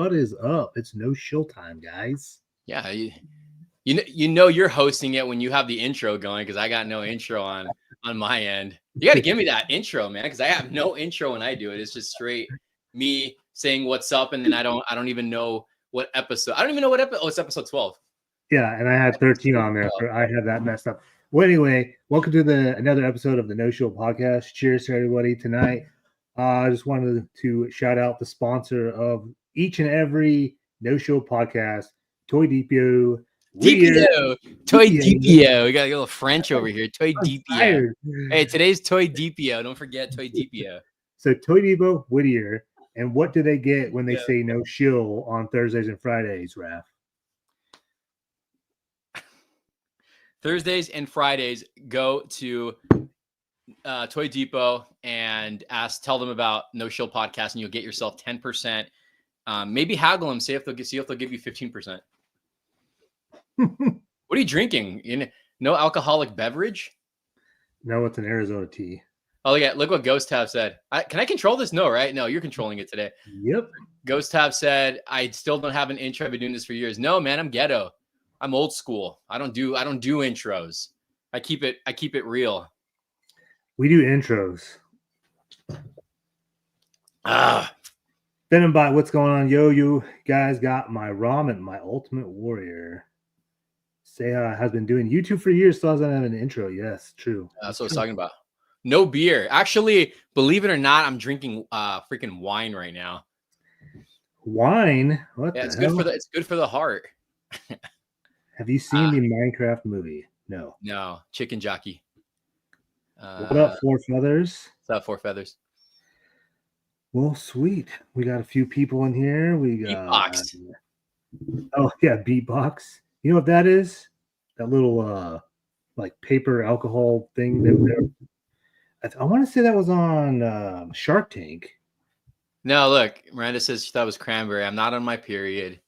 What is up? It's no Shill time, guys. Yeah, you know you're hosting it when you have the intro going because I got no intro on my end. You got to give me that intro, man, because I have no intro when I do it. It's just straight me saying what's up, and then I don't even know what episode. I don't even know what episode. Oh, it's episode 12. Yeah, and I had 13 on there. I had that messed up. Well, anyway, welcome to another episode of the No Shill podcast. Cheers to everybody tonight. I just wanted to shout out the sponsor of each and every No Shill podcast, Toy Depot. Toy Depot. We got a little French over here. Toy Depot. Hey, today's Toy Depot. Don't forget Toy Depot. So Toy Depot, Whittier. And what do they get when they say no shill on Thursdays and Fridays, Raph? Thursdays and Fridays, go to Toy Depot and tell them about No Shill podcast, and you'll get yourself 10%. Maybe haggle them, see if they'll give you 15%. What are you drinking? No alcoholic beverage? No, it's an Arizona tea. Oh, look what Ghost Tab said. Can I control this? No, right? No, you're controlling it today. Yep. Ghost Tab said, I still don't have an intro. I've been doing this for years. No, man, I'm ghetto. I'm old school. I don't do intros. I keep it real. We do intros. Venom what's going on? Yo, you guys got my ramen, my ultimate warrior. Ceja has been doing YouTube for years, still doesn't have an intro. Yes, true. That's what I was talking about. No beer. Actually, believe it or not, I'm drinking freaking wine right now. Wine? What? Yeah, it's good for the heart. Have you seen the Minecraft movie? No. No. Chicken Jockey. What up, Four Feathers? What's up, Four Feathers? Well, sweet. We got a few people in here. We got Beatbox. Oh yeah, Beatbox. You know what that is? That little like paper alcohol thing. I want to say that was on Shark Tank. No, look, Miranda says she thought it was cranberry. I'm not on my period.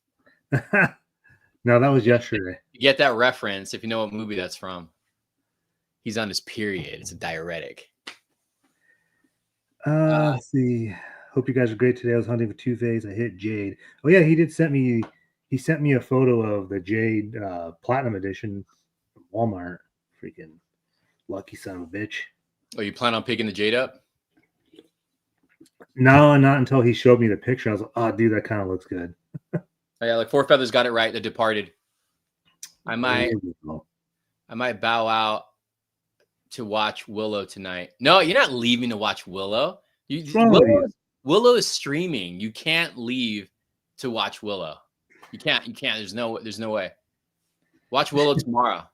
No, that was yesterday. You get that reference if you know what movie that's from. He's on his period. It's a diuretic. Let's see. Hope you guys are great today. I was hunting for Two-Face. I hit Jade. Oh yeah, he sent me a photo of the Jade Platinum Edition from Walmart. Freaking lucky son of a bitch. Oh, you plan on picking the Jade up? No, not until he showed me the picture. I was like, oh dude, that kind of looks good. Oh, yeah, like Four Feathers got it right. The Departed. I might bow out to watch Willow tonight. No, you're not leaving to watch Willow. Willow is streaming. You can't leave to watch Willow. You can't. There's no way. Watch Willow tomorrow.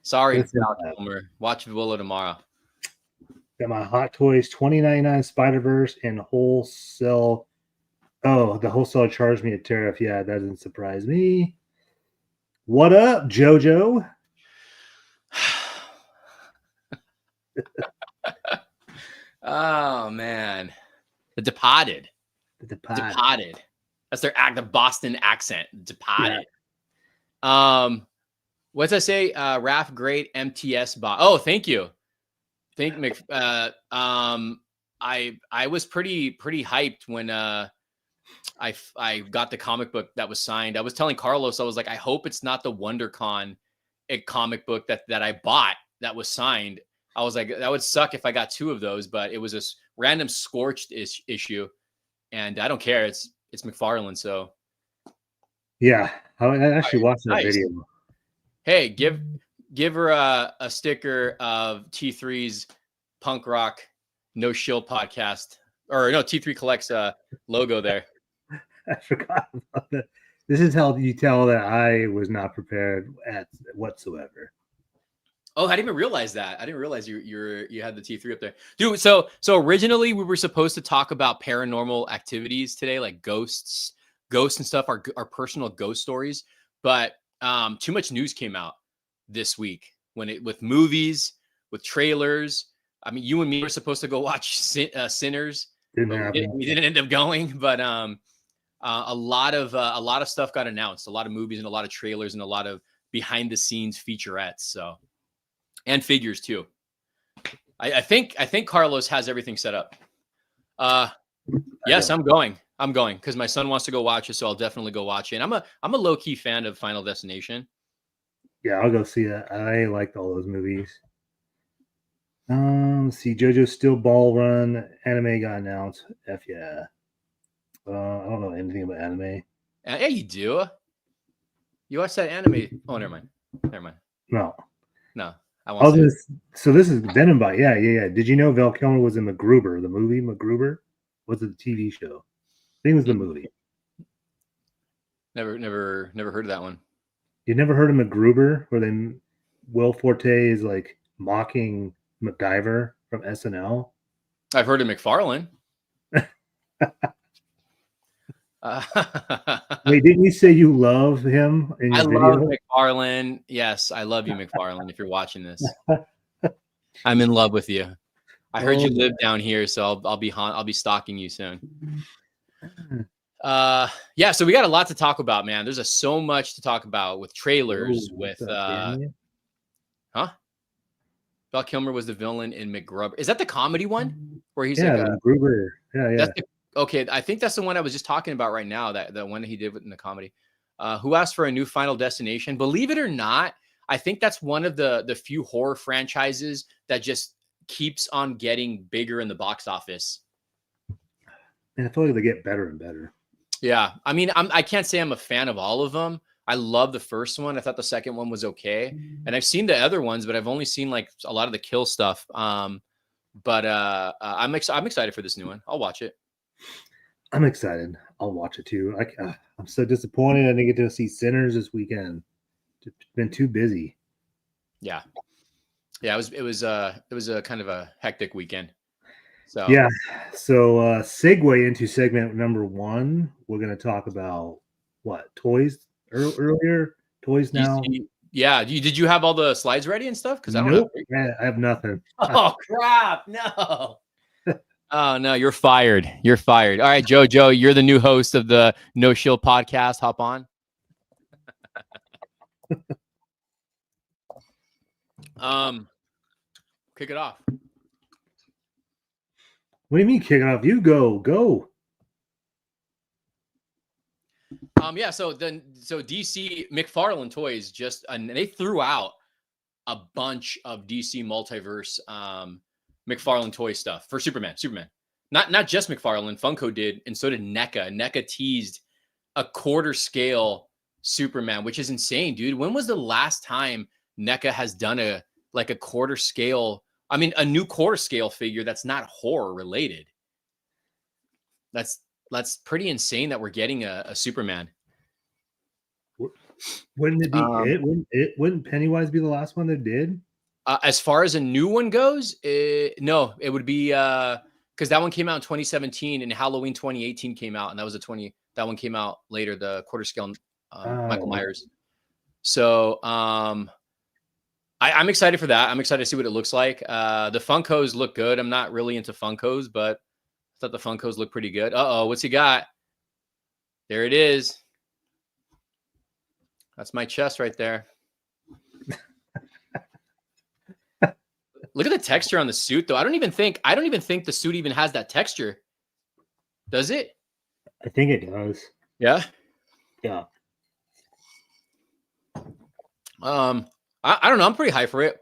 Sorry, Homer. Watch Willow tomorrow. Got my Hot Toys 2099 Spider-Verse and wholesale. Oh, the wholesale charged me a tariff. Yeah, that doesn't surprise me. What up, JoJo? Oh man, The Departed. That's their the Boston accent. Departed. Yeah. What's I say? Raph, great MTS bot. Oh, thank you. I was pretty hyped when I got the comic book that was signed. I was telling Carlos, I was like, I hope it's not the WonderCon comic book that I bought that was signed. I was like, that would suck if I got two of those, but it was a random Scorched issue, and I don't care. It's McFarlane, so yeah. I actually watched that video. Hey, give her a sticker of T3's punk rock No Shill podcast, or no, T3 Collects logo there. I forgot about that. This is how you tell that I was not prepared whatsoever. Oh, I didn't even realize that. I didn't realize you had the T3 up there, dude. So originally we were supposed to talk about paranormal activities today, like ghosts and stuff, our personal ghost stories. But too much news came out this week with movies, with trailers. I mean, you and me were supposed to go watch Sinners. We didn't end up going, but a lot of stuff got announced. A lot of movies and a lot of trailers and a lot of behind the scenes featurettes. So. And figures too. I think Carlos has everything set up. Yes, I'm going. I'm going because my son wants to go watch it, so I'll definitely go watch it. And I'm a low key fan of Final Destination. Yeah, I'll go see it. I liked all those movies. Let's see, JoJo's Still Ball Run anime got announced. F yeah. I don't know anything about anime. Yeah, you do. You watch that anime? Oh, never mind. No. I won't say it. So this is Venom Bite. Yeah. Did you know Val Kilmer was in MacGruber, the movie MacGruber? Was it the TV show? I think it was the movie. Never heard of that one. You never heard of MacGruber, where Will Forte is like mocking MacGyver from SNL? I've heard of McFarlane. Wait, didn't you say you love him in your video? I love McFarlane. Yes, I love you, McFarlane. If you're watching this, I'm in love with you. I heard you live down here, so I'll be stalking you soon. Yeah, so we got a lot to talk about, man. There's so much to talk about with trailers, Val Kilmer was the villain in MacGruber. Is that the comedy one where he's like MacGruber? Yeah. Okay, I think that's the one I was just talking about right now. That the one that he did in the comedy. Who asked for a new Final Destination? Believe it or not, I think that's one of the few horror franchises that just keeps on getting bigger in the box office. And I feel like they get better and better. Yeah, I mean, I can't say I'm a fan of all of them. I love the first one. I thought the second one was okay, and I've seen the other ones, but I've only seen like a lot of the kill stuff. But I'm excited for this new one. I'll watch it. I'm excited. I'll watch it too. I'm so disappointed I didn't get to see Sinners this weekend. It's been too busy. Yeah. It was a kind of a hectic weekend. So segue into segment number 1. We're going to talk about what toys earlier. Toys now. Did you have all the slides ready and stuff? Because I don't know. I have nothing. Oh crap! No. Oh no, you're fired. You're fired. All right, Joe, you're the new host of the No Shill podcast. Hop on. Kick it off. What do you mean kick it off? You go. Yeah, so DC McFarlane Toys they threw out a bunch of DC multiverse McFarlane toy stuff for Superman. Not just McFarlane, Funko did, and so did NECA. NECA teased a quarter scale Superman, which is insane, dude. When was the last time NECA has done a quarter scale? I mean, a new quarter scale figure that's not horror related. That's pretty insane that we're getting a Superman. Wouldn't it be wouldn't Pennywise be the last one that did? As far as a new one goes, no, it would be because that one came out in 2017 and Halloween 2018 came out, and that one came out later, the quarter scale Michael Myers. So I'm excited for that. I'm excited to see what it looks like. The Funkos look good. I'm not really into Funkos, but I thought the Funkos look pretty good. What's he got? There it is. That's my chest right there. Look at the texture on the suit, though. I don't even think the suit even has that texture. Does it? I think it does. Yeah. Yeah. I don't know. I'm pretty high for it.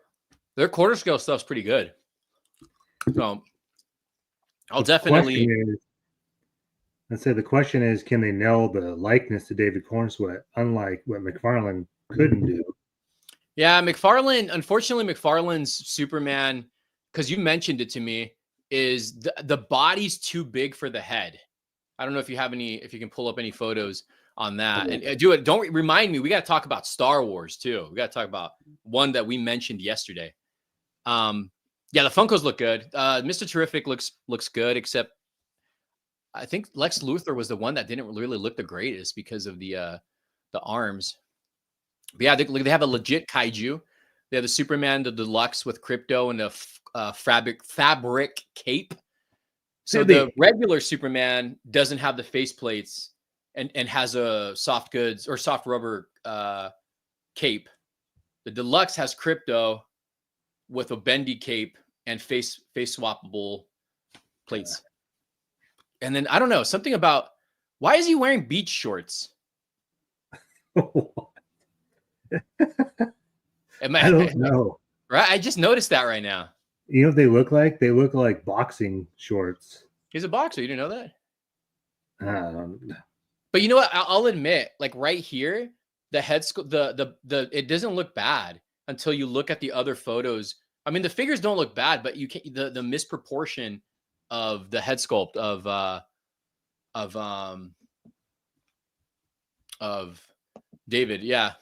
Their quarter scale stuff's pretty good. So I'll definitely. I'd say the question is, can they nail the likeness to David Cornsweet, unlike what McFarlane couldn't do? Yeah, unfortunately, McFarlane's Superman, because you mentioned it to me, is the body's too big for the head. I don't know if you can pull up any photos on that. And do it. Don't remind me. We got to talk about Star Wars too. We got to talk about one that we mentioned yesterday. Yeah, the Funkos look good. Mr. Terrific looks good, except I think Lex Luthor was the one that didn't really look the greatest because of the arms. But yeah, they have a legit kaiju. They have the Superman, the deluxe with Crypto and a fabric cape. So the regular Superman doesn't have the faceplates and has a soft goods or soft rubber cape. The deluxe has Crypto with a bendy cape and face swappable plates. And then I don't know, something about Why is he wearing beach shorts? I don't know. Right? I just noticed that right now. You know what they look like? They look like boxing shorts. He's a boxer. You didn't know that? Um, But you know what? I'll admit, like right here, the it doesn't look bad until you look at the other photos. I mean, the figures don't look bad, but you can the misproportion of the head sculpt of David. Yeah.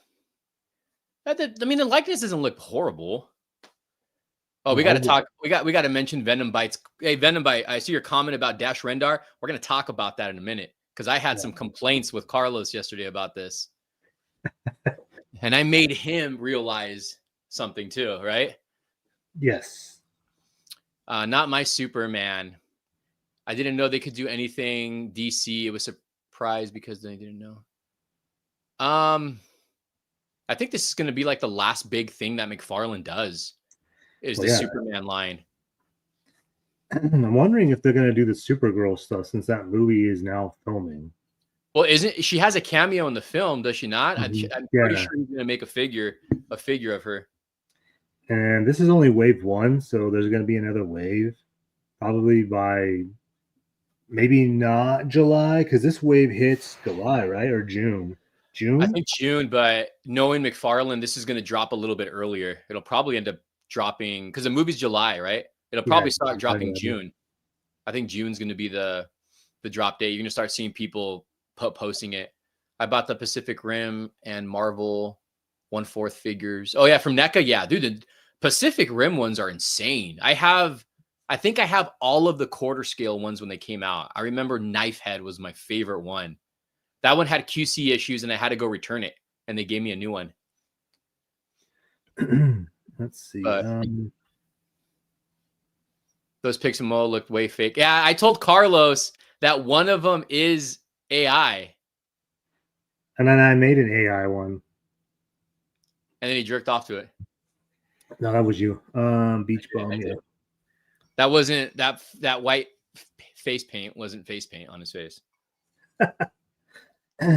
I mean, the likeness doesn't look horrible. Oh, we got to talk. We got to mention Venom Bites. Hey, Venom Bite, I see your comment about Dash Rendar. We're going to talk about that in a minute because I had some complaints with Carlos yesterday about this. And I made him realize something too, right? Yes. Not my Superman. I didn't know they could do anything DC. It was a surprise because they didn't know. I think this is going to be like the last big thing that McFarlane does is the Superman line. I'm wondering if they're going to do the Supergirl stuff since that movie is now filming. Well, isn't she has a cameo in the film? Does she not? I'm pretty sure he's going to make a figure of her. And this is only wave 1, so there's going to be another wave, probably by maybe not July, because this wave hits July, right, or June. I think June, but knowing McFarlane, this is going to drop a little bit earlier. It'll probably end up dropping because the movie's July, right? It'll probably start dropping June. I think June's going to be the drop date. You're going to start seeing people posting it. I bought the Pacific Rim and Marvel 1/4 figures. Oh yeah, from NECA. Yeah, dude, the Pacific Rim ones are insane. I think I have all of the quarter scale ones when they came out. I remember Knife Head was my favorite one. That one had QC issues and I had to go return it and they gave me a new one. Let's see. Those Pixamo looked way fake. Yeah, I told Carlos that one of them is AI. And then I made an AI one. And then he jerked off to it. No, that was you. Beach Bum, yeah. That wasn't that white face paint wasn't face paint on his face.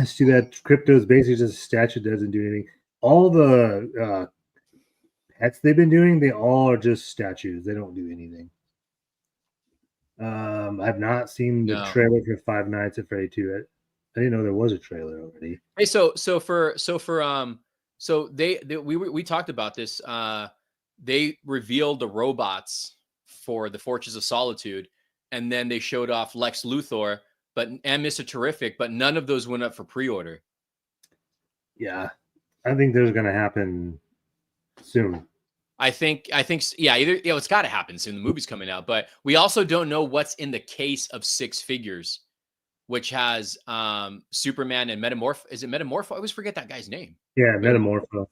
See, that crypto is basically just a statue that doesn't do anything. All the pets they've been doing, they all are just statues. They don't do anything. I've not seen the trailer for Five Nights at Freddy 2. I didn't know there was a trailer already. Hey, we talked about this. They revealed the robots for the Fortress of Solitude, and then they showed off Lex Luthor, and Mr. Terrific, but none of those went up for pre-order. Yeah, I think there's going to happen soon. I think, yeah, it's got to happen soon. The movie's coming out, but we also don't know what's in the case of 6 figures, which has Superman and Metamorpho. Is it Metamorpho? I always forget that guy's name. Yeah, Metamorpho.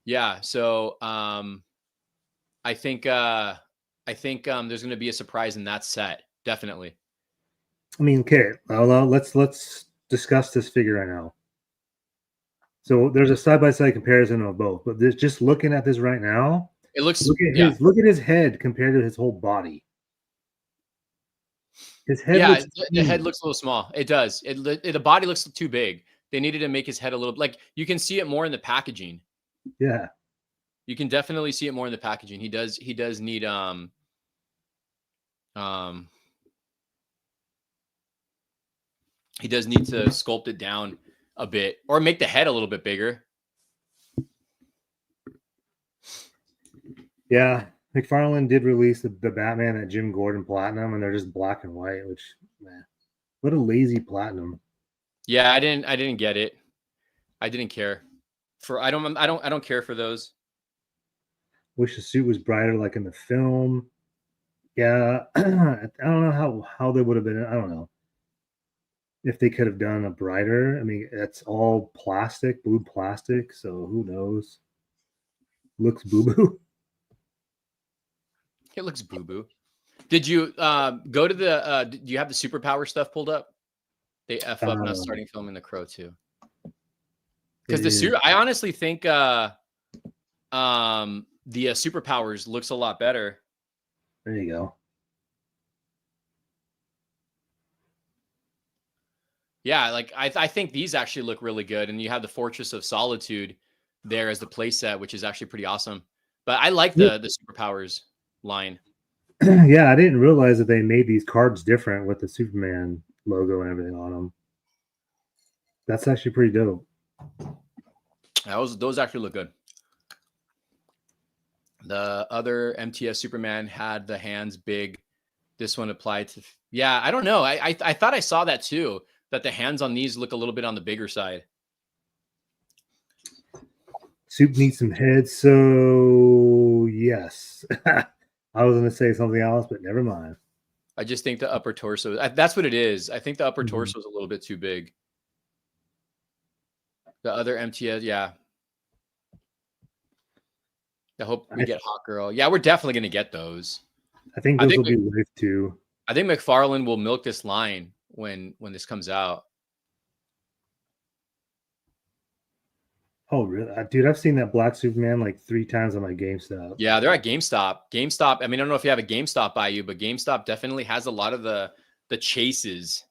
Yeah, so I think there's going to be a surprise in that set, definitely. I mean, okay, well, let's discuss this figure right now. So there's a side-by-side comparison of both, but just looking at this right now, it looks. Look at his head compared to his whole body. His head. The head looks a little small. It does. The body looks too big. They needed to make his head a little like you can see it more in the packaging. Yeah, you can definitely see it more in the packaging. He does need he does need to sculpt it down a bit or make the head a little bit bigger. Yeah, McFarlane did release the Batman at Jim Gordon Platinum, and they're just black and white, which, man, what a lazy platinum. Yeah, I didn't get it. I didn't care. I don't care for those. Wish the suit was brighter like in the film. Yeah, I don't know how they would have been. I don't know if they could have done a brighter. I mean, that's all plastic, blue plastic, so who knows? Looks boo-boo. It looks boo-boo. Did you go to the do you have the superpower stuff pulled up? They F up not starting filming The Crow too. Because I honestly think the superpowers looks a lot better. There you go. Yeah, like I think these actually look really good, and you have the Fortress of Solitude there as the playset, which is actually pretty awesome. But I like the superpowers line. Yeah, I didn't realize that they made these cards different with the Superman logo and everything on them. That's actually pretty dope. Those actually look good. The other MTS Superman had the hands big. This one applied to, yeah, I don't know. I thought I saw that too, that the hands on these look a little bit on the bigger side. Soup needs some heads, so yes. I was going to say something else, but never mind. I just think the upper torso, that's what it is. I think the upper torso is a little bit too big. The other MTS, yeah. I hope we get Hawk Girl. Yeah, we're definitely going to get those. I think those will be wave 2. I think McFarlane will milk this line when this comes out. Oh, really? Dude, I've seen that Black Superman like 3 times on my GameStop. Yeah, they're at GameStop. GameStop, I mean, I don't know if you have a GameStop by you, but GameStop definitely has a lot of the chases.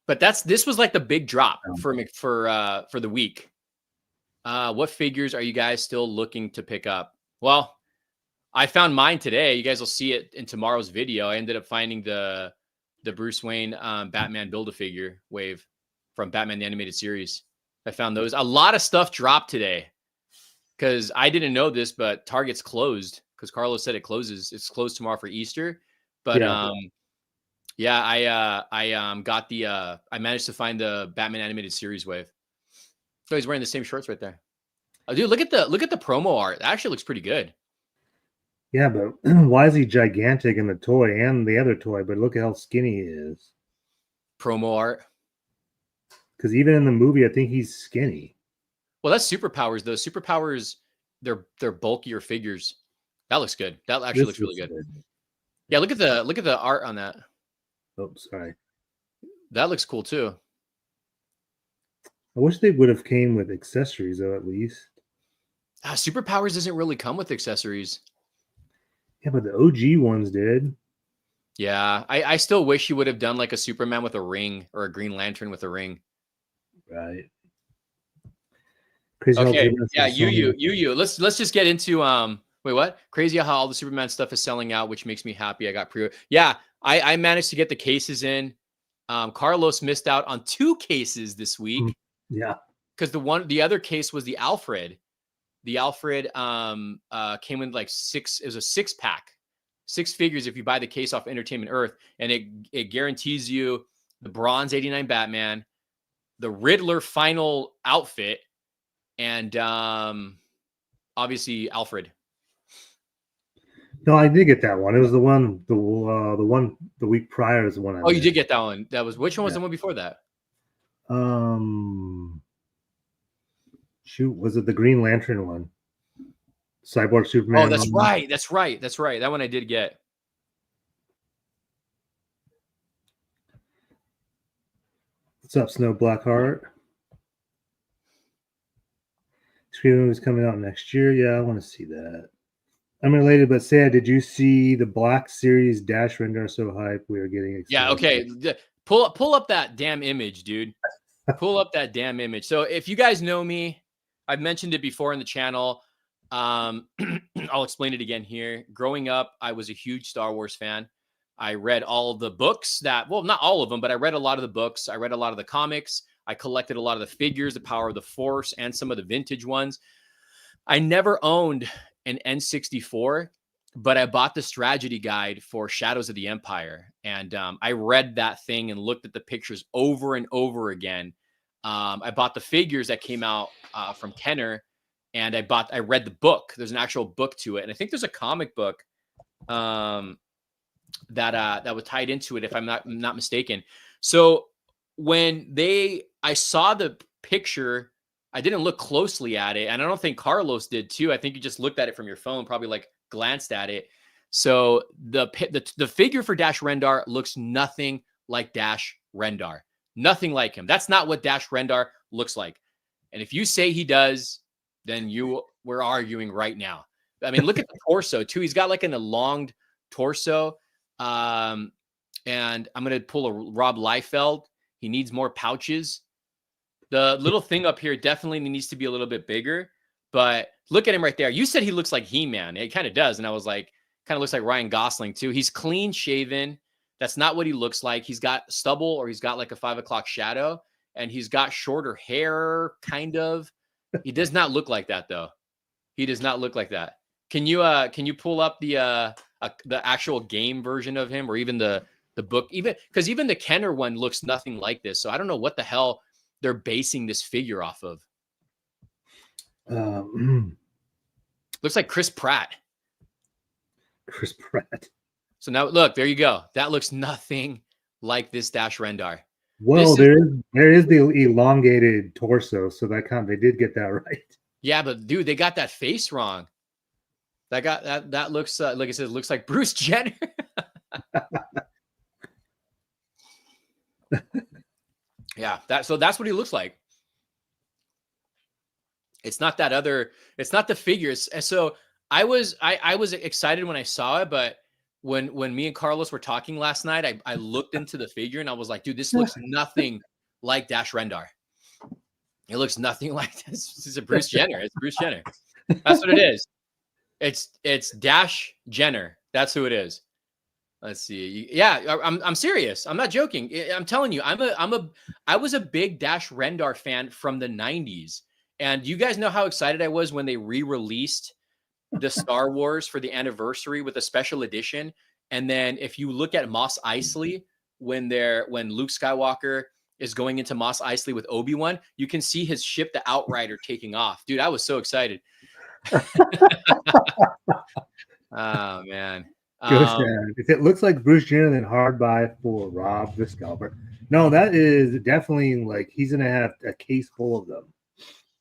But this was like the big drop for the week. What figures are you guys still looking to pick up? Well, I found mine today. You guys will see it in tomorrow's video. I ended up finding the Bruce Wayne Batman Build-A-Figure wave from Batman the Animated Series. I found those. A lot of stuff dropped today because I didn't know this, but Target's closed because Carlos said it closes. It's closed tomorrow for Easter. But yeah, I got the I managed to find the Batman Animated Series wave. So he's wearing the same shorts right there. Oh, dude, look at the promo art. That actually looks pretty good. Yeah, but why is he gigantic in the toy and the other toy? But look at how skinny he is. Promo art. Because even in the movie, I think he's skinny. Well, that's superpowers though. Superpowers, they're bulkier figures. That looks good. That actually looks really good. Yeah, look at the art on that. Oh, sorry. That looks cool too. I wish they would have came with accessories though, at least. Superpowers doesn't really come with accessories. Yeah, but the OG ones did. Yeah, I still wish you would have done like a Superman with a ring or a Green Lantern with a ring. Right. Crazy. Okay. Yeah, you. Let's just get into wait, what? Crazy how all the Superman stuff is selling out, which makes me happy. I got pre-order. Yeah, I managed to get the cases in. Carlos missed out on 2 cases this week. Yeah. Because the other case was the Alfred. The Alfred came in like 6. It was a 6-pack, 6 figures if you buy the case off Entertainment Earth, and it guarantees you the bronze 89 Batman, the Riddler final outfit, and obviously Alfred. No, I did get that one. It was the one the week prior is the one. You did get that one. That was which one was the one before that? Shoot, was it the Green Lantern one? Cyborg Superman. Oh, that's right. That's right. That's right. That one I did get. What's up, Snow Blackheart? Scream movie's coming out next year. Yeah, I want to see that. Unrelated, but Ceja, did you see the Black Series Dash Rendar so hype? We are getting excited. Yeah, okay. Pull up that damn image, dude. Pull up that damn image. So if you guys know me, I've mentioned it before in the channel. I'll explain it again here. Growing up, I was a huge Star Wars fan. I read all the books well, not all of them, but I read a lot of the books. I read a lot of the comics. I collected a lot of the figures, the Power of the Force, and some of the vintage ones. I never owned an N64, but I bought the strategy guide for Shadows of the Empire. And I read that thing and looked at the pictures over and over again. I bought the figures that came out from Kenner, and I read the book. There's an actual book to it. And I think there's a comic book that was tied into it, if I'm not mistaken. So when I saw the picture, I didn't look closely at it. And I don't think Carlos did too. I think you just looked at it from your phone, probably like glanced at it. So the figure for Dash Rendar looks nothing like Dash Rendar. Nothing like him. That's not what Dash Rendar looks like. And if you say he does, then we're arguing right now. I mean, look at the torso too. He's got like an elonged torso. And I'm going to pull a Rob Liefeld. He needs more pouches. The little thing up here definitely needs to be a little bit bigger, but look at him right there. You said he looks like He-Man. It kind of does. And I was like, kind of looks like Ryan Gosling too. He's clean shaven. That's not what he looks like. He's got stubble, or he's got like a 5 o'clock shadow, and he's got shorter hair, kind of. He does not look like that though. He does not look like that. Can you pull up the actual game version of him, or even the book, even because even the Kenner one looks nothing like this. So I don't know what the hell they're basing this figure off of. Looks like Chris Pratt. Chris Pratt. So now look, there you go. That looks nothing like this Dash Rendar. Well, there is the elongated torso, so they did get that right. Yeah, but dude, they got that face wrong. That looks like I said, it looks like Bruce Jenner. Yeah, that's what he looks like. It's not that other, it's not the figures. So I was excited when I saw it, but when me and Carlos were talking last night, I looked into the figure and I was like, dude, this looks nothing like Dash Rendar. It looks nothing like this. This is a Bruce Jenner. It's Bruce Jenner. That's what it is. It's Dash Jenner. That's who it is. Let's see. Yeah, I'm serious. I'm not joking. I'm telling you, I was a big Dash Rendar fan from the 90s. And you guys know how excited I was when they re-released the Star Wars for the anniversary with a special edition. And then if you look at Mos Eisley, when Luke Skywalker is going into Mos Eisley with Obi-Wan, you can see his ship, the Outrider, taking off. Dude, I was so excited. Oh, man. If it looks like Bruce Jenner, then hard buy for Rob the Scalper. No, that is definitely like he's gonna have a case full of them.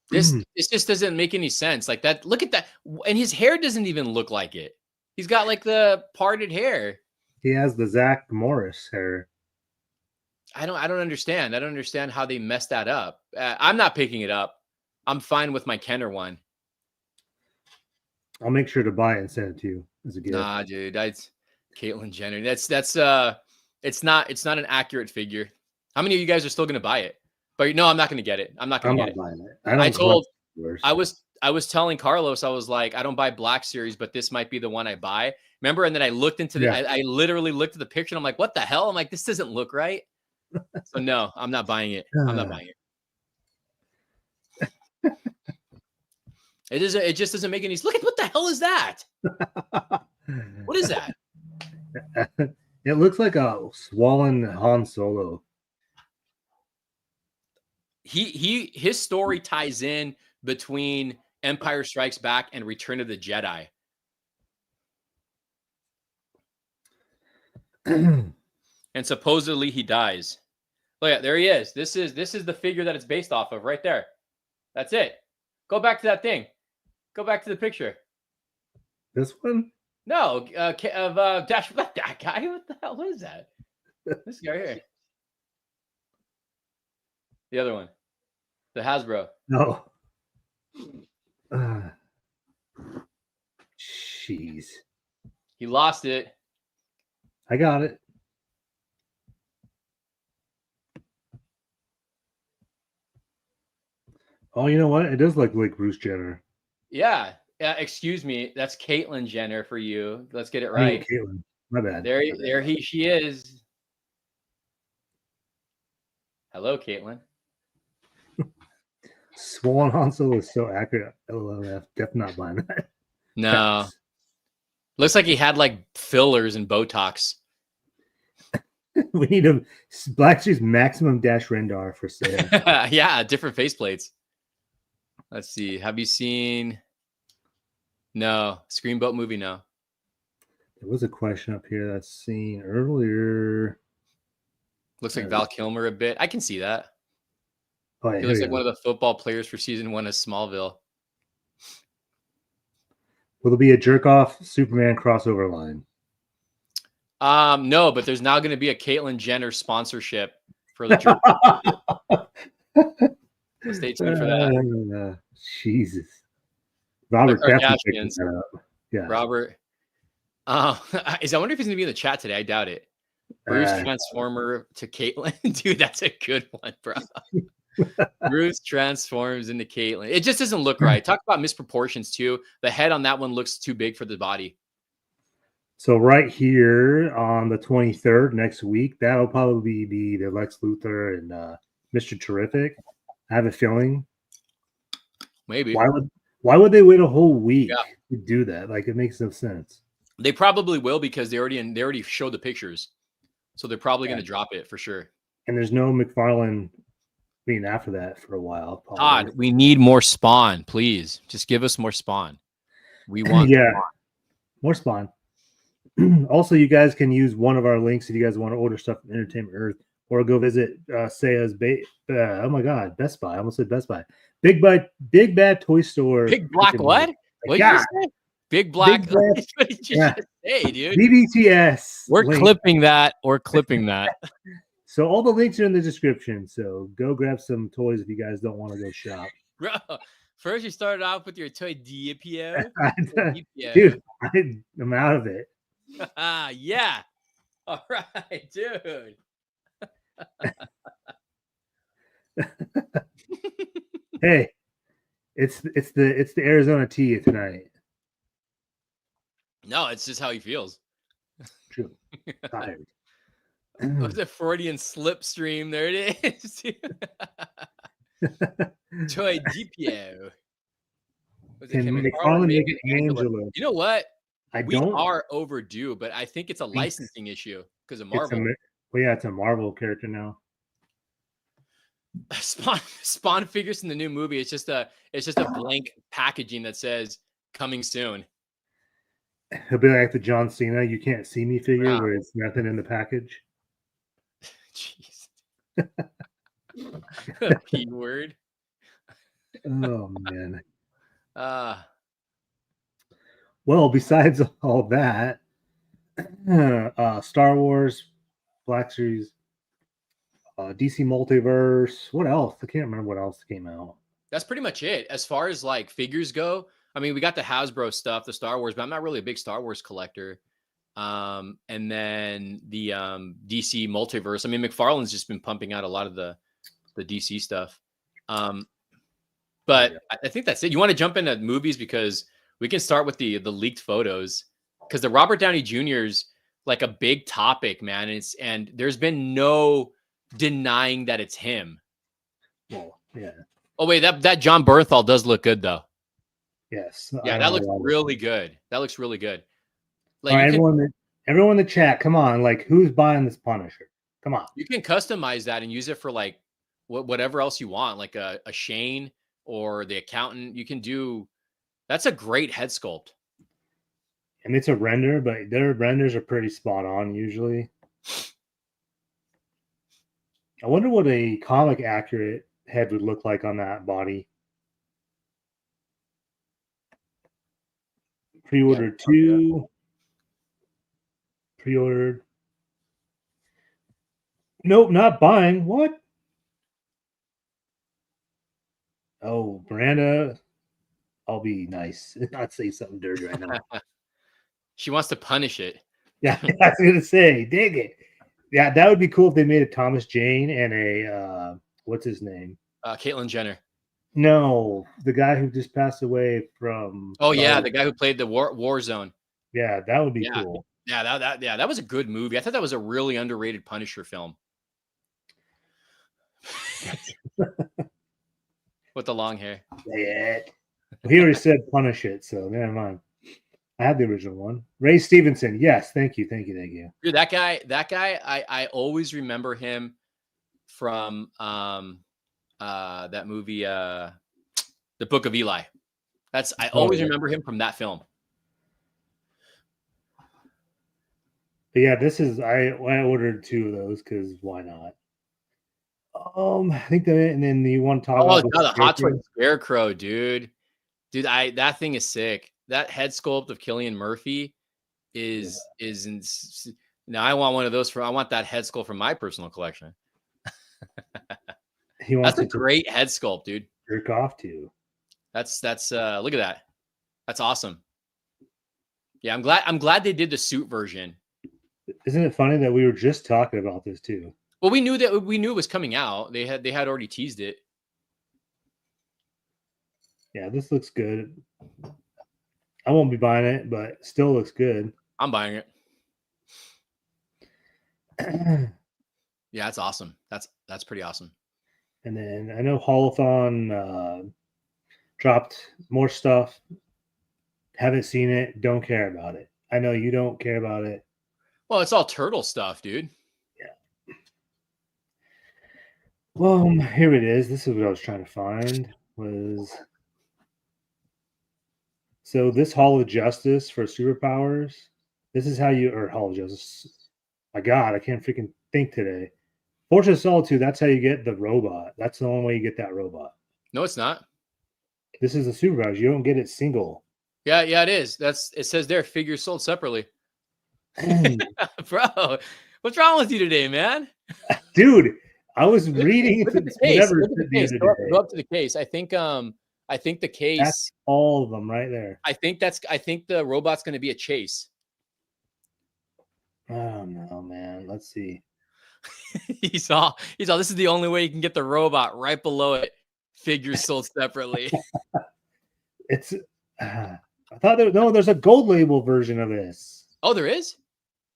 This just doesn't make any sense. Like that. Look at that, and his hair doesn't even look like it. He's got like the parted hair. He has the Zach Morris hair. I don't understand. I don't understand how they messed that up. I'm not picking it up. I'm fine with my Kenner one. I'll make sure to buy it and send it to you as a gift. Nah, dude, that's Caitlyn Jenner. That's it's not an accurate figure. How many of you guys are still gonna buy it? But no, I'm not gonna get it. I'm not gonna get it. Buying it. I was telling Carlos, I was like, I don't buy Black Series, but this might be the one I buy. Remember? And then I looked into I literally looked at the picture and I'm like, what the hell? I'm like, this doesn't look right. So no, I'm not buying it. I'm not buying it. It just doesn't make any sense. Look at what the hell is that? What is that? It looks like a swollen Han Solo. His story ties in between Empire Strikes Back and Return of the Jedi. And supposedly he dies. Look at, there he is. This is the figure that it's based off of right there. That's it. Go back to that thing. Go back to the picture. This one? No, of Dash. That guy. What the hell is that? This guy here. The other one. The Hasbro. No. Jeez. He lost it. I got it. Oh, you know what? It does look like Bruce Jenner. Yeah. Excuse me. That's Caitlyn Jenner for you. Let's get it right. Oh, Caitlyn. My bad. She is. Hello, Caitlyn. Swollen Han Solo is so accurate. LLF. Definitely not buying that. No. Looks like he had like fillers and Botox. We need a Black Series Maximum Dash Rendar for sale. Yeah, different faceplates. Let's see. Have you seen? No. Screenboat movie? No. There was a question up here that's seen earlier. Looks like Val Kilmer a bit. I can see that. Oh, yeah, He looks like one of the football players for season 1 of Smallville. Will there be a jerk-off Superman crossover line? No, but there's now going to be a Caitlyn Jenner sponsorship for the jerk. So stay tuned for that. Jesus. Robert definitely picked that up. Yeah. Robert. I wonder if he's going to be in the chat today. I doubt it. Bruce Transformer to Caitlyn. Dude, that's a good one, bro. Bruce transforms into Caitlyn. It just doesn't look right. Talk about misproportions too. The head on that one looks too big for the body. So right here on the 23rd next week, that'll probably be the Lex Luthor and Mr. Terrific. I have a feeling. Maybe. Why would they wait a whole week to do that? Like, it makes no sense. They probably will because they already showed the pictures. So they're probably going to drop it for sure. And there's no McFarlane being after that for a while. Probably. Todd, we need more Spawn, please. Just give us more Spawn. We want more Spawn. Also, you guys can use one of our links if you guys want to order stuff from Entertainment Earth, or go visit Ceja's oh my God, Best Buy. I almost said Best Buy. Big Bad Toy Store. Big Black what? What did you say? Big Black. What did you just say, dude? BBTS. We're clipping that. We're clipping that. So all the links are in the description. So go grab some toys if you guys don't want to go shop. Bro, first you started off with your toy DPO. Dude, I'm out of it. Yeah. All right, dude. Hey, it's the Arizona tea tonight. No, it's just how he feels. True. Tired. Was a Freudian slipstream? There it is. Toy DPO. Can McFarlane make an Angela? You know what? We don't. are overdue, but I think it's a licensing issue because of Marvel. It's a Marvel character now. Spawn figures in the new movie. It's just a blank packaging that says "coming soon." He'll be like the John Cena "You Can't See Me" figure, where it's nothing in the package. Jeez. P word. Oh man. Well, besides all that, Star Wars, Black Series, DC Multiverse. What else? I can't remember what else came out. That's pretty much it. As far as like figures go, I mean, we got the Hasbro stuff, the Star Wars, but I'm not really a big Star Wars collector. And then the DC Multiverse. I mean, McFarlane's just been pumping out a lot of the DC stuff. But I think that's it. You want to jump into movies because we can start with the leaked photos because the Robert Downey Jr.'s like a big topic, man. And there's been no denying that it's him. Well, yeah. Oh wait, that John Bernthal does look good though. Yes. Yeah, that looks really good. That looks really good. Like everyone in the chat, come on! Like, who's buying this Punisher? Come on. You can customize that and use it for like whatever else you want, like a Shane or the accountant. You can do. That's a great head sculpt. And it's a render, but their renders are pretty spot on usually. I wonder what a comic accurate head would look like on that body. Pre-ordered 2. Pre-ordered. Nope, not buying. What? Oh, Miranda. I'll be nice and not say something dirty right now. She wants to punish it. Yeah, I was gonna say, dig it. Yeah, that would be cool if they made a Thomas Jane and a what's his name? Caitlyn Jenner. No, the guy who just passed away from. Oh yeah, the guy who played the War Zone. Yeah, that would be cool. Yeah, that was a good movie. I thought that was a really underrated Punisher film. With the long hair. Yeah. He already said punish it, so never mind. I had the original one. Ray Stevenson. Yes, thank you. Dude, that guy, I always remember him from that movie, The Book of Eli. I always remember him from that film. But yeah, this is I ordered 2 of those because why not? I think that, and then you want to talk about the Hot Toy Scarecrow, dude. Dude, that thing is sick. That head sculpt of Cillian Murphy is now I want one of those I want that head sculpt from my personal collection. That's a great head sculpt, dude. Jerk off to. That's look at that. That's awesome. Yeah, I'm glad they did the suit version. Isn't it funny that we were just talking about this too? Well, we knew it was coming out. They had already teased it. Yeah, this looks good. I won't be buying it, but still looks good. I'm buying it. And Yeah, that's awesome. That's pretty awesome. then I know Holothon dropped more stuff. Haven't seen it. Don't care about it. I know you don't care about it. Well, it's all turtle stuff, dude. Yeah. Well, here it is. This is what I was trying to find. So this Hall of Justice for superpowers. This is how you, or Hall of Justice. My God, I can't freaking think today. Fortress of Solitude. That's how you get the robot. That's the only way you get that robot. No, it's not. This is the superpowers. You don't get it single. Yeah, it is. It says there, figures sold separately. Bro, what's wrong with you today, man? Dude, I was reading Look at the case. Look at the case. Go up to the case. I think the case. That's all of them right there. I think the robot's going to be a chase. Oh no, man. Let's see. he saw. This is the only way you can get the robot right below it. Figures sold separately. It's. I thought there's a gold label version of this. Oh, there is?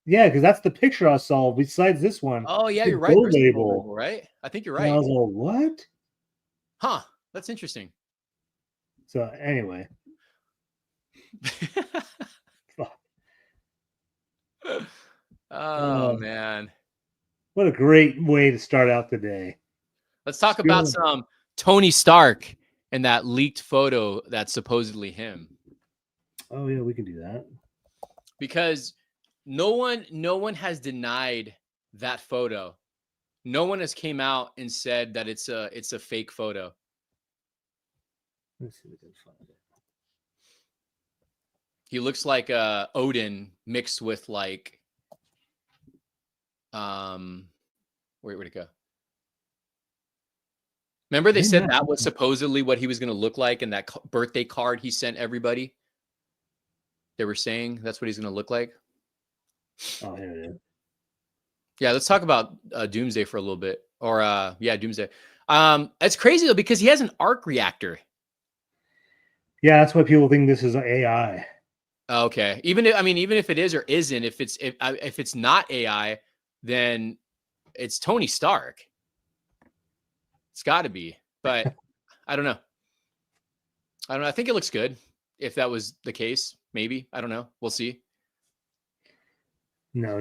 Yeah, because that's the picture I saw. Besides this one. Oh yeah, you're right. Gold label, right? I think you're right. And I was like, what? Huh? That's interesting. So anyway. Oh man. What a great way to start out the day. Let's talk about some Tony Stark and that leaked photo that's supposedly him. Oh yeah, we can do that. Because no one has denied that photo. No one has came out and said that it's a fake photo. Let's see if we can find it. He looks like Odin mixed with like where'd it go? Remember they said that was supposedly what he was going to look like in that birthday card he sent everybody? They were saying that's what he's going to look like. Oh, here it is. Yeah, let's talk about Doomsday for a little bit. Or Doomsday. It's crazy though because he has an arc reactor. Yeah, that's why people think this is AI. Okay. Even if it is or isn't, if it's not AI, then it's Tony Stark. It's got to be, but I don't know. I think it looks good. If that was the case, maybe. I don't know. We'll see. No.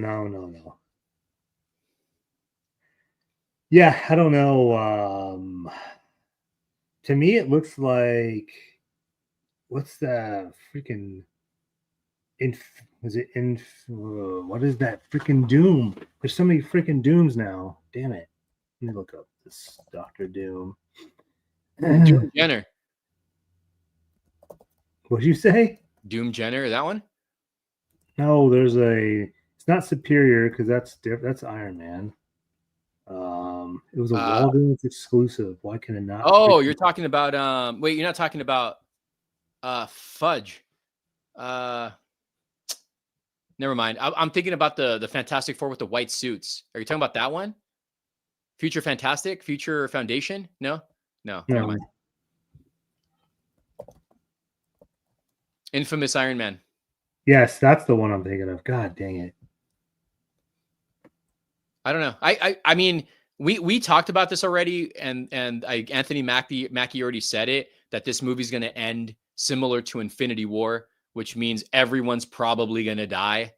Yeah, I don't know. To me, it looks like what's the freaking what is that freaking Doom? There's so many freaking Dooms now. Damn it. Let me look up this Dr. Doom. Doom Jenner. What'd you say? Doom Jenner, that one? No, it's not Superior because that's different. That's Iron Man. It was a Walgreens exclusive. Why can it not? Oh, you're talking about wait, you're not talking about Fudge. Never mind. I'm thinking about the Fantastic Four with the white suits. Are you talking about that one? Future Fantastic? Future Foundation? No. Never mind. Infamous Iron Man. Yes, that's the one I'm thinking of. God dang it. I don't know. I mean, we talked about this already, and Anthony Mackie already said it, that this movie's going to end similar to Infinity War, which means everyone's probably going to die.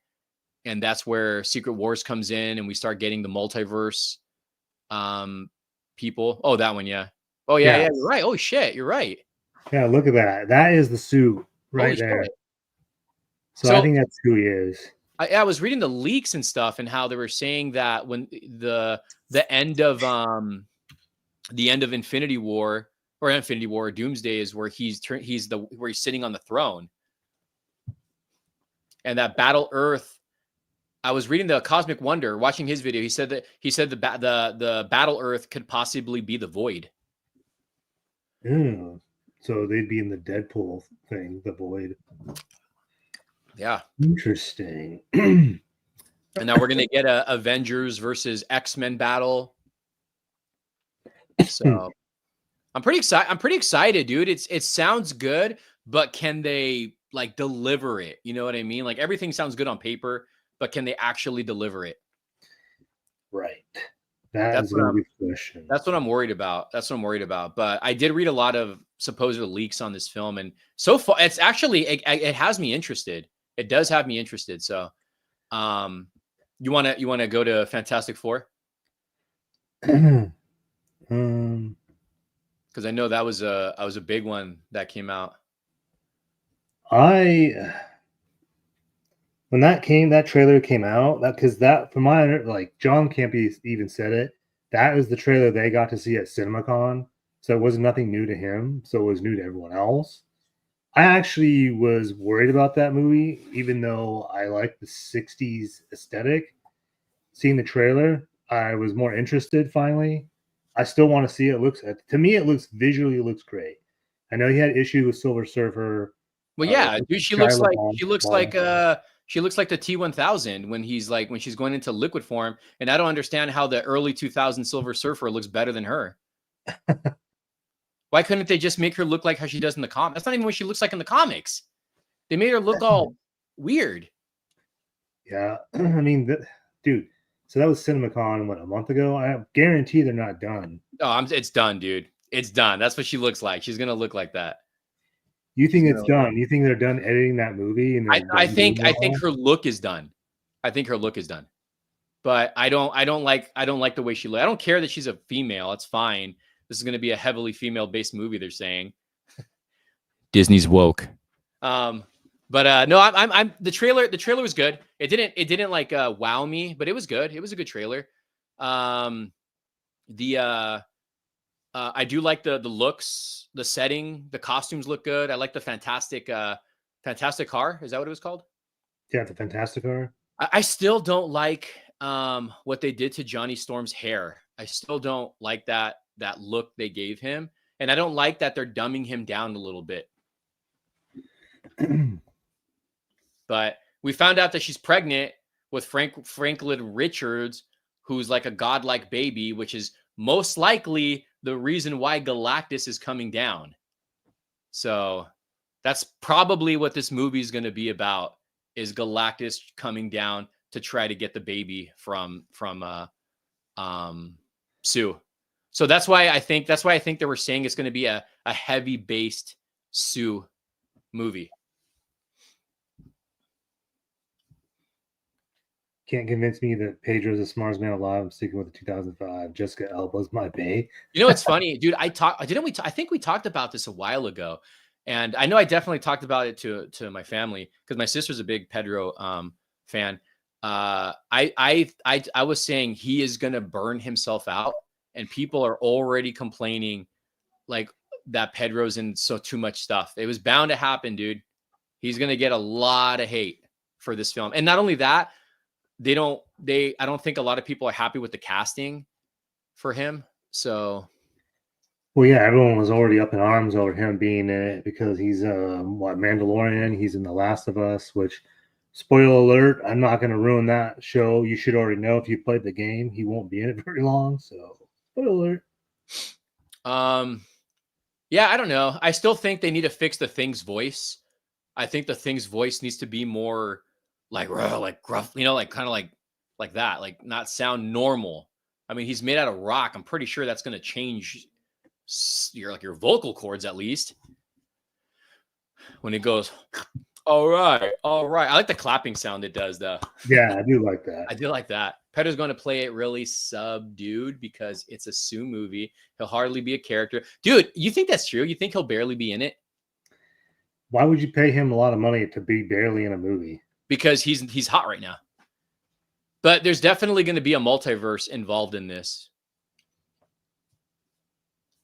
And that's where Secret Wars comes in, and we start getting the multiverse people. Oh, that one, yeah. Oh, yeah, you're right. Oh, shit, you're right. Yeah, look at that. That is the suit right there. So I think that's who he is. I was reading the leaks and stuff, and how they were saying that when the end of Infinity War or Doomsday is where he's sitting on the throne, and that Battle Earth. I was reading the Cosmic Wonder, watching his video. He said the Battle Earth could possibly be the Void. Yeah. So they'd be in the Deadpool thing, the Void. Yeah. Interesting. And now we're gonna get a Avengers versus X-Men battle. So I'm pretty excited. I'm pretty excited, dude. It sounds good, but can they like deliver it? You know what I mean? Like everything sounds good on paper, but can they actually deliver it? Right. That That's is what going to I'm. be the question. That's what I'm worried about. That's what I'm worried about. But I did read a lot of supposed leaks on this film, and so far, it's actually it has me interested. It does have me interested. So, you wanna go to Fantastic Four? um, Because I know that was a big one that came out. when that trailer came out, from my like John Campy even said it. That was the trailer they got to see at CinemaCon, so it was nothing new to him. So it was new to everyone else. I actually was worried about that movie, even though I like the '60s aesthetic. Seeing the trailer, I was more interested. Finally, I still want to see it. To me, it looks visually it looks great. I know he had issues with Silver Surfer. Well, yeah, dude, Shia LaBeouf. she looks like the T1000 when she's going into liquid form, and I don't understand how the early 2000 Silver Surfer looks better than her. Why couldn't they just make her look like how she does in the comics? That's not even what she looks like in the comics. They made her look all weird. Yeah, I mean, dude. So that was CinemaCon a month ago. I guarantee they're not done. Oh, it's done, dude. It's done. That's what she looks like. She's gonna look like that. You think it's done? You think they're done editing that movie? And I think her look is done. I think her look is done. But I don't like the way she looks. I don't care that she's a female. It's fine. This is going to be a heavily female-based movie, they're saying. Disney's woke. But no, I'm the trailer was good. It didn't like wow me, but it was good. It was a good trailer. I do like the looks, the setting, the costumes look good. I like the fantastic car. Is that what it was called? Yeah, the Fantastic Car. I still don't like what they did to Johnny Storm's hair. I still don't like that look they gave him, and I don't like that they're dumbing him down a little bit. But we found out that she's pregnant with Franklin Richards, who's like a godlike baby, which is most likely the reason why Galactus is coming down. So that's probably what this movie is going to be about, is Galactus coming down to try to get the baby from Sue. So that's why I think they were saying it's going to be a heavy based Sue movie. Can't convince me that Pedro's the smartest man alive. I'm sticking with the 2005. Jessica Alba's my bae. You know what's funny, dude? I think we talked about this a while ago, and I know I definitely talked about it to my family because my sister's a big Pedro fan. I was saying he is gonna burn himself out, and people are already complaining like that Pedro's in too much stuff. It was bound to happen, dude. He's gonna get a lot of hate for this film, and not only that. I don't think a lot of people are happy with the casting for him. So, well, yeah, everyone was already up in arms over him being in it because he's Mandalorian. He's in The Last of Us, which, spoiler alert, I'm not going to ruin that show. You should already know if you played the game. He won't be in it very long. So, spoiler alert. Yeah, I don't know. I still think they need to fix the Thing's voice. I think the Thing's voice needs to be more like gruff, like kind of like that, like not sound normal. I mean, he's made out of rock. I'm pretty sure that's going to change your vocal cords at least. When it goes, all right. I like the clapping sound it does though. Yeah, I do like that. I do like that. Pedro's going to play it really subdued because it's a Sue movie. He'll hardly be a character. Dude, you think that's true? You think he'll barely be in it? Why would you pay him a lot of money to be barely in a movie? Because he's hot right now. But there's definitely going to be a multiverse involved in this.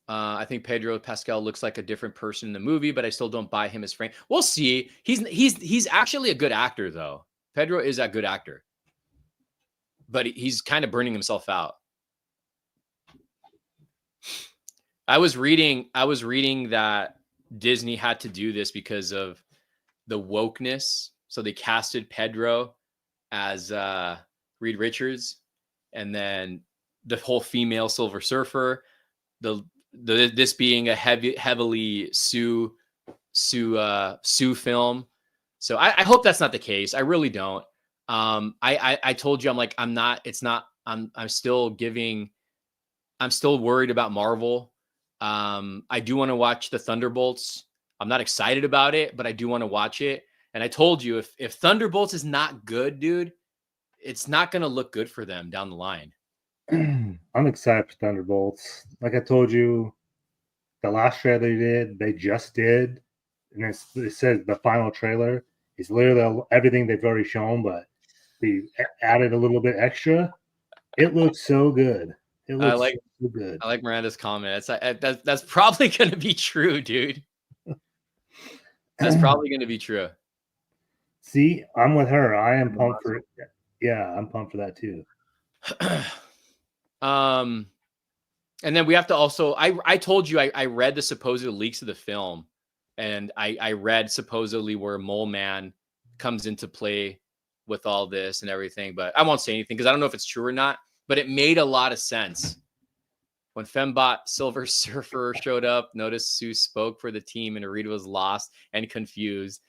I think Pedro Pascal looks like a different person in the movie, but I still don't buy him as Frank. We'll see. He's actually a good actor, though. Pedro is a good actor, but he's kind of burning himself out. I was reading that Disney had to do this because of the wokeness. So they casted Pedro as Reed Richards, and then the whole female Silver Surfer. This being a heavily Sue film. So I hope that's not the case. I really don't. I told you I'm not. It's not. I'm still worried about Marvel. I do want to watch the Thunderbolts. I'm not excited about it, but I do want to watch it. And I told you, if Thunderbolts is not good, dude, it's not going to look good for them down the line. I'm excited for Thunderbolts. Like I told you, the last trailer they just did, and it says the final trailer is literally everything they've already shown, but they added a little bit extra. It looks so good. It looks so good. I like Miranda's comment. That's probably going to be true, dude. That's probably going to be true. See, I'm with her. I am pumped for it. Yeah, I'm pumped for that too. And then we have to also, I told you, I read the supposed leaks of the film, and I read supposedly where Mole Man comes into play with all this and everything, but I won't say anything because I don't know if it's true or not, but it made a lot of sense. When Fembot Silver Surfer showed up, notice Sue spoke for the team and Arita was lost and confused.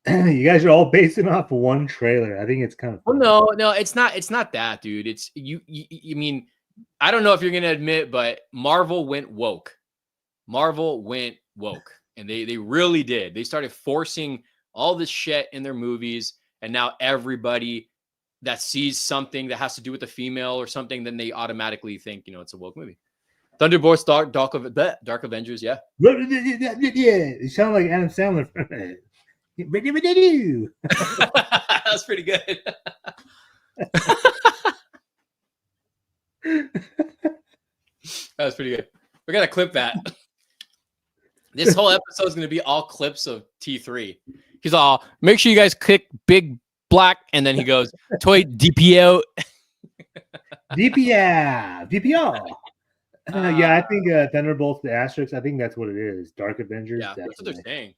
You guys are all basing off one trailer. I think it's kind of funny. Well, no, it's not that, dude. It's you mean, I don't know if you're gonna admit, but Marvel went woke. And they really did. They started forcing all this shit in their movies, and now everybody that sees something that has to do with a female or something, then they automatically think, it's a woke movie. Thunderbolts, Dark Avengers, yeah. Yeah, you sound like Adam Sandler. That's pretty good. That was pretty good. We're gonna clip that. This whole episode is gonna be all clips of T3. He's all, make sure you guys click big black, and then he goes, toy DPO. DPO. Yeah, I think Thunderbolts, the asterisk, I think that's what it is. Dark Avengers. Yeah, that's what they're saying.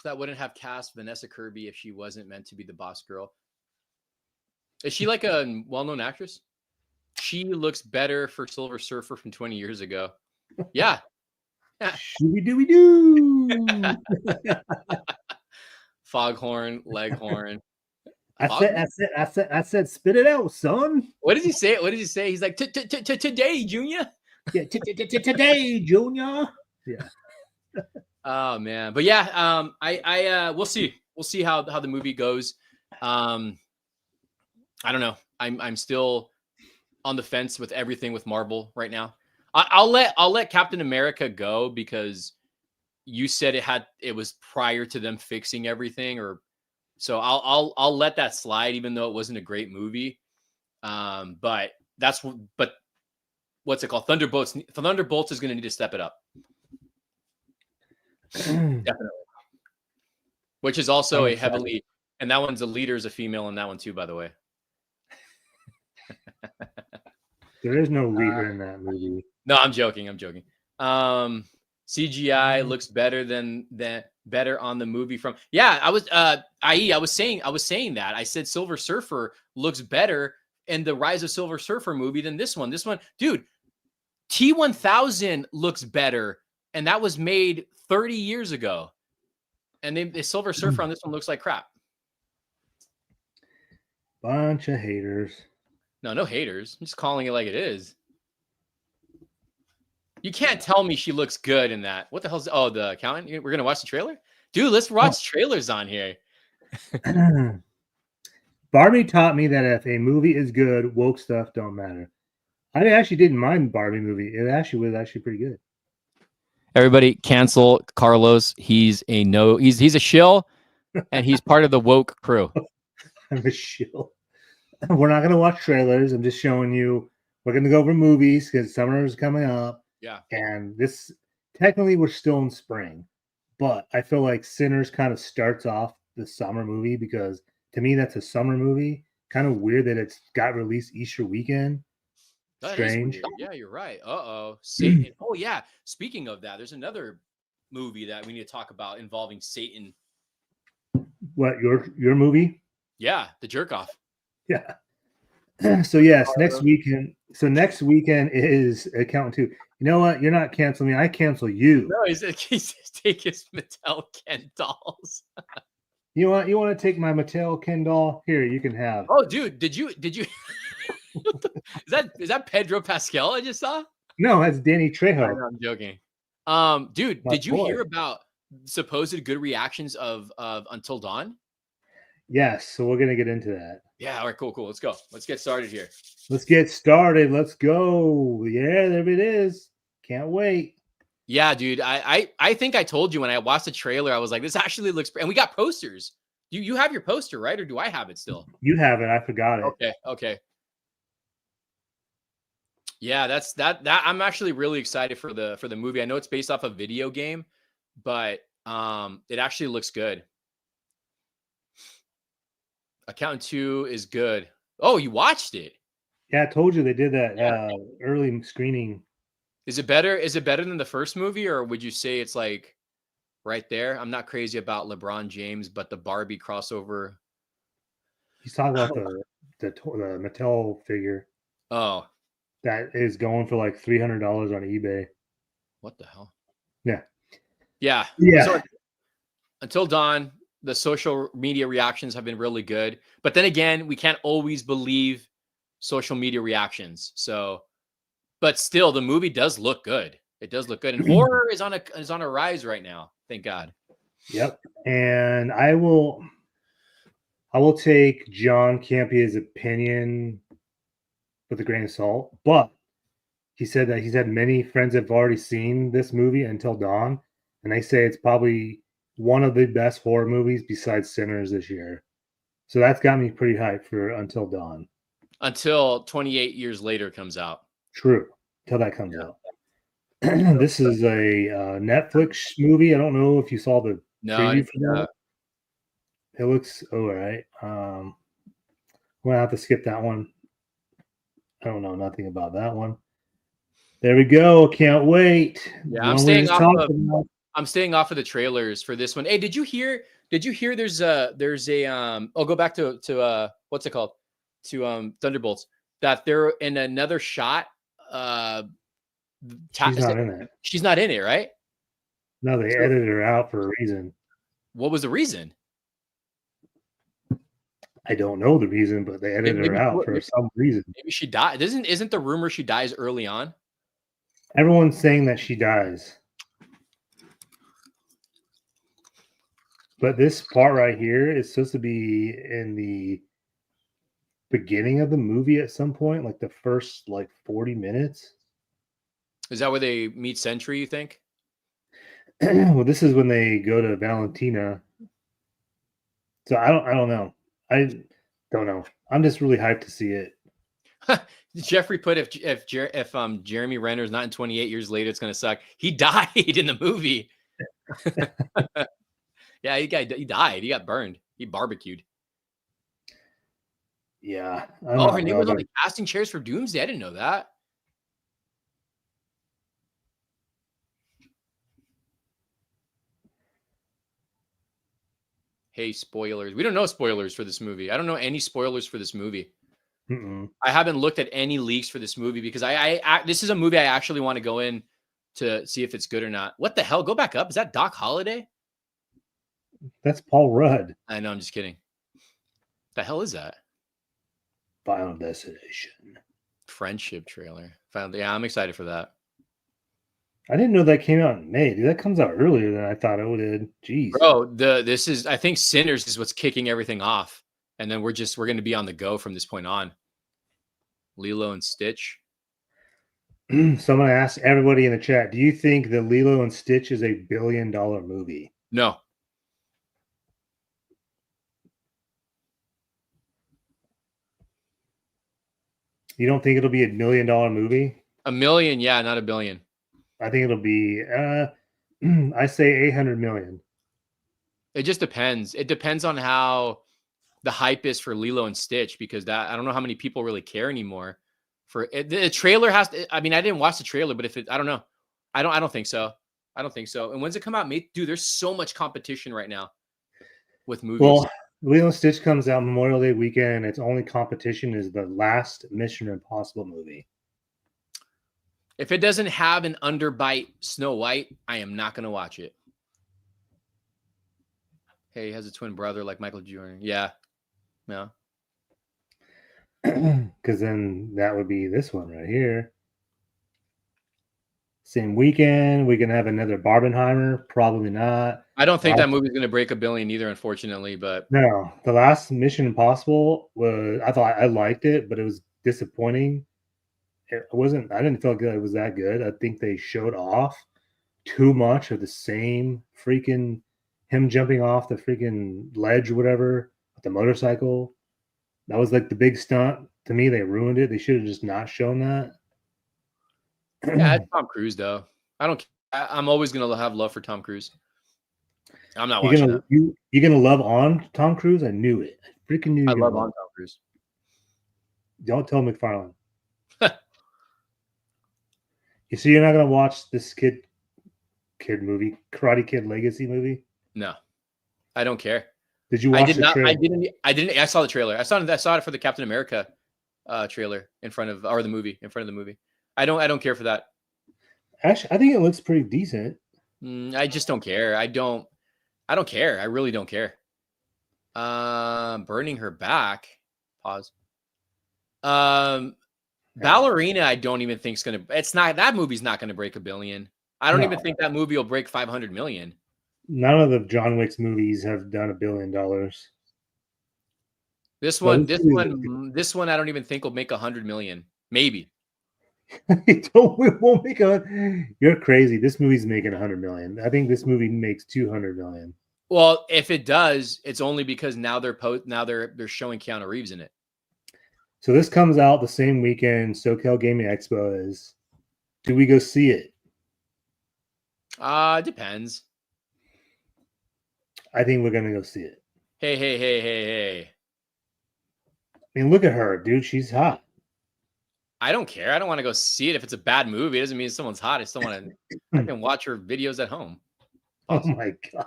That wouldn't have cast Vanessa Kirby if she wasn't meant to be the boss girl. Is she like a well-known actress? She looks better for Silver Surfer from 20 years ago. Yeah. Shooby-dooby-doo. Foghorn, Leghorn. I said, spit it out, son. What did he say? He's like, today, Junior. Yeah, today, Junior. Yeah. Oh man, but yeah, we'll see. We'll see how the movie goes. I don't know. I'm still on the fence with everything with Marvel right now. I'll let Captain America go because you said it was prior to them fixing everything, or so I'll let that slide, even though it wasn't a great movie. But what's it called? Thunderbolts is going to need to step it up. Definitely. Which is also a heavily, and that one's the leader is a female in that one too, by the way. There is no leader in that movie. No, I'm joking. CGI looks better than better on the movie from. Yeah, I was saying that. I said Silver Surfer looks better in the Rise of Silver Surfer movie than this one. This one, dude, T-1000 looks better, and that was made 30 years ago. And the Silver Surfer on this one looks like crap. Bunch of haters. No haters. I'm just calling it like it is. You can't tell me she looks good in that. What the hell's the accountant? We're gonna watch the trailer? Dude, let's watch trailers on here. Barbie taught me that if a movie is good, woke stuff don't matter. I actually didn't mind Barbie movie. It was actually pretty good. Everybody cancel Carlos. He's a shill, and he's part of the woke crew. I'm a shill. We're not going to watch trailers. I'm just showing you. We're going to go over movies because summer is coming up. Yeah. And this, technically, we're still in spring. But I feel like Sinners kind of starts off the summer movie because to me, that's a summer movie. Kind of weird that it's got released Easter weekend. Strange. Yeah, you're right. Satan. Oh, yeah. Speaking of that, there's another movie that we need to talk about involving Satan. What, your movie? Yeah, the jerk off. Yeah. So yes, next weekend. So next weekend is Accountant 2. You know what? You're not canceling me. I cancel you. No, he's take his Mattel Ken dolls. You know what? You want to take my Mattel Ken doll? Here, you can have. Oh, dude, did you is that Pedro Pascal I just saw? No, that's Danny I Trejo. know, I'm joking. Dude, My did you boy. hear about supposed good reactions of Until Dawn? Yes, so we're gonna get into that. Yeah, all right, cool. Let's go. Let's get started here. Let's get started. Let's go. Yeah, there it is. Can't wait. Yeah, dude. I think I told you when I watched the trailer, I was like, this actually looks, and we got posters. You have your poster, right? Or do I have it still? You have it. I forgot it. Okay. Yeah, that I'm actually really excited for the movie. I know it's based off a video game, but it actually looks good. Accountant 2 is good. Oh, you watched it? Yeah, I told you they did that early screening. Is it better? Is it better than the first movie, or would you say it's like right there? I'm not crazy about LeBron James, but the Barbie crossover. He's talking about the Mattel figure. Oh, that is going for like $300 on eBay. What the hell? Yeah. So, Until Dawn, the social media reactions have been really good, but then again, we can't always believe social media reactions. So, but still, the movie does look good. It does look good, and horror is on a rise right now. Thank God. Yep. And I will take John Campia's opinion with a grain of salt, but he said that he's had many friends that have already seen this movie Until Dawn, and they say it's probably one of the best horror movies besides Sinners this year. So that's got me pretty hyped for Until Dawn. Until 28 years later comes out. True. Until that comes out. This is a Netflix movie. I don't know if you saw the preview for that. It looks all right. I'm going to have to skip that one. I don't know nothing about that one. There we go. Can't wait. Yeah, I'm staying off of the trailers for this one. Hey, did you hear there's a I'll go back to what's it called? To Thunderbolts, that they're in another shot. She's not in it. She's not in it, right? No, they edited her out for a reason. What was the reason? I don't know the reason, but they edited her out for some reason. Maybe she died. Isn't the rumor she dies early on? Everyone's saying that she dies. But this part right here is supposed to be in the beginning of the movie at some point, like the first 40 minutes. Is that where they meet Sentry, you think? Well, this is when they go to Valentina. So I don't know. I don't know. I'm just really hyped to see it. Jeffrey put if Jeremy Renner's not in 28 years later, it's gonna suck. He died in the movie. Yeah, he died. He got burned. He barbecued. Yeah. Her name was on the casting chairs for Doomsday. I didn't know that. Hey, spoilers. We don't know spoilers for this movie. I don't know any spoilers for this movie. I haven't looked at any leaks for this movie because this is a movie I actually want to go in to see if it's good or not. What the hell? Go back up. Is that Doc Holliday? That's Paul Rudd. I know. I'm just kidding. The hell is that? Final Destination. Friendship trailer. Yeah, I'm excited for that. I didn't know that came out in May. Dude, that comes out earlier than I thought it would. Jeez. Bro, I think Sinners is what's kicking everything off. And then we're going to be on the go from this point on. Lilo and Stitch. Someone asked everybody in the chat, do you think that Lilo and Stitch is a $1 billion movie? No. You don't think it'll be $1 million movie? $1 million, yeah, not $1 billion. I think it'll be I say 800 million. It just depends. It depends on how the hype is for Lilo and Stitch, because I don't know how many people really care anymore. The trailer has to, I mean, I didn't watch the trailer, but I don't know. I don't think so. I don't think so. And when's it come out? Dude, there's so much competition right now with movies. Well, Lilo and Stitch comes out Memorial Day weekend. Its only competition is the last Mission Impossible movie. If it doesn't have an underbite Snow White, I am not going to watch it. Hey, he has a twin brother like Michael Jr. Yeah. No. Because then that would be this one right here. Same weekend. We can have another Barbenheimer. Probably not. I don't think that movie's going to break $1 billion either, unfortunately. But no, the last Mission Impossible was. I thought I liked it, but it was disappointing. It wasn't. I didn't feel like it was that good. I think they showed off too much of the same freaking him jumping off the freaking ledge or whatever with the motorcycle. That was like the big stunt. To me, they ruined it. They should have just not shown that. Yeah, it's Tom Cruise though. I'm always gonna have love for Tom Cruise. I'm not watching that. You're gonna love on Tom Cruise. I knew it. I freaking knew. I love on Tom Cruise. Don't tell McFarlane. You see, you're not gonna watch this kid movie, Karate Kid Legacy movie. No, I don't care. Did you watch the trailer? I didn't. I saw the trailer. I saw it for the Captain America trailer in front of the movie. I don't care for that. Actually, I think it looks pretty decent. I just don't care. I don't care. I really don't care. Burning her back. Pause. Ballerina, I don't even think that movie's not gonna break $1 billion. I don't even think that movie will break 500 million. None of the John Wick's movies have done $1 billion. This one, I don't even think will make 100 million. Maybe. We won't make You're crazy. This movie's making 100 million. I think this movie makes 200 million. Well, if it does, it's only because now they're showing Keanu Reeves in it. So this comes out the same weekend SoCal Gaming Expo is. Do we go see it? Depends. I think we're gonna go see it. Hey. I mean, look at her, dude. She's hot. I don't care. I don't want to go see it if it's a bad movie. It doesn't mean someone's hot. I still want to. I can watch her videos at home. Awesome. Oh my god.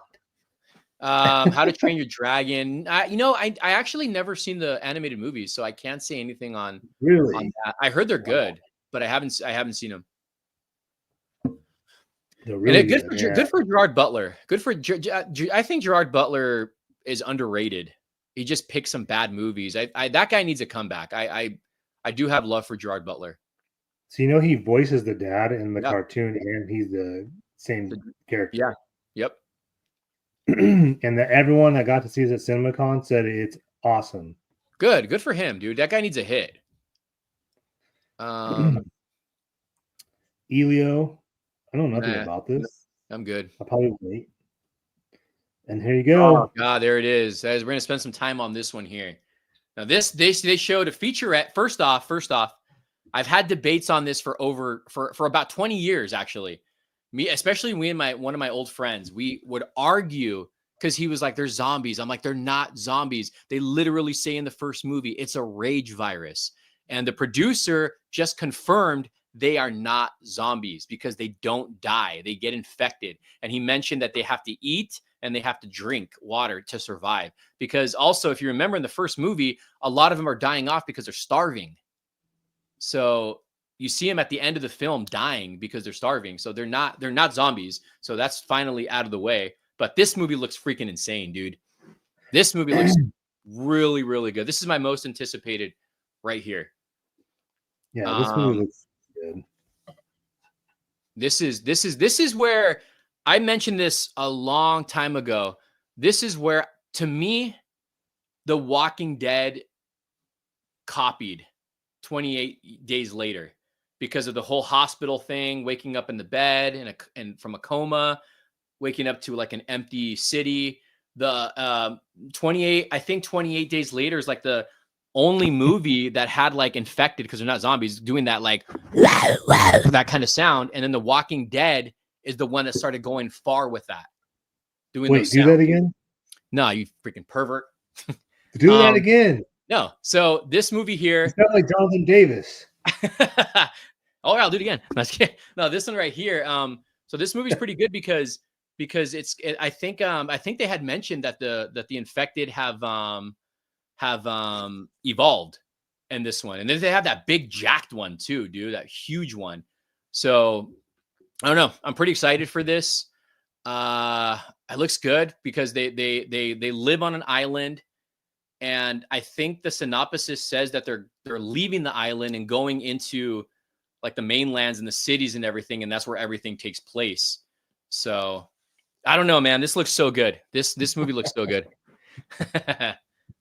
How to Train Your Dragon. I actually never seen the animated movies, so I can't say anything on that. I heard they're good, but I haven't seen them. Really good for Gerard Butler. I think Gerard Butler is underrated. He just picks some bad movies. That guy needs a comeback. I do have love for Gerard Butler. So he voices the dad in the cartoon, and he's the same character. Yeah. Yep. And everyone that got to see it at CinemaCon said it's awesome. Good for him, dude. That guy needs a hit. Elio, I know nothing about this. I'm good. I'll probably wait. And here you go. Oh god, there it is. We're gonna spend some time on this one here. Now they showed a featurette. First off, I've had debates on this for about 20 years actually. Especially me and one of my old friends, we would argue because he was like, "They're zombies." I'm like, "They're not zombies. They literally say in the first movie it's a rage virus," and the producer just confirmed they are not zombies because they don't die. They get infected. And he mentioned that they have to eat and they have to drink water to survive. Because also, if you remember in the first movie, a lot of them are dying off because they're starving. So you see them at the end of the film dying because they're starving. So they're not zombies. So that's finally out of the way. But this movie looks freaking insane, dude. This movie looks really, really good. This is my most anticipated right here. Yeah, this movie looks good. This is where I mentioned this a long time ago. This is where, to me, The Walking Dead copied 28 Days Later because of the whole hospital thing, waking up in the bed and from a coma, waking up to like an empty city. The 28 Days Later is like the only movie that had like infected, because they're not zombies, doing that like that kind of sound. And then The Walking Dead is the one that started going far with that. Wait, do that again? No, you freaking pervert. Do that again. No. So this movie here. It's not like Jonathan Davis. Oh, yeah, I'll do it again. No, this one right here. So this movie's pretty good because because I think they had mentioned that the infected have evolved in this one, and then they have that big jacked one too, dude, that huge one. So I don't know. I'm pretty excited for this. It looks good because they live on an island, and I think the synopsis says that they're leaving the island and going into like the mainlands and the cities and everything, and that's where everything takes place. So I don't know, man. This looks so good. This movie looks so good.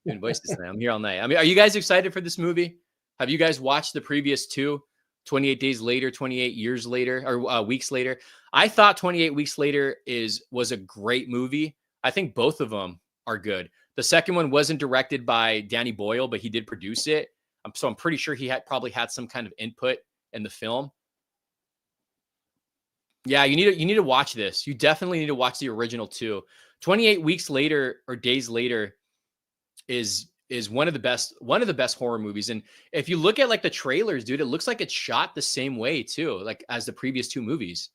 Good voices, man. I'm here all night. I mean, are you guys excited for this movie? Have you guys watched the previous two? 28 days later, 28 years later, or weeks later. I thought 28 weeks later was a great movie. I think both of them are good. The second one wasn't directed by Danny Boyle, but he did produce it. So I'm pretty sure he probably had some kind of input in the film. Yeah, you need to watch this. You definitely need to watch the original too. 28 weeks later or days later is one of the best horror movies. And if you look at like the trailers, dude, it looks like it's shot the same way too, like as the previous two movies.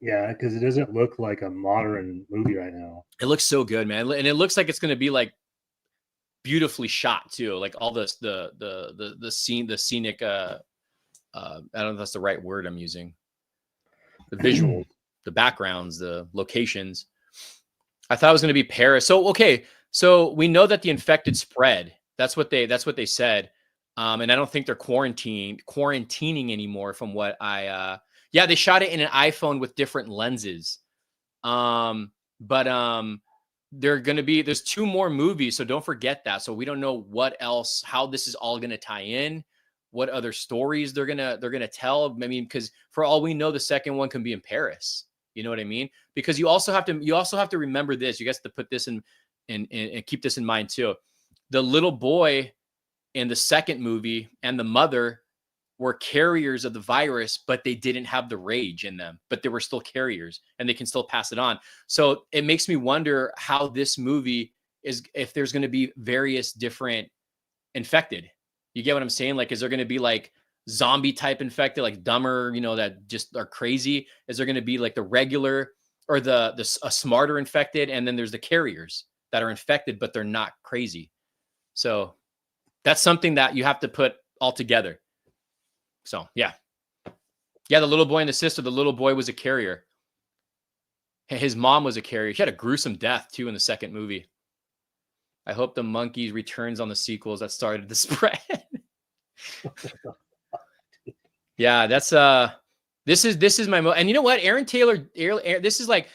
Yeah, because it doesn't look like a modern movie right now. It looks so good, man, and it looks like it's going to be like beautifully shot too, like all the scenic. I don't know if that's the right word I'm using. The visuals, the backgrounds, the locations. I thought it was going to be Paris. So okay, so we know that the infected spread. That's what they said. And I don't think they're quarantining anymore from what yeah, they shot it in an iPhone with different lenses. But there's two more movies, so don't forget that. So we don't know what else, how this is all gonna tie in, what other stories they're gonna tell. I mean, because for all we know, the second one can be in Paris. You know what I mean? Because you also have to remember this. You guys have to put this in and keep this in mind too. The little boy in the second movie and the mother were carriers of the virus, but they didn't have the rage in them, but they were still carriers and they can still pass it on. So it makes me wonder how this movie is, if there's going to be various different infected. You get what I'm saying? Like, is there going to be like zombie type infected, like dumber, that just are crazy? Is there going to be like the regular or a smarter infected? And then there's the carriers that are infected, but they're not crazy. So that's something that you have to put all together. So yeah, the little boy and the sister. The little boy was a carrier. His mom was a carrier. She had a gruesome death too in the second movie. I hope the monkey returns on the sequels that started the spread. Yeah, that's this is my and you know what, Aaron Taylor, this is like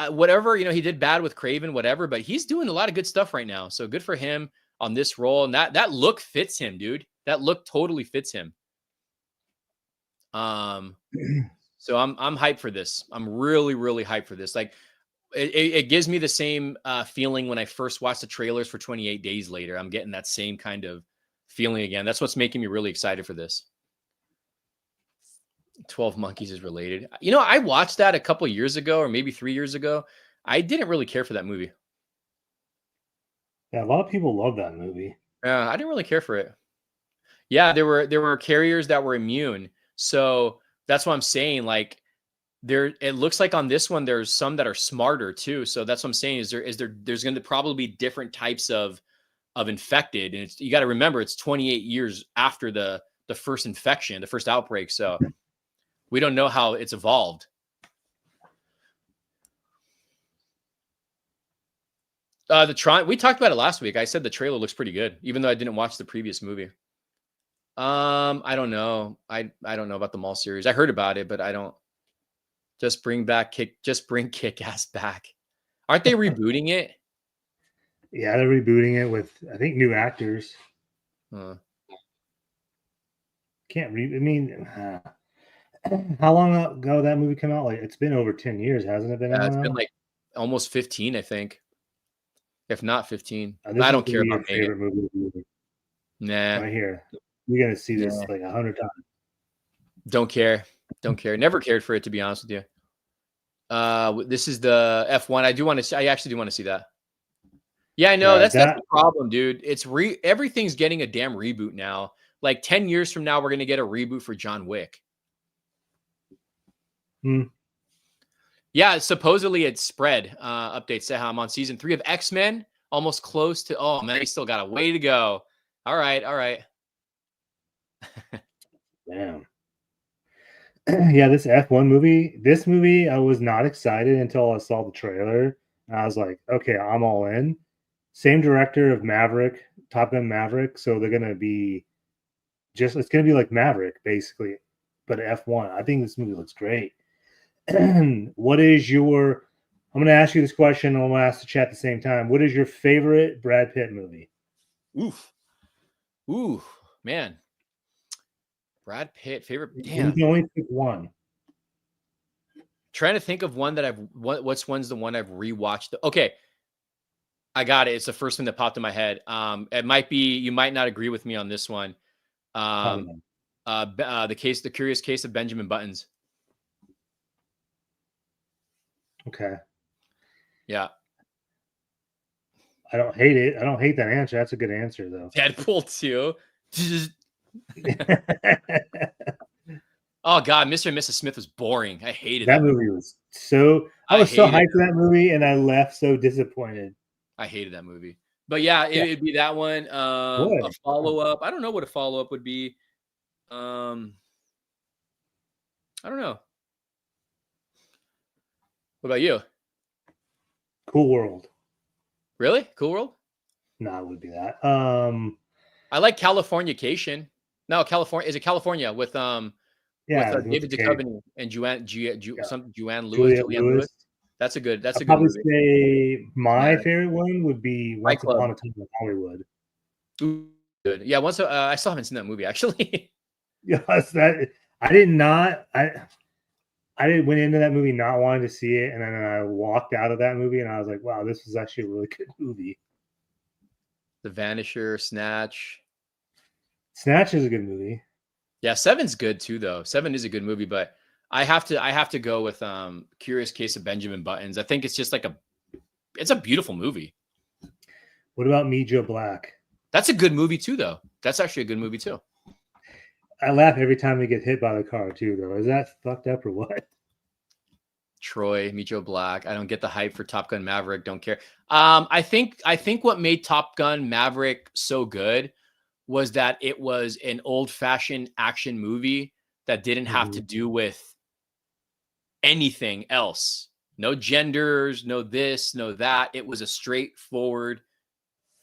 whatever, he did bad with Craven, whatever, but he's doing a lot of good stuff right now. So good for him on this role, and that look fits him, dude. That look totally fits him. So I'm hyped for this. I'm really, really hyped for this. Like it gives me the same feeling when I first watched the trailers for 28 Days Later. I'm getting that same kind of feeling again. That's what's making me really excited for this. 12 Monkeys is related. I watched that a couple years ago, or maybe 3 years ago. I didn't really care for that movie. Yeah, a lot of people love that movie. I didn't really care for it. Yeah, there were carriers that were immune. So that's what I'm saying. Like it looks like on this one, there's some that are smarter too. So that's what I'm saying. There's going to probably be different types of infected. And you got to remember, it's 28 years after the first infection, the first outbreak. So we don't know how it's evolved. We talked about it last week. I said the trailer looks pretty good, even though I didn't watch the previous movie. I don't know. I don't know about the Mall series. I heard about it, but I don't. Just bring Kick-Ass back. Aren't they rebooting it? Yeah, they're rebooting it with, I think, new actors. Can't read. I mean, how long ago that movie came out? Like, it's been over 10 years, hasn't it been? Yeah, it's been like almost 15, I think. If not 15. I don't care about your favorite movie. Nah. Right here. You're going to see this like 100 times. Don't care. Never cared for it, to be honest with you. This is the F1. I actually do want to see that. Yeah, I know. That's the problem, dude. It's everything's getting a damn reboot now. Like 10 years from now, we're going to get a reboot for John Wick. Yeah, Yeah, supposedly it's spread. Update Ceja. I'm on season 3 of X-Men, almost close to. Oh man, he still got a way to go. All right, all right. Damn. Yeah, this F1 movie. This movie, I was not excited until I saw the trailer. And I was like, okay, I'm all in. Same director of Maverick, Top Gun Maverick. So they're gonna be it's gonna be like Maverick, basically, but F1. I think this movie looks great. What is your I'm gonna ask you this question, and I'm gonna ask the chat at the same time. What is your favorite Brad Pitt movie? Oof. Ooh, man. Brad Pitt, favorite. You Damn. can only pick one. Trying to think of one that what's one's the one I've rewatched. Okay. I got it. It's the first one that popped in my head. It might be, you might not agree with me on this one. Probably not. The Curious Case of Benjamin Buttons. Okay. Yeah. I don't hate it. I don't hate that answer. That's a good answer, though. Deadpool 2. Oh God, Mr. and Mrs. Smith was boring. I hated that movie. Was so I was so hyped for that movie, and I left so disappointed. I hated that movie. But yeah, it'd be that one. A follow-up. I don't know what a follow-up would be. I don't know. What about you? Cool World. Really? Cool World? No, it would be that. I like Californication. No, California. Is it California with David Duchovny and Julianne Lewis? That's a good movie. Probably say my favorite one would be Once Upon a Time in Hollywood. Ooh, good. Yeah, I still haven't seen that movie actually. Yes, I did not. I didn't went into that movie not wanting to see it, and then I walked out of that movie, and I was like, "Wow, this was actually a really good movie." The Vanisher, Snatch. Snatch is a good movie. Yeah, 7's good too, though. 7 is a good movie, but I have to go with Curious Case of Benjamin Buttons. I think it's just it's a beautiful movie. What about Me, Joe Black? That's a good movie too, though. That's actually a good movie too. I laugh every time we get hit by the car too, though. Is that fucked up or what? Troy, Meet Joe Black. I don't get the hype for Top Gun Maverick. Don't care. I think what made Top Gun Maverick so good was that it was an old-fashioned action movie that didn't have to do with anything else. No genders, no this, no that. It was a straightforward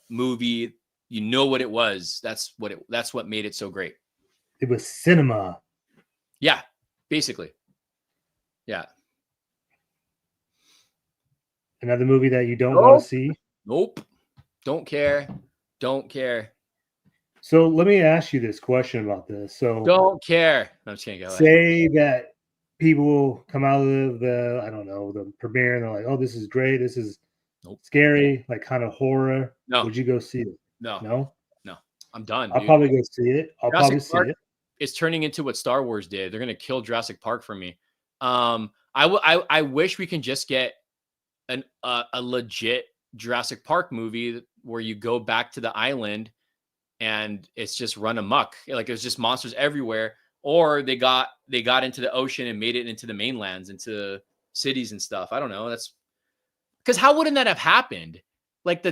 movie. You know what it was. That's what made it so great. It was cinema. Yeah, basically. Yeah. Another movie that you don't want to see? Nope. Don't care. Don't care. So let me ask you this question about this. So don't care. I'm just gonna go. Say that people come out of the premiere and they're like, "Oh, this is great. This is scary, like kind of horror." No. Would you go see it? No. I'm done. I'll probably go see it. It's turning into what Star Wars did. They're gonna kill Jurassic Park for me. I wish we can just get a legit Jurassic Park movie where you go back to the island and it's just run amok. Like it's just monsters everywhere. Or they got into the ocean and made it into the mainlands, into cities and stuff. I don't know. That's because how wouldn't that have happened? Like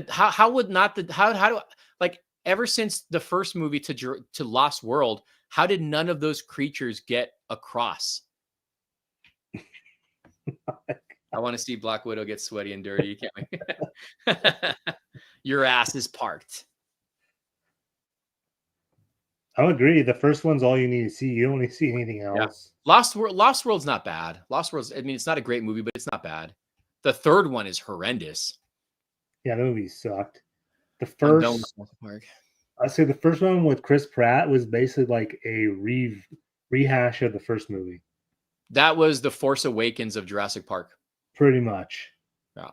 ever since the first movie to Lost World, how did none of those creatures get across? I want to see Black Widow get sweaty and dirty. Can't we? Your ass is parked. I agree. The first one's all you need to see. You don't need to see anything else. Yeah. Lost World's not bad. Lost World's, I mean, it's not a great movie, but it's not bad. The third one is horrendous. Yeah, the movie sucked. The first, I say the first one with Chris Pratt was basically like a rehash of the first movie. That was the Force Awakens of Jurassic Park. Pretty much. Yeah.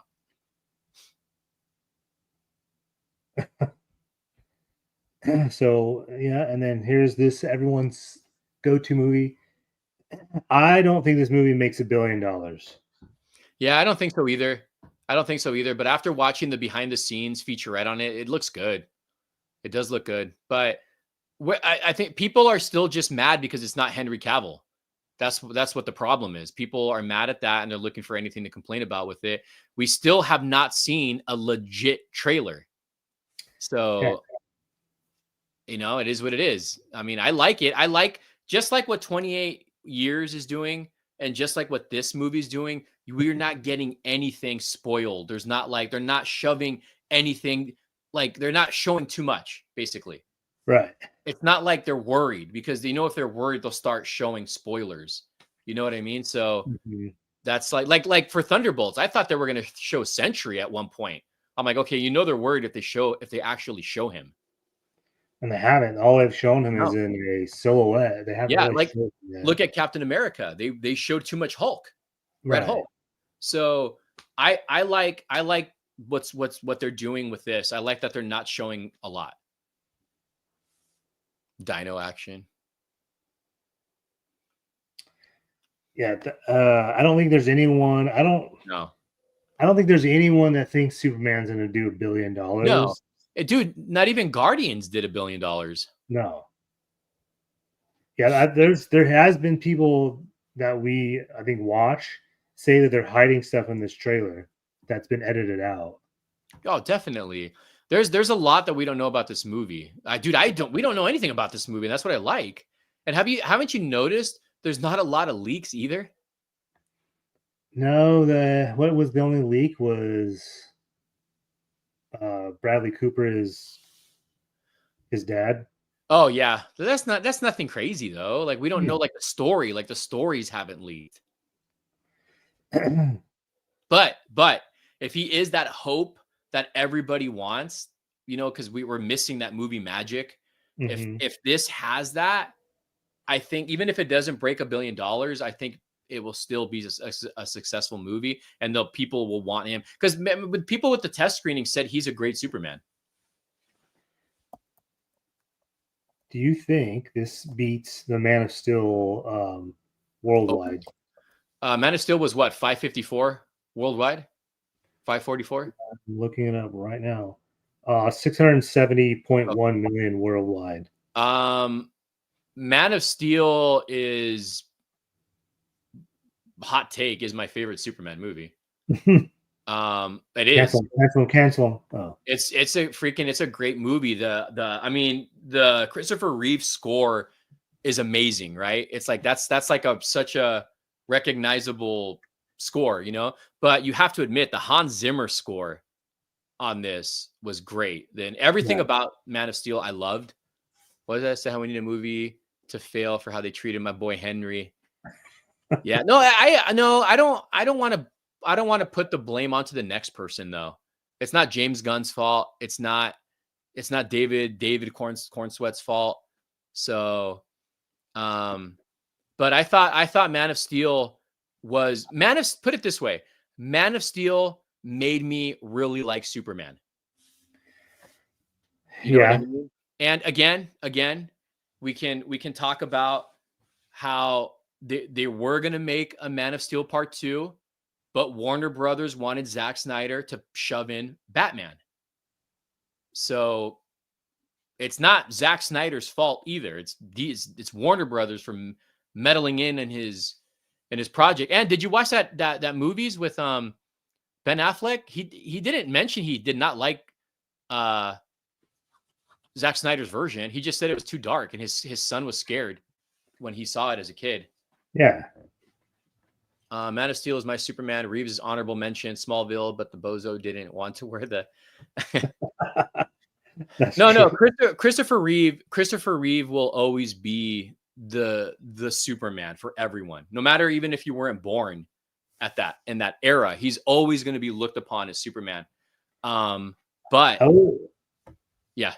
So, yeah, and then here's this everyone's go-to movie. I don't think this movie makes $1 billion. Yeah, I don't think so either. But after watching the behind-the-scenes featurette on it, it looks good. It does look good. But I think people are still just mad because it's not Henry Cavill. That's what the problem is. People are mad at that and they're looking for anything to complain about with it. We still have not seen a legit trailer. So, it is what it is. I mean, I like it. I like just like what 28 years is doing and just like what this movie's doing, we're not getting anything spoiled. There's not like they're not shoving anything, like they're not showing too much, basically. Right. It's not like they're worried because they know if they're worried, they'll start showing spoilers. You know what I mean? So that's like for Thunderbolts, I thought they were going to show Sentry at one point. I'm like, okay, they're worried if they actually show him. And they haven't. All they've shown him is No. in a silhouette. They haven't really like showed him yet. look at Captain America. They showed too much Hulk, Red Right. Hulk. So I like what they're doing with this. I like that they're not showing a lot. Dino action. Yeah, I don't think there's anyone. I don't think there's anyone that thinks Superman's going to do $1 billion. No, dude, not even Guardians did $1 billion. No. Yeah, there has been people that I think watch say that they're hiding stuff in this trailer that's been edited out. Oh, definitely. There's a lot that we don't know about this movie. We don't know anything about this movie. And that's what I like. And haven't you noticed there's not a lot of leaks either? No, what was the only leak was Bradley Cooper is his dad. Oh yeah, that's nothing crazy though. Like we don't know like the story. Like the stories haven't leaked. But if he is that hope that everybody wants, because we were missing that movie magic. If this has that, I think even if it doesn't break $1 billion, I think it will still be a successful movie, and people will want him because people with the test screening said he's a great Superman. Do you think this beats the Man of Steel worldwide? Man of Steel was what, 554 worldwide? 544? I'm looking it up right now. 670.1 million worldwide. Man of Steel is hot take is my favorite Superman movie. It is cancel. Oh, it's a great movie. The Christopher Reeve score is amazing, right? It's like that's like such a recognizable score, but you have to admit the Hans Zimmer score on this was great. Then everything about Man of Steel I loved. What did I say? How we need a movie to fail for how they treated my boy Henry. Yeah, no, I don't want to put the blame onto the next person though. It's not James Gunn's fault. It's not David Cornsweat's fault. So, but I thought Man of Steel put it this way. Man of Steel made me really like Superman. You know what I mean? And again, we can talk about how they were going to make a Man of Steel Part 2, but Warner Brothers wanted Zack Snyder to shove in Batman. So it's not Zack Snyder's fault either. It's Warner Brothers for meddling in his project. And did you watch that movies with Ben Affleck? He didn't mention he did not like Zack Snyder's version. He just said it was too dark and his son was scared when he saw it as a kid. Yeah. Man of Steel is my Superman. Reeves is honorable mention. Smallville, but the bozo didn't want to wear the. No. Christopher Reeve will always be the Superman for everyone, no matter even if you weren't born in that era. He's always going to be looked upon as Superman. But yeah.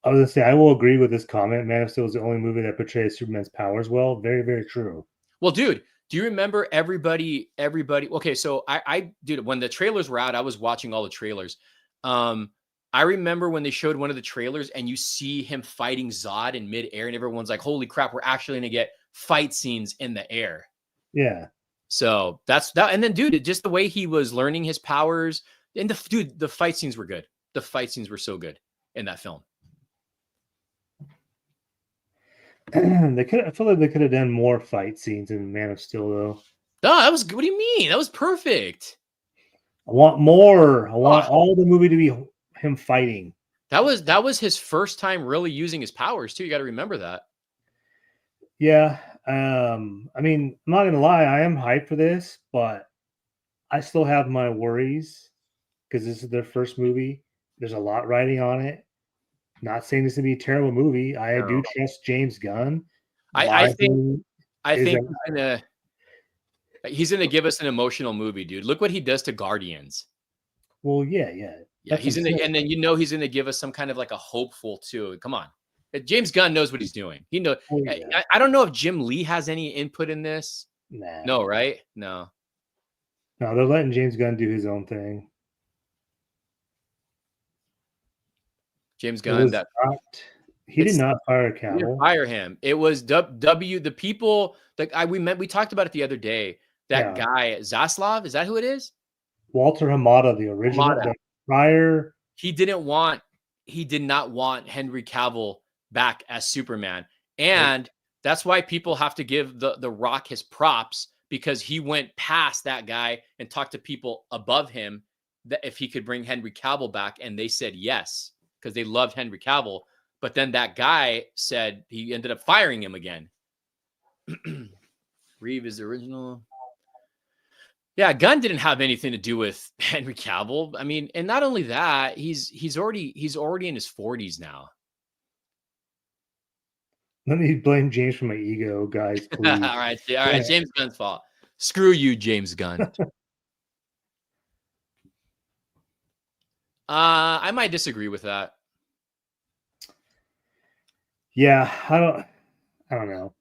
I was gonna say I will agree with this comment. Man of Steel is the only movie that portrays Superman's powers well. Very, very true. Well, dude, do you remember everybody? Okay, so I dude, when the trailers were out, I was watching all the trailers. I remember when they showed one of the trailers and you see him fighting Zod in midair, and everyone's like, "Holy crap, we're actually gonna get fight scenes in the air." Yeah. So that's that. And then, dude, just the way he was learning his powers, and the fight scenes were good. The fight scenes were so good in that film. I feel like they could have done more fight scenes in Man of Steel though. No, that was good. What do you mean? That was perfect. I want more. I want Oh, all the movie to be him fighting. that was his first time really using his powers too. You got to remember that. Yeah. I mean, I'm not gonna lie, I am hyped for this, but I still have my worries because this is their first movie. There's a lot riding on it. Not saying this to be a terrible movie. I do No. trust James Gunn. I My think thing I is think that he's gonna give us an emotional movie, dude. Look what he does to Guardians. well, yeah. Yeah, That's what he's I'm in the, saying. and then he's gonna give us some kind of like a hopeful too. Come on, James Gunn knows what he's doing. He know. Well, yeah. I don't know if Jim Lee has any input in this. Nah. No, right? No. No, they're letting James Gunn do his own thing. James It Gunn. was That not he did it's not fire he didn't Cavill. fire him. It was the people like we talked about it the other day. That Yeah. guy Zaslav, is that who it is? Walter Hamada, the original, Hamada. the prior. He did not want Henry Cavill back as Superman. Nope. And that's why people have to give the Rock his props, because he went past that guy and talked to people above him that if he could bring Henry Cavill back, and they said yes because they loved Henry Cavill. But then that guy said he ended up firing him again. Reeve is the original. Yeah, Gunn didn't have anything to do with Henry Cavill. I mean, and not only that, he's already in his 40s now. Let me blame James for my ego, guys, please. all right, James Gunn's fault. Screw you, James Gunn. I might disagree with that. Yeah, I don't know.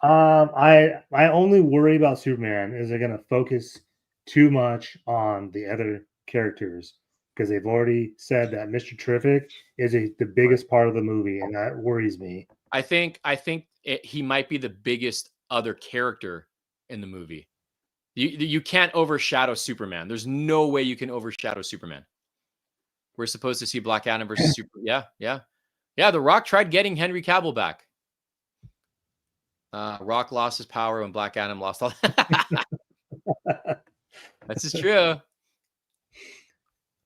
I only worry about Superman is they're gonna focus too much on the other characters because they've already said that Mr. Terrific is the biggest part of the movie, and that worries me. I think he might be the biggest other character in the movie. You can't overshadow Superman. There's no way you can overshadow Superman. We're supposed to see Black Adam versus Super. Yeah. The Rock tried getting Henry Cavill back. Rock lost his power when Black Adam lost all. This is true.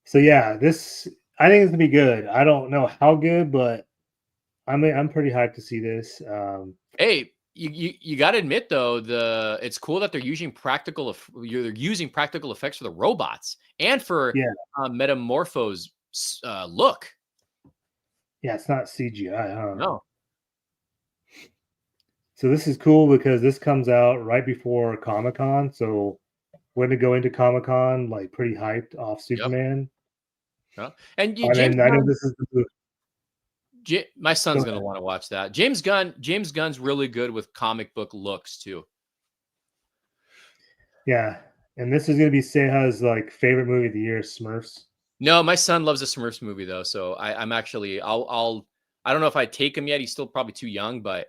So yeah, this I think it's gonna be good. I don't know how good, but I'm pretty hyped to see this. Hey, you got to admit though, it's cool that they're using you're using practical effects for the robots and for Yeah. Metamorpho's look. Yeah, it's not CGI, huh? No. So this is cool because this comes out right before Comic-Con. So we're gonna go into Comic-Con like pretty hyped off Yep. Superman. Yeah. And And James then I know Gunn, this is the my son's going to want to watch that. James Gunn's really good with comic book looks too. yeah. And this is gonna be Ceja's like favorite movie of the year, Smurfs. No, my son loves the Smurfs movie though, so I'm actually I don't know if I take him yet. He's still probably too young, but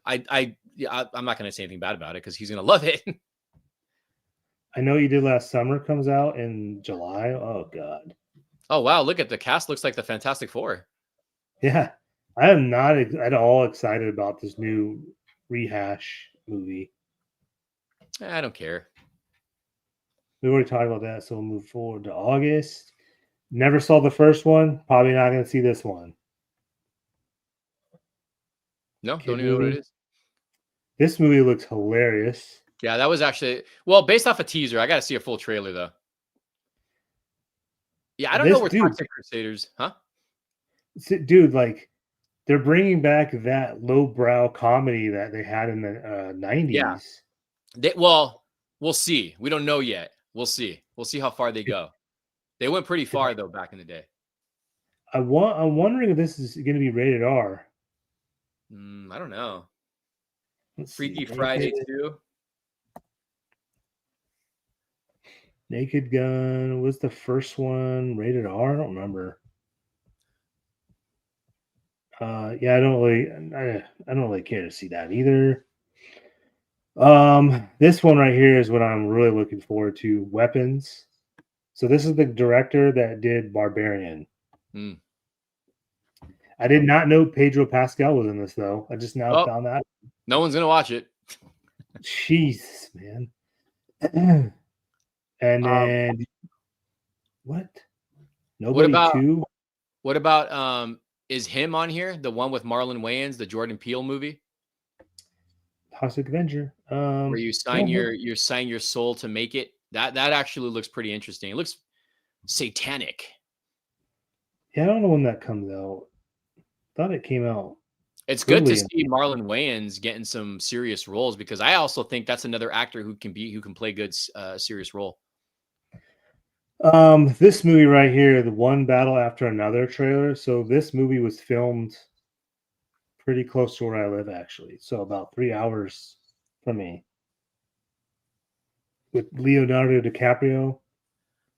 I'm not going to say anything bad about it because he's going to love it. I know you did last summer comes out in July. Oh god. Oh wow, look at the cast. Looks like the Fantastic Four. Yeah. I am not at all excited about this new rehash movie. I don't care. We already talked about that, so we'll move forward to August. Never saw the first one. Probably not going to see this one. No, don't even know what it is. This movie looks hilarious. Yeah, that was actually based off a teaser. I got to see a full trailer though. Yeah, I don't know where Toxic Crusaders, huh? Dude, like they're bringing back that lowbrow comedy that they had in the 90s. Yeah. We'll see. We don't know yet. We'll see. We'll see how far they go. They went pretty far though back in the day. I'm wondering if this is going to be rated R. I don't know. Freaky Friday 2. Naked Gun was the first one rated R. I don't remember. Yeah, I don't really care to see that either. This one right here is what I'm really looking forward to. Weapons. So this is the director that did Barbarian. I did not know Pedro Pascal was in this though. I just now found that. No one's gonna watch it. Jeez, man. And then what? Nobody too. What about is him on here? The one with Marlon Wayans, the Jordan Peele movie? Toxic Avenger. Where you sign your soul to make it. That actually looks pretty interesting. It looks satanic. Yeah, I don't know when that comes out. Thought it came out. It's good to see Marlon Wayans getting some serious roles because I also think that's another actor who can play good serious role. This movie right here, the One Battle After Another trailer. So this movie was filmed pretty close to where I live, actually. So about 3 hours from me. With Leonardo DiCaprio.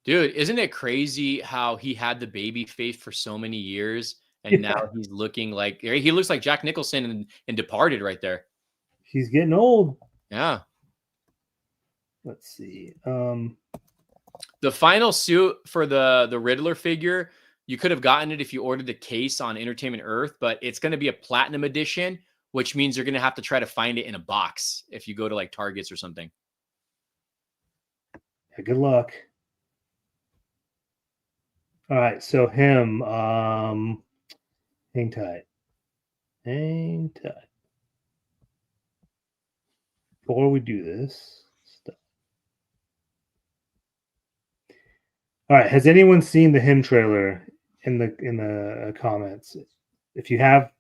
Dude, isn't it crazy how he had the baby face for so many years and now he's looking like he looks like Jack Nicholson in Departed right there. He's getting old. Yeah. Let's see. The final suit for the Riddler figure, you could have gotten it if you ordered the case on Entertainment Earth, but it's going to be a platinum edition, which means you're going to have to try to find it in a box if you go to like Targets or something. Yeah, good luck. All right, so him, hang tight. Hang tight. Before we do this stuff. All right, has anyone seen the him trailer in the comments? If you have,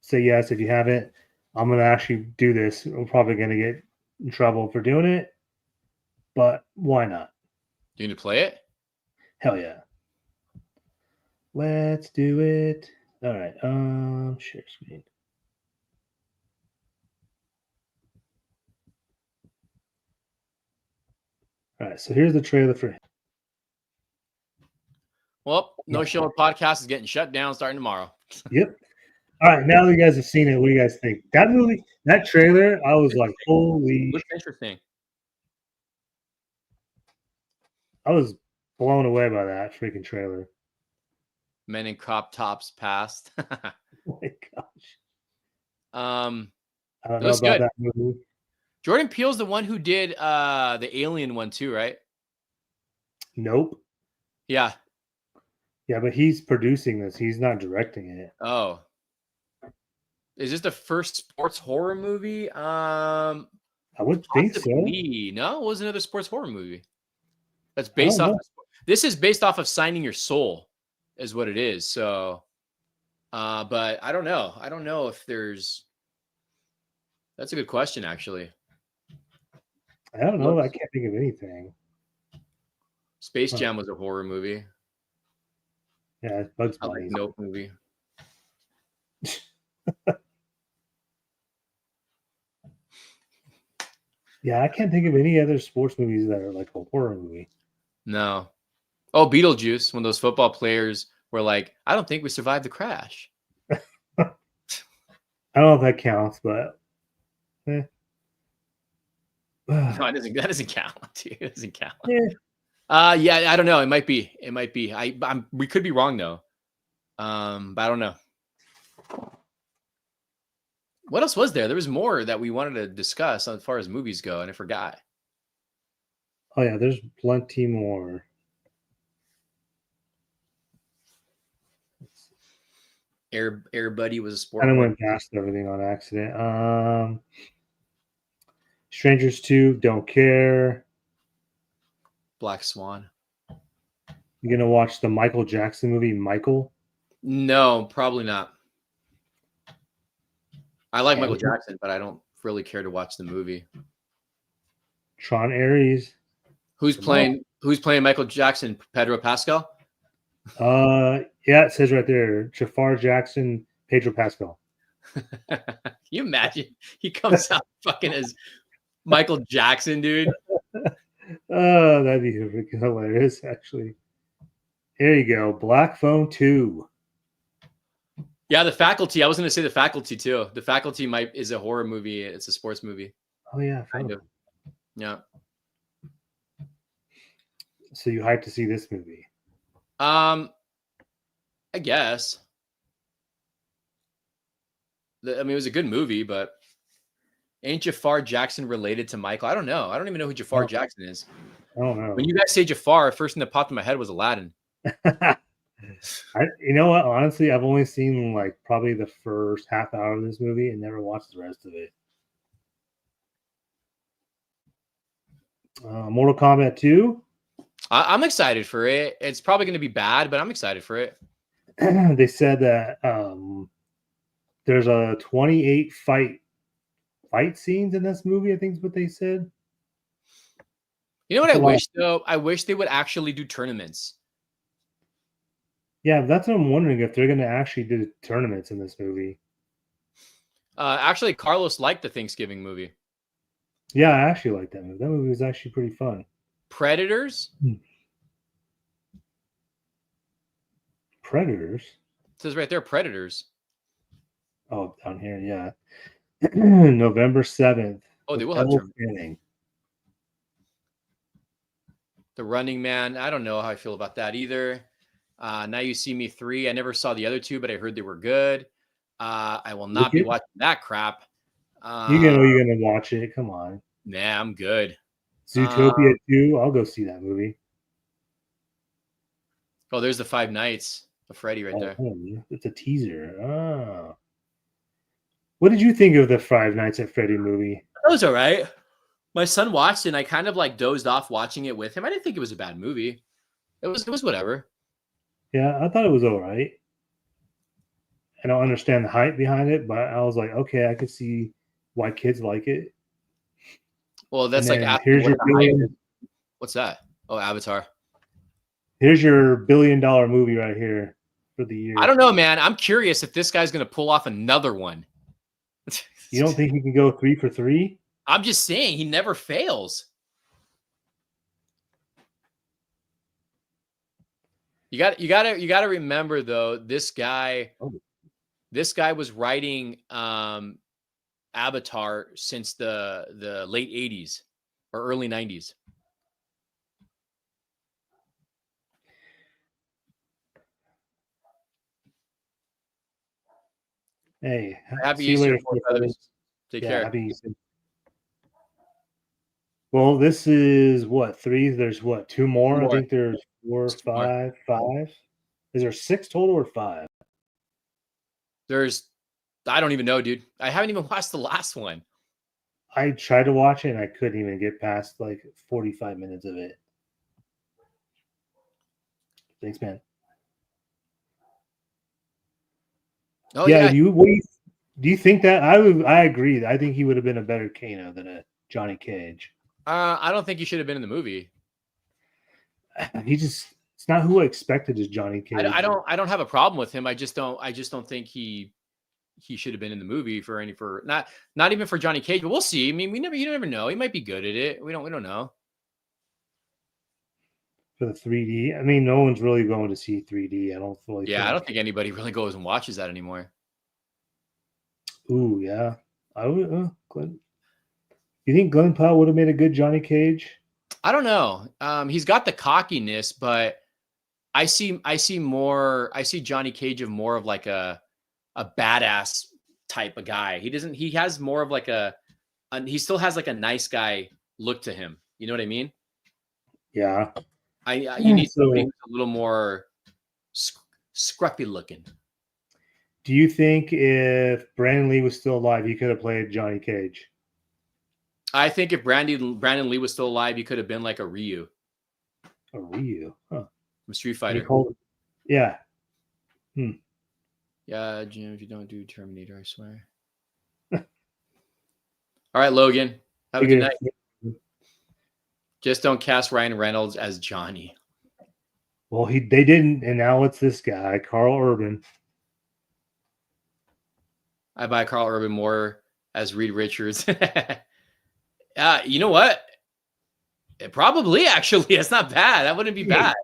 say yes. If you haven't, I'm gonna actually do this. I'm probably gonna get in trouble for doing it, but why not? You need to play it? Hell yeah. Let's do it. All right. Share screen. All right. So here's the trailer for him. Well, No Shill podcast is getting shut down starting tomorrow. Yep. All right. Now that you guys have seen it, what do you guys think? That movie, that trailer, I was like, holy. Looks interesting. I was blown away by that freaking trailer. Men in crop tops past. Oh my gosh. I don't know about that movie. Jordan Peele's the one who did the Alien one too, right? Nope. Yeah. Yeah, but he's producing this. He's not directing it. Oh. Is this the first sports horror movie? I would think so. No, it was another sports horror movie. That's based off. This is based off of Signing Your Soul, is what it is. So, but I don't know. I don't know if there's. That's a good question, actually. I don't know. I can't think of anything. Space Jam was a horror movie. Yeah, it's Bugs Bunny. I like Nope movie. Yeah, I can't think of any other sports movies that are like a horror movie. No. Oh, Beetlejuice, when those football players were like, I don't think we survived the crash. I don't know if that counts, but no, that doesn't count. Dude. It doesn't count. Yeah, I don't know. It might be. We could be wrong though. But I don't know. What else was there? There was more that we wanted to discuss as far as movies go, and I forgot. Oh yeah, there's plenty more. Air Buddy was a sport. I went past everything on accident. Strangers 2, Don't Care. Black Swan. You gonna watch the Michael Jackson movie, Michael? No, probably not. I like Michael Jackson, but I don't really care to watch the movie. Tron Ares. Who's playing Michael Jackson? Pedro Pascal? Yeah, it says right there, Jafar Jackson, Pedro Pascal. Can you imagine? He comes out fucking as Michael Jackson, dude. Oh, that'd be hilarious, actually. There you go. Black Phone 2. Yeah, The Faculty. I was going to say The Faculty, too. The Faculty is a horror movie. It's a sports movie. Oh, yeah. Kind of. Yeah. So you hyped to see this movie? I guess. I mean, it was a good movie, but ain't Jafar Jackson related to Michael? I don't know. I don't even know who Jafar Jackson is. I don't know. When you guys say Jafar, first thing that popped in my head was Aladdin. You know what? Honestly, I've only seen like probably the first half hour of this movie and never watched the rest of it. Mortal Kombat 2. I'm excited for it. It's probably going to be bad, but I'm excited for it. They said that there's a 28 fight scenes in this movie. I think is what they said. You know what I wish though? I wish they would actually do tournaments. Yeah, that's what I'm wondering if they're going to actually do tournaments in this movie. Actually, Carlos liked the Thanksgiving movie. Yeah, I actually like that movie. That movie was actually pretty fun. Predators? Predators? It says right there, Predators. Oh, down here, yeah. November 7th. Oh, they will have German. The Running Man. I don't know how I feel about that either. Now You See Me 3. I never saw the other two, but I heard they were good. I will not be watching that crap. You know you're going to watch it. Come on. Nah, I'm good. Zootopia 2. I'll go see that movie. Oh, there's the Five Nights of Freddy right there. It's a teaser. Oh. What did you think of the Five Nights at Freddy movie? That was all right. My son watched it, and I kind of like dozed off watching it with him. I didn't think it was a bad movie. It was whatever. Yeah, I thought it was all right. I don't understand the hype behind it, but I was like, okay, I could see why kids like it. Well, that's like here's your what's that? Oh, Avatar. Here's your $1 billion movie right here for the year. I don't know, man. I'm curious if this guy's going to pull off another one. You don't think he can go 3 for 3? I'm just saying he never fails. You got to remember though, this guy was writing Avatar since the late 80s or early 90s. Hey, happy Easter. Take care. Happy Easter. Well, this is what, 3? There's what, 2 more? I think there's 4, 5. Is there 6 total or 5? I don't even know, dude. I haven't even watched the last one. I tried to watch it and I couldn't even get past like 45 minutes of it. Thanks, man. Oh yeah. Do you think that I agree. I think he would have been a better Kano than a Johnny Cage. I don't think he should have been in the movie. It's not who I expected as Johnny Cage. I don't have a problem with him. I just don't think he should have been in the movie not even for Johnny Cage, but we'll see. I mean, you never know. He might be good at it. We don't know. For the 3D, I mean, no one's really going to see 3D. I don't feel like. Yeah, I don't think anybody really goes and watches that anymore. Ooh, yeah. I would. Glenn. You think Glenn Powell would have made a good Johnny Cage? I don't know. He's got the cockiness, but I see Johnny Cage of more of like a badass type of guy. He has more of like he still has like a nice guy look to him. You know what I mean? Yeah. You need somebody who's a little more scruffy looking. Do you think if Brandon Lee was still alive, he could have played Johnny Cage? I think if Brandon Lee was still alive, he could have been like a Ryu. A Ryu? Huh. From Street Fighter. Yeah. Yeah, Jim, if you don't do Terminator, I swear. All right, Logan. Have a good night. Just don't cast Ryan Reynolds as Johnny. Well, they didn't, and now it's this guy, Carl Urban. I buy Carl Urban more as Reed Richards. You know what? Probably, actually. It's not bad. That wouldn't be bad.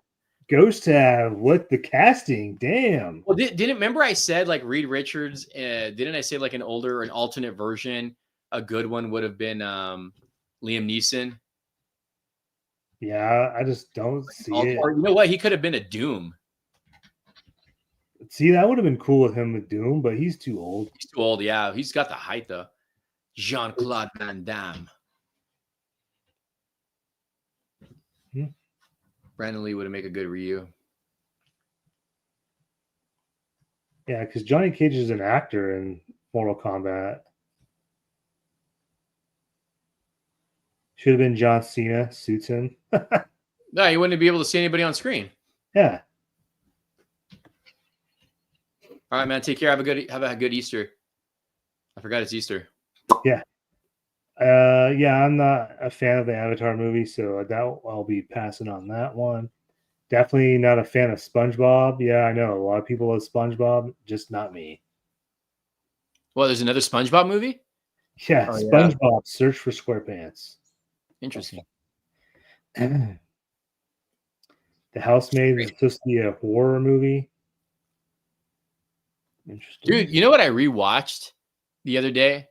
Ghost Tab, what the casting? Damn. Well, didn't remember I said like Reed Richards? Didn't I say like an alternate version? A good one would have been Liam Neeson. Yeah, I just don't see it. Or you know what? He could have been a Doom. See, that would have been cool with him with Doom, but he's too old. He's too old. Yeah, he's got the height though. Jean-Claude Van Damme. Brandon Lee would make a good Ryu. Yeah, because Johnny Cage is an actor in Mortal Kombat. Should have been John Cena. Suits him. No, you wouldn't be able to see anybody on screen. Yeah. All right, man. Take care. Have a good Easter. I forgot it's Easter. Yeah. Yeah, I'm not a fan of the Avatar movie, so I doubt I'll be passing on that one. Definitely not a fan of SpongeBob. Yeah, I know a lot of people love SpongeBob, just not me. Well, there's another SpongeBob movie? Yeah, SpongeBob Search for SquarePants. Interesting. The Housemaid is supposed to be a horror movie. Interesting. Dude, you know what I rewatched the other day?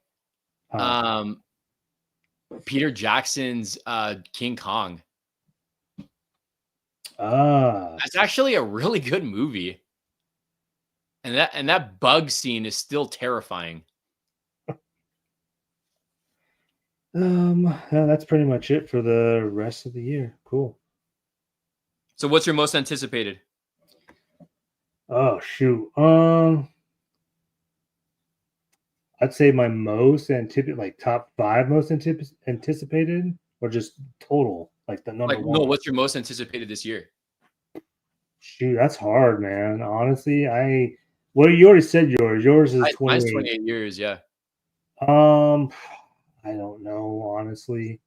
Peter Jackson's King Kong. That's actually a really good movie. And that bug scene is still terrifying. That's pretty much it for the rest of the year. Cool. So what's your most anticipated? Oh shoot. I'd say my most anticipated, like top 5 most anticipated, or just total, like the number one. No, what's your most anticipated this year? Shoot, that's hard, man. Honestly, well, you already said yours. Yours is 28. Mine's 28 years, yeah. I don't know, honestly.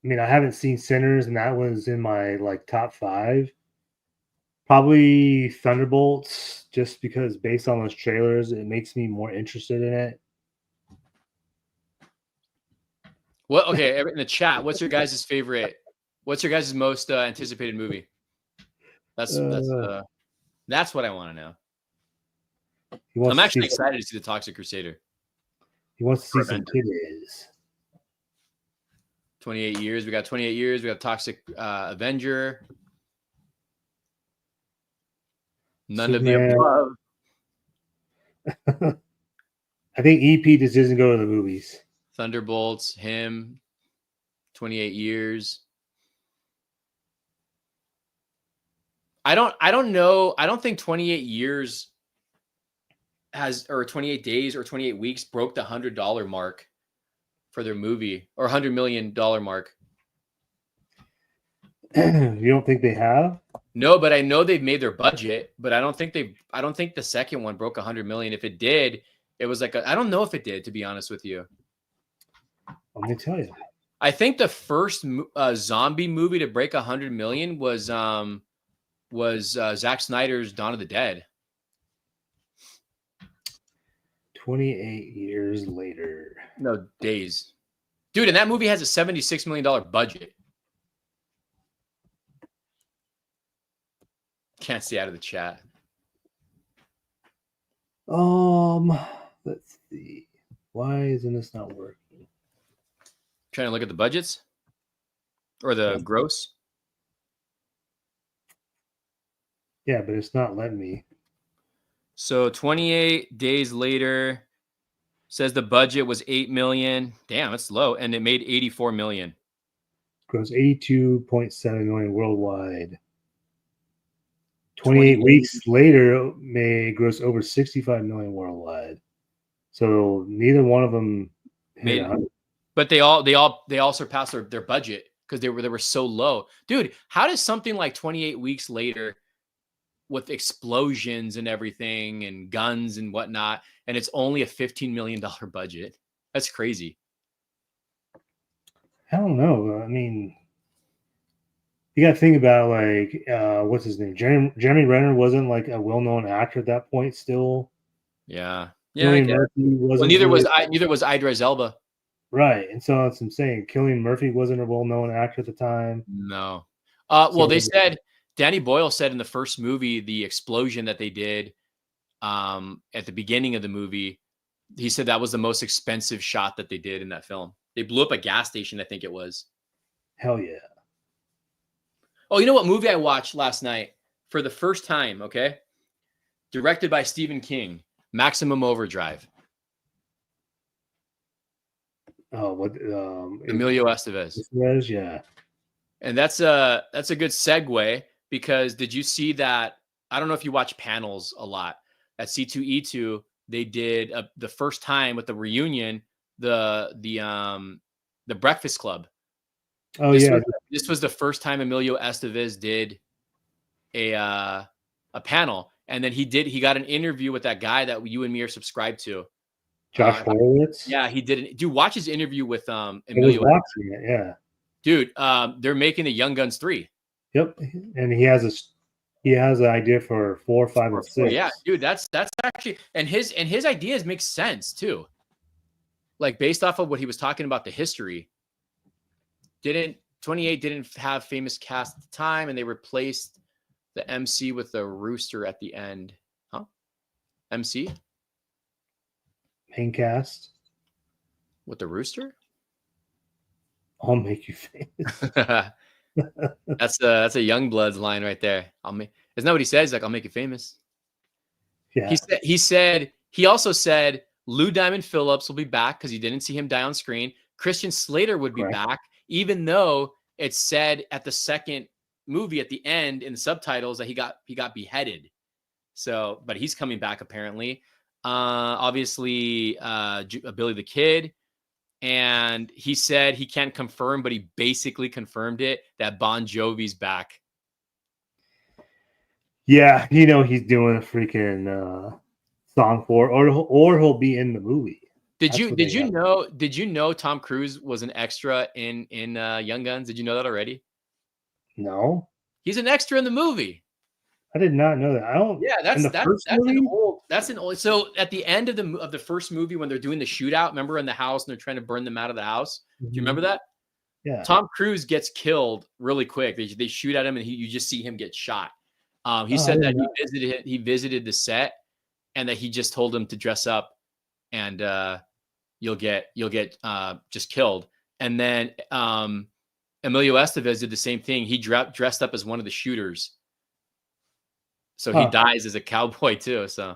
I mean, I haven't seen Sinners, and that was in my like top 5. Probably Thunderbolts, just because based on those trailers, it makes me more interested in it. Well, okay, in the chat, what's your guys' favorite? What's your guys' most anticipated movie? That's what I want to know. I'm actually excited to see the Toxic Crusader. He wants to see some titties. 28 years. We got 28 years. We got Toxic Avenger. None Superman. of the above. I think EP just doesn't go to the movies. Thunderbolts, him, 28 years. I don't know. I don't think 28 years or 28 days or 28 weeks broke the $100 mark for their movie, or $100 million mark. You don't think they have? No, but I know they've made their budget, but I don't think the second one broke 100 million. If it did, it was like I don't know if it did, to be honest with you. Let me tell you. I think the first zombie movie to break 100 million was Zack Snyder's Dawn of the Dead. 28 years later. No, days. Dude, and that movie has a $76 million budget. Can't see out of the chat. Let's see. Why isn't this not working? Trying to look at the budgets or the gross. Yeah, but it's not letting me. So 28 days later, says the budget was 8 million. Damn, that's low, and it made 84 million. Gross 82.7 million worldwide. 28 weeks later may gross over 65 million worldwide. So neither one of them made, but they all surpassed their budget because they were so low. Dude, how does something like 28 weeks later with explosions and everything and guns and whatnot, and it's only a $15 million budget? That's crazy. I don't know. I mean, you got to think about like what's his name? Jeremy Renner wasn't like a well-known actor at that point. Still, yeah. Cillian Murphy wasn't. Well, neither was Idris Elba. Right, and so that's what I'm saying. Cillian Murphy wasn't a well-known actor at the time. No. Well, they said Danny Boyle said in the first movie, the explosion that they did at the beginning of the movie, he said that was the most expensive shot that they did in that film. They blew up a gas station, I think it was. Hell yeah. Oh, you know what movie I watched last night for the first time, okay? Directed by Stephen King, Maximum Overdrive. Oh, what? Emilio Estevez. Yeah. And that's a good segue, because did you see that? I don't know if you watch panels a lot. At C2E2, they did the first time with the reunion, the Breakfast Club. Oh, yeah. This was the first time Emilio Estevez did a panel, and then he got an interview with that guy that you and me are subscribed to, Josh Horowitz. Yeah, he did. Dude, watch his interview with I Emilio. was watching it, yeah. Dude, they're making the Young Guns 3. Yep, and he has an idea for 4, 5, and 6. Yeah, dude, that's actually, and his ideas make sense too. Like, based off of what he was talking about, the history. 28 didn't have famous cast at the time, and they replaced the MC with the rooster at the end. Huh? MC? Main cast. With the rooster? I'll make you famous. That's a Youngbloods line right there. Isn't that what he says? He's like, I'll make you famous. Yeah. He also said Lou Diamond Phillips will be back because he didn't see him die on screen. Christian Slater would be back, even though it said at the second movie at the end in the subtitles that he got beheaded. So, but he's coming back apparently. Obviously, Billy the Kid. And he said he can't confirm, but he basically confirmed it, that Bon Jovi's back. Yeah, he's doing a freaking song for, or he'll be in the movie. Did you know Tom Cruise was an extra in Young Guns? Did you know that already? No. He's an extra in the movie. I did not know that. I don't. Yeah, that's an old. So at the end of the first movie, when they're doing the shootout, remember, in the house, and they're trying to burn them out of the house. Do you remember that? Yeah. Tom Cruise gets killed really quick. They shoot at him, and you just see him get shot. He said that he visited the set, and that he just told him to dress up, and you'll get just killed. And then Emilio Estevez did the same thing. He dressed up as one of the shooters. So he dies as a cowboy too. So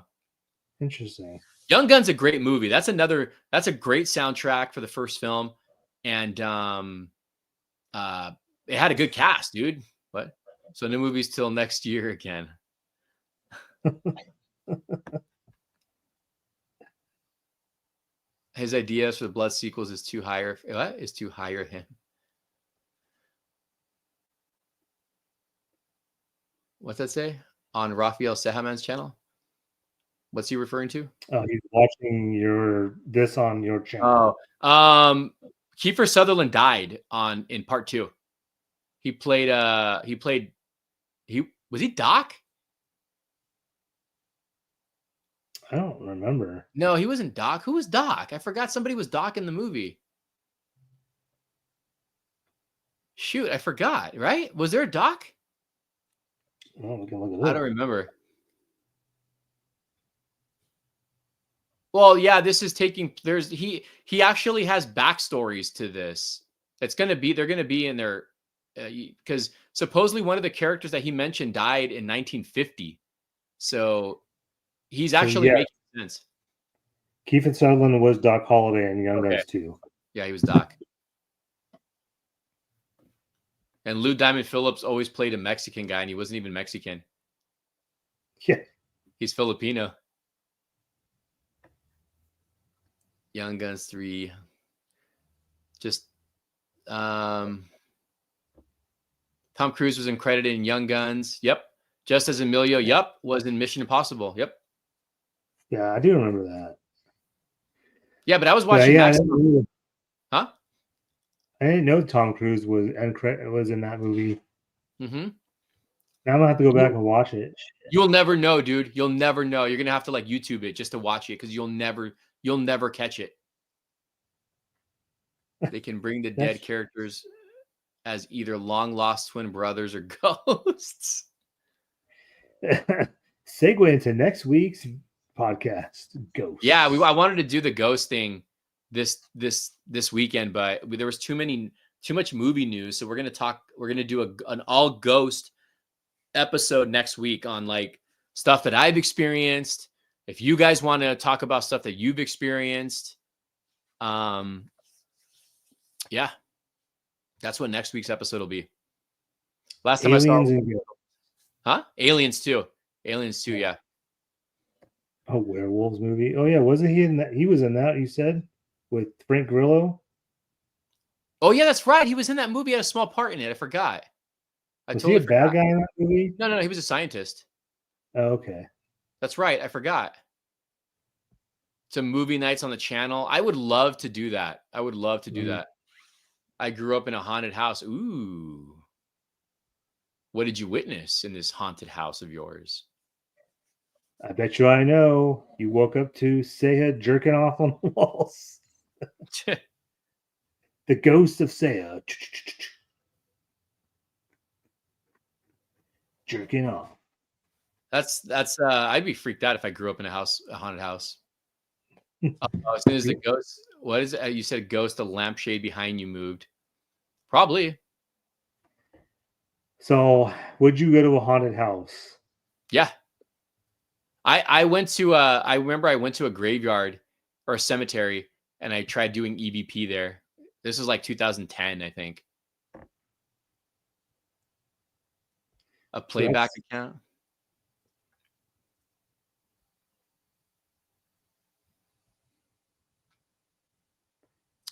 interesting. Young Gun's a great movie. That's a great soundtrack for the first film. And it had a good cast, dude. What? So no movies till next year again. His ideas for the Blood sequels is too higher. What? Is too higher him. What's that say? On Raphael Cejaman's channel? What's he referring to? Oh, he's watching this on your channel. Oh, Kiefer Sutherland died in part 2. Was he Doc? I don't remember. No, he wasn't Doc. Who was Doc? I forgot somebody was Doc in the movie. Shoot, I forgot, right? Was there a Doc? Oh, we can look at that. I don't remember. Well, yeah, this is he actually has backstories to this. They're going to be in there because supposedly one of the characters that he mentioned died in 1950. So he's actually making sense. Kiefer Sutherland was Doc Holliday in Young Guns 2. Yeah, he was Doc. And Lou Diamond Phillips always played a Mexican guy, and he wasn't even Mexican. Yeah. He's Filipino. Young Guns 3. Just Tom Cruise was credited in Young Guns. Yep. Just as Emilio, was in Mission Impossible. Yep. Yeah, I do remember that. Yeah, but I was watching Maximum. Huh? I didn't know Tom Cruise was in that movie. Mm-hmm. Now I'm gonna have to go back and watch it. You'll never know, dude. You'll never know. You're gonna have to YouTube it just to watch it, because you'll never catch it. They can bring the dead characters as either long lost twin brothers or ghosts. Segue into next week's podcast, Ghost. Yeah, I wanted to do the ghost thing this weekend, but there was too much movie news, so we're gonna do an all ghost episode next week on like stuff that I've experienced. If you guys want to talk about stuff that you've experienced, yeah, that's what next week's episode will be. Last time Aliens I saw, Aliens too. Yeah. Oh, werewolves movie. Oh yeah, wasn't he in that? He was in that. You said with Frank Grillo. Oh yeah, that's right. He was in that movie. He had a small part in it. I forgot. Was he a bad guy in that movie? No. He was a scientist. Oh, okay. That's right. I forgot. Some movie nights on the channel. I would love to do that. That. I grew up in a haunted house. Ooh. What did you witness in this haunted house of yours? I bet you I know. You woke up to Ceja jerking off on the walls. The ghost of Ceja. Jerking off. That's I'd be freaked out if I grew up in a haunted house. As soon as the ghost, what is it? You said ghost, the lampshade behind you moved. Probably. So, would you go to a haunted house? Yeah. I remember I went to a graveyard or a cemetery and I tried doing EVP there. This was like 2010, I think. A playback account.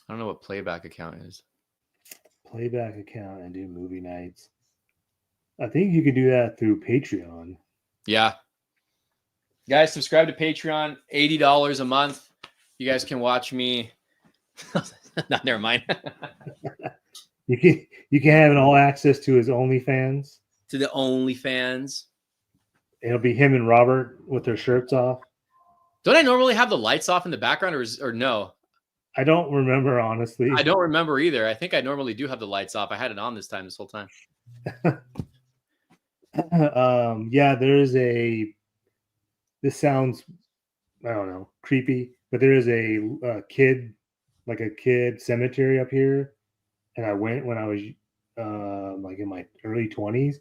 I don't know what playback account is. Playback account and do movie nights. I think you could do that through Patreon. Yeah. Guys, subscribe to Patreon, $80 a month. You guys can watch me. No, never mind. You can have all access to his OnlyFans. To the OnlyFans. It'll be him and Robert with their shirts off. Don't I normally have the lights off in the background or no? I don't remember, honestly. I don't remember either. I think I normally do have the lights off. I had it on this whole time. Yeah, there is this sounds, I don't know, creepy, but there is a kid cemetery up here. And I went when I was like in my early 20s.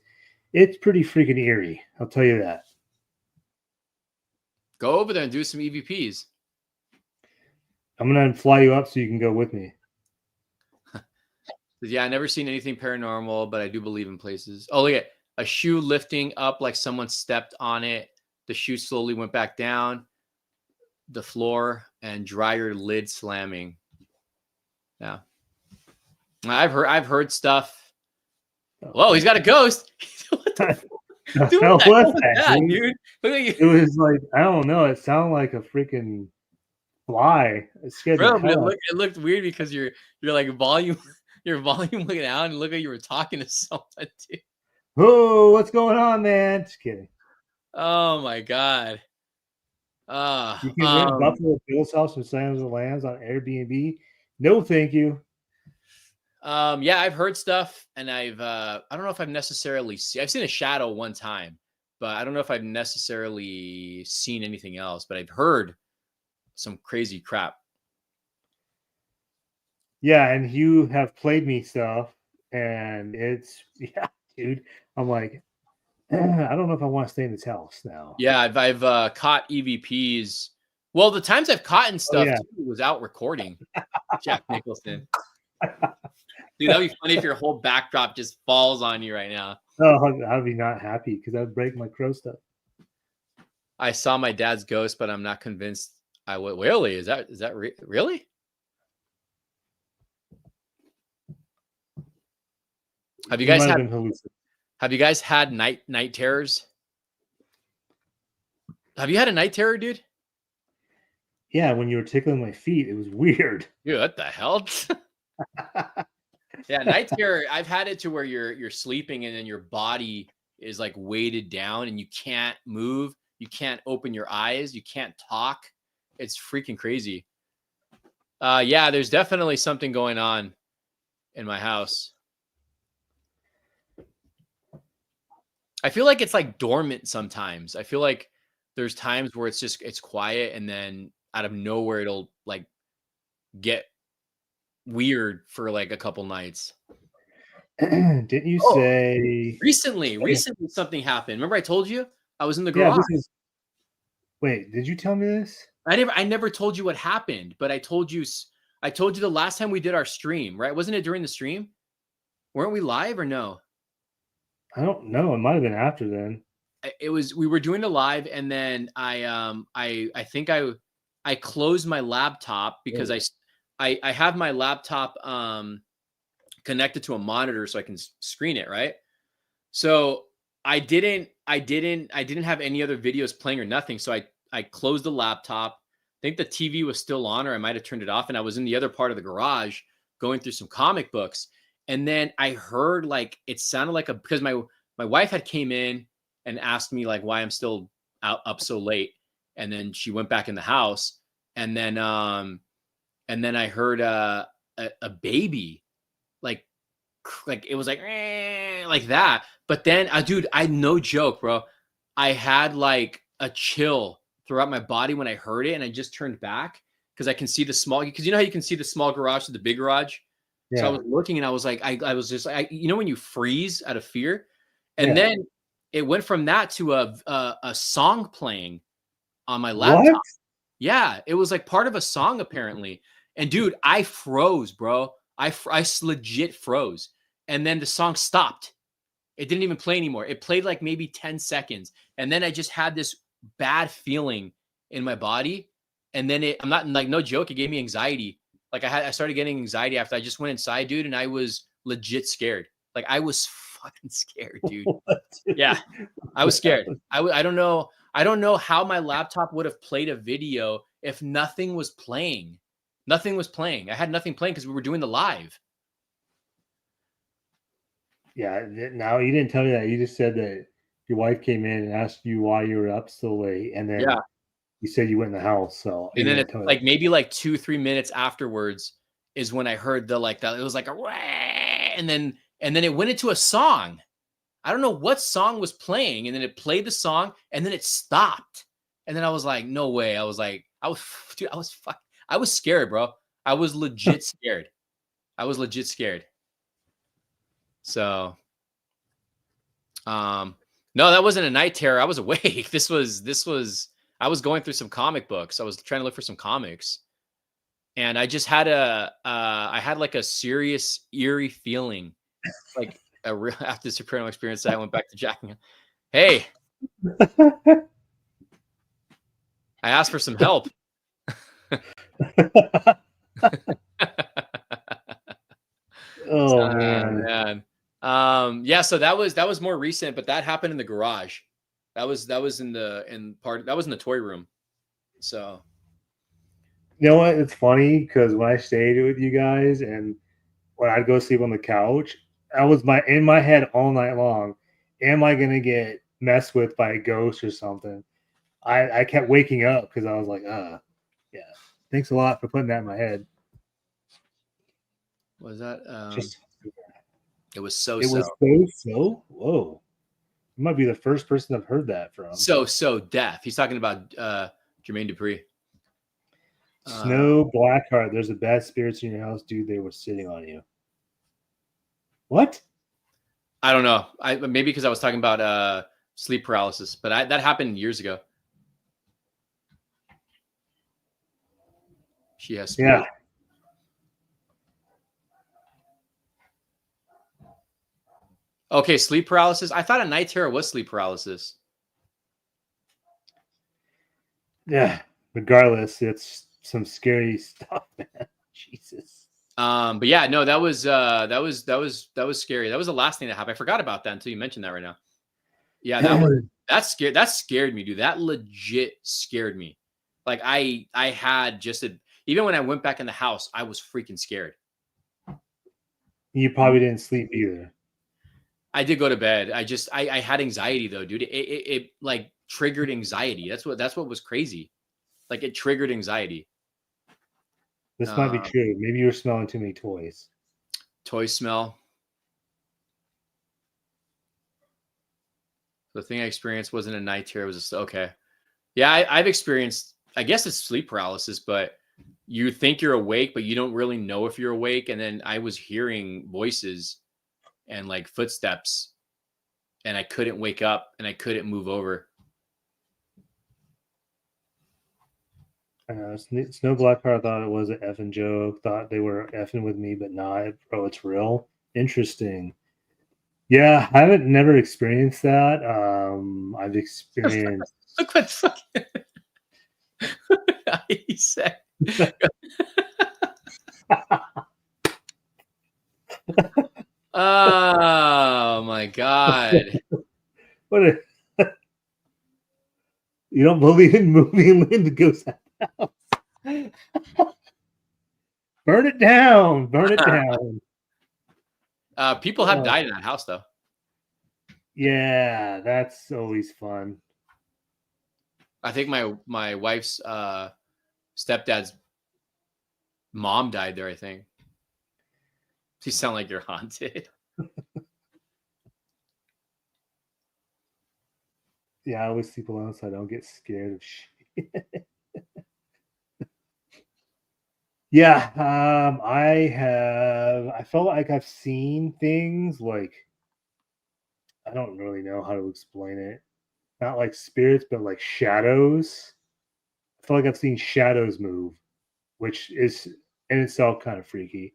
It's pretty freaking eerie. I'll tell you that. Go over there and do some EVPs. I'm going to fly you up so you can go with me. Yeah, I never seen anything paranormal, but I do believe in places. Oh, look at a shoe lifting up like someone stepped on it. The shoe slowly went back down the floor and dryer lid slamming. Yeah. I've heard stuff. Whoa, he's got a ghost. What the was that, dude? Look at you. It was like, I don't know. It sounded like a freaking fly. It scared Bro, the hell but it looked weird because you're like volume looking out and look like you were talking to someone, dude. Oh, what's going on, man? Just kidding. Oh my god. You can rent Buffalo Bill's house from Silence of the Lambs on Airbnb. No, thank you. Yeah, I've heard stuff, and I don't know if I've necessarily I've seen a shadow one time, but I don't know if I've necessarily seen anything else. But I've heard some crazy crap. Yeah, and you have played me stuff, and it's dude. I'm like, I don't know if I want to stay in this house now. Yeah, I've caught EVPs. Well, the times I've caught stuff too was out recording. Jack Nicholson. Dude, that'd be funny if your whole backdrop just falls on you right now. Oh, I'd be not happy because I'd break my crow stuff. I saw my dad's ghost, but I'm not convinced I would. Really? Is that really? Have you guys had night terrors? Have you had a night terror, dude? Yeah, when you were tickling my feet, it was weird. Dude, what the hell? Yeah, night terror. I've had it to where you're sleeping and then your body is like weighted down and you can't move, you can't open your eyes, you can't talk. It's freaking crazy. Yeah, there's definitely something going on in my house. I feel like it's like dormant sometimes. I feel like there's times where it's quiet and then out of nowhere it'll like get weird for like a couple nights. Didn't you Oh, say recently something happened. Remember I told you I was in the yeah, garage. this is wait, did you tell me this? I never told you what happened, but I told you the last time we did our stream, right? Wasn't it during the stream? Weren't we live or no? I don't know. It might have been after then. It was, we were doing the live, and then I think I closed my laptop because I have my laptop connected to a monitor so I can screen it, right? So I didn't have any other videos playing or nothing. So I closed the laptop. I think the TV was still on, or I might have turned it off, and I was in the other part of the garage going through some comic books. And then I heard, like, it sounded like because my wife had came in and asked me like why I'm still up so late. And then she went back in the house, and then I heard a baby, like it was like that. But then, dude, I no joke, bro. I had like a chill throughout my body when I heard it, and I just turned back because I can see the small. Because you know how you can see the small garage to the big garage. Yeah. So I was looking, and I was like, I was just like, you know, when you freeze out of fear, and then it went from that to a song playing on my laptop. What? Yeah, it was like part of a song apparently. And dude, I froze, bro. I legit froze. And then the song stopped. It didn't even play anymore. It played like maybe 10 seconds. And then I just had this bad feeling in my body. And then I'm not like, no joke, it gave me anxiety. Like I started getting anxiety after I just went inside, dude. And I was legit scared. Like I was fucking scared, dude. Yeah, I was scared. I don't know. I don't know how my laptop would have played a video if nothing was playing. Nothing was playing. I had nothing playing because we were doing the live. Yeah, now you didn't tell me that. You just said that your wife came in and asked you why you were up so late, and then you said you went in the house. So and then it's like maybe like 2-3 minutes afterwards is when I heard the like that. It was like a and then it went into a song. I don't know what song was playing, and then it played the song, and then it stopped, and then I was like, no way. I was like, I was scared, bro. I was legit scared. I was legit scared. So, no, that wasn't a night terror. I was awake. This was, I was going through some comic books. I was trying to look for some comics, and I just had I had like a serious, eerie feeling, like a real, after this paranormal experience. I went back to jacking. Hey, I asked for some help. Oh man. Yeah, so that was more recent, but that happened in the garage. That was in the toy room. So you know what? It's funny because when I stayed with you guys and when I'd go sleep on the couch, I was in my head all night long. Am I gonna get messed with by a ghost or something? I kept waking up because I was like, yeah. Thanks a lot for putting that in my head. Was that it was so whoa. You might be the first person I've heard that from. So deaf. He's talking about Jermaine Dupri. Snow Blackheart, there's a bad spirits in your house, dude. They were sitting on you. What? I don't know. Maybe because I was talking about sleep paralysis, but that happened years ago. She has spirit. Yeah. Okay, sleep paralysis. I thought a night terror was sleep paralysis. Yeah. Regardless, it's some scary stuff, man. Jesus. But yeah, no, that was scary. That was the last thing that happened. I forgot about that until you mentioned that right now. Yeah, that scared me, dude. That legit scared me. Like I had just even when I went back in the house, I was freaking scared. You probably didn't sleep either. I did go to bed. I had anxiety though, dude. It like triggered anxiety. That's what was crazy. Like it triggered anxiety. This might be true. Maybe you were smelling too many toys. Toy smell. The thing I experienced wasn't a night terror. It was just okay. Yeah, I've experienced. I guess it's sleep paralysis, but you think you're awake, but you don't really know if you're awake. And then I was hearing voices and like footsteps, and I couldn't wake up and I couldn't move over. Snow Blackheart thought it was an effing joke. Thought they were effing with me, but nah, bro, it's real. Interesting. Yeah, I haven't never experienced that. I've experienced. Look what fucking he said. Oh my god! What? You don't believe in moving the ghost out of the house? Burn it down! Burn it down! People have died in that house, though. Yeah, that's always fun. I think my wife's stepdad's mom died there. I think. You sound like you're haunted. Yeah, I always sleep alone so I don't get scared of shit. Yeah, I felt like I've seen things like, I don't really know how to explain it. Not like spirits, but like shadows. I feel like I've seen shadows move, which is in itself kind of freaky.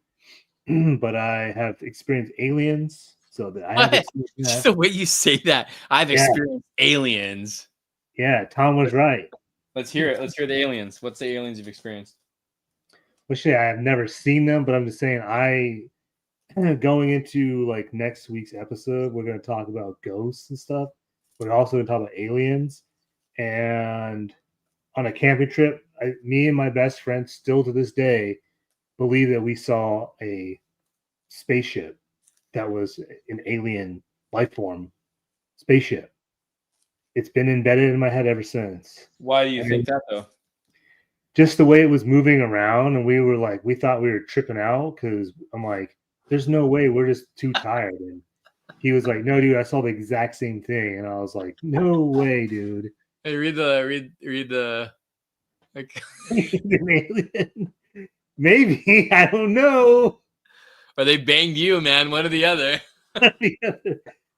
But I have experienced aliens, so that I have experienced Just that. the way you say that, I've experienced aliens. Yeah, Tom was right. Let's hear it. Let's hear the aliens. What's the aliens you've experienced? Well, shit, I have never seen them, but I'm just saying, going into like next week's episode, we're going to talk about ghosts and stuff. We're also going to talk about aliens. And on a camping trip, me and my best friend still to this day believe that we saw a spaceship that was an alien life form spaceship. It's been embedded in my head ever since. Why do you think that, though? Just the way it was moving around, and we thought we were tripping out because I'm like, there's no way, we're just too tired. And he was like, no, dude, I saw the exact same thing. And I was like, no way, dude. Hey, read the like, maybe, I don't know. or they banged you, man. One or the other.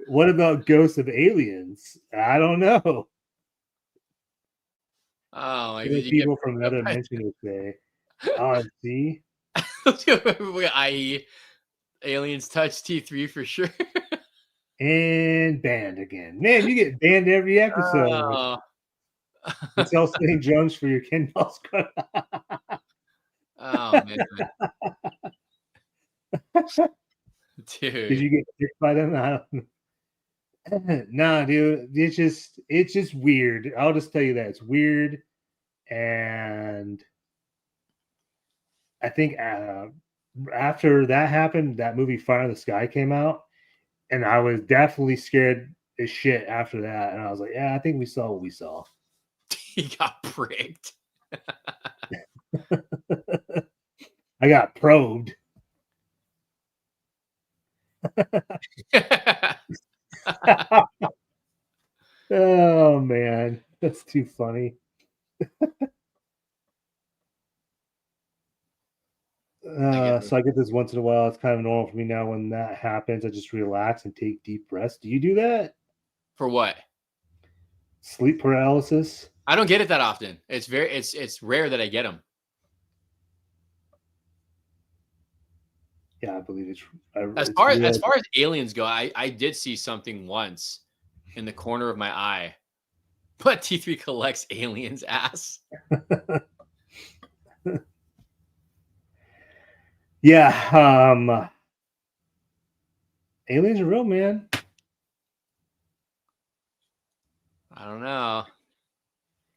What about ghosts of aliens? I don't know. Oh, like, People from another dimension would say, "Oh, see, i.e., aliens touch T3 for sure." And banned again. Man, you get banned every episode. You sell St. John's for your Ken doll scrub. Oh man. Dude. Did you get kicked by them? I don't know. Nah, dude. It's just weird. I'll just tell you that it's weird. And I think after that happened, that movie Fire in the Sky came out. And I was definitely scared as shit after that. And I was like, yeah, I think we saw what we saw. He got pricked. I got probed. Oh, man. That's too funny. So I get this once in a while. It's kind of normal for me now. When that happens, I just relax and take deep breaths. Do you do that? For what? Sleep paralysis? I don't get it that often. It's rare that I get them. Yeah, I believe it's. As far as aliens go, I did see something once in the corner of my eye. But T3 collects aliens' ass. Yeah, aliens are real, man. I don't know.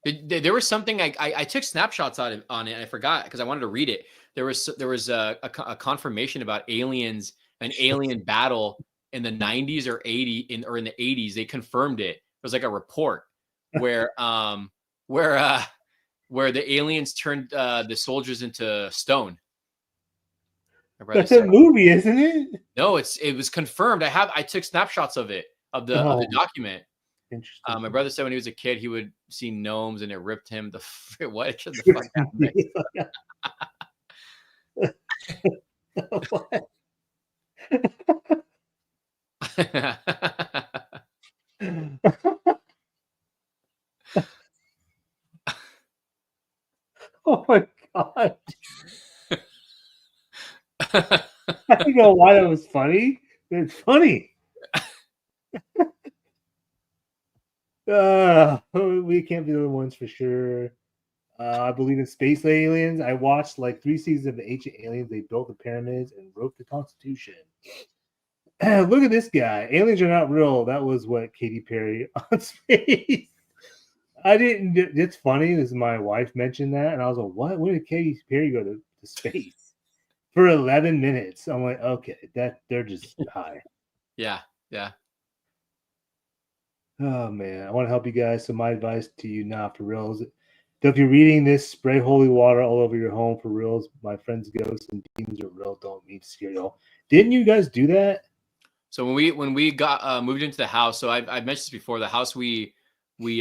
There was something I took snapshots on it. And I forgot because I wanted to read it. There was a confirmation about aliens, an alien battle in the 90s or in the 80s. They confirmed it. It was like a report where the aliens turned the soldiers into stone. That's a movie, isn't it? No, it was confirmed. I took snapshots of it, of the document. Interesting. My brother said when he was a kid, he would see gnomes and it ripped him what the fuck happened? What? Oh my god! I don't know why that was funny. It's funny. We can't be the ones for sure. I believe in space aliens. I watched like 3 seasons of the Ancient Aliens. They built the pyramids and wrote the Constitution. Look at this guy. Aliens are not real. That was what Katy Perry on space. I didn't. It's funny. This my wife mentioned that, and I was like, "What? When did Katy Perry go to space for 11 minutes?" I'm like, "Okay, that they're just high." Yeah. Oh man, I want to help you guys. So my advice to you now, for reals, if you're reading this, spray holy water all over your home for reals. My friend's ghosts and demons are real. Don't mean cereal. Didn't you guys do that? So when we got moved into the house, so I've mentioned this before. The house we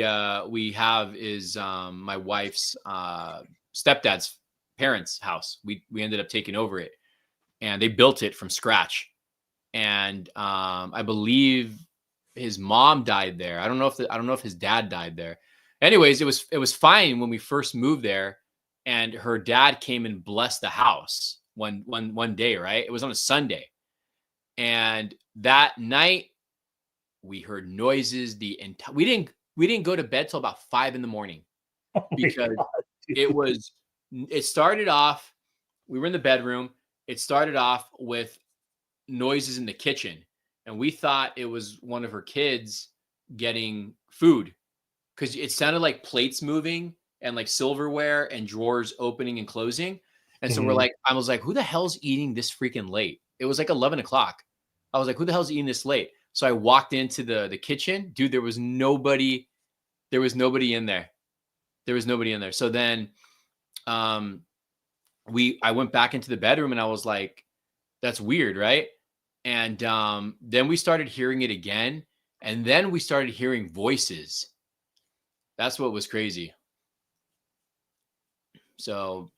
have is my wife's stepdad's parents' house. We ended up taking over it, and they built it from scratch. And I believe his mom died there. I don't know if his dad died there. Anyways, it was fine when we first moved there, and her dad came and blessed the house one day. Right, it was on a Sunday, and that night we heard noises. We didn't go to bed till about 5 a.m. Oh my because God, dude. it started off. We were in the bedroom. It started off with noises in the kitchen, and we thought it was one of her kids getting food because it sounded like plates moving and like silverware and drawers opening and closing. And so Mhm. I was like, who the hell's eating this freaking late? It was like 11 o'clock. I was like, who the hell's eating this late? So I walked into the kitchen. Dude, there was nobody. There was nobody in there. There was nobody in there. So then um I went back into the bedroom and I was like, that's weird, right? And then we started hearing it again. And then we started hearing voices. That's what was crazy. So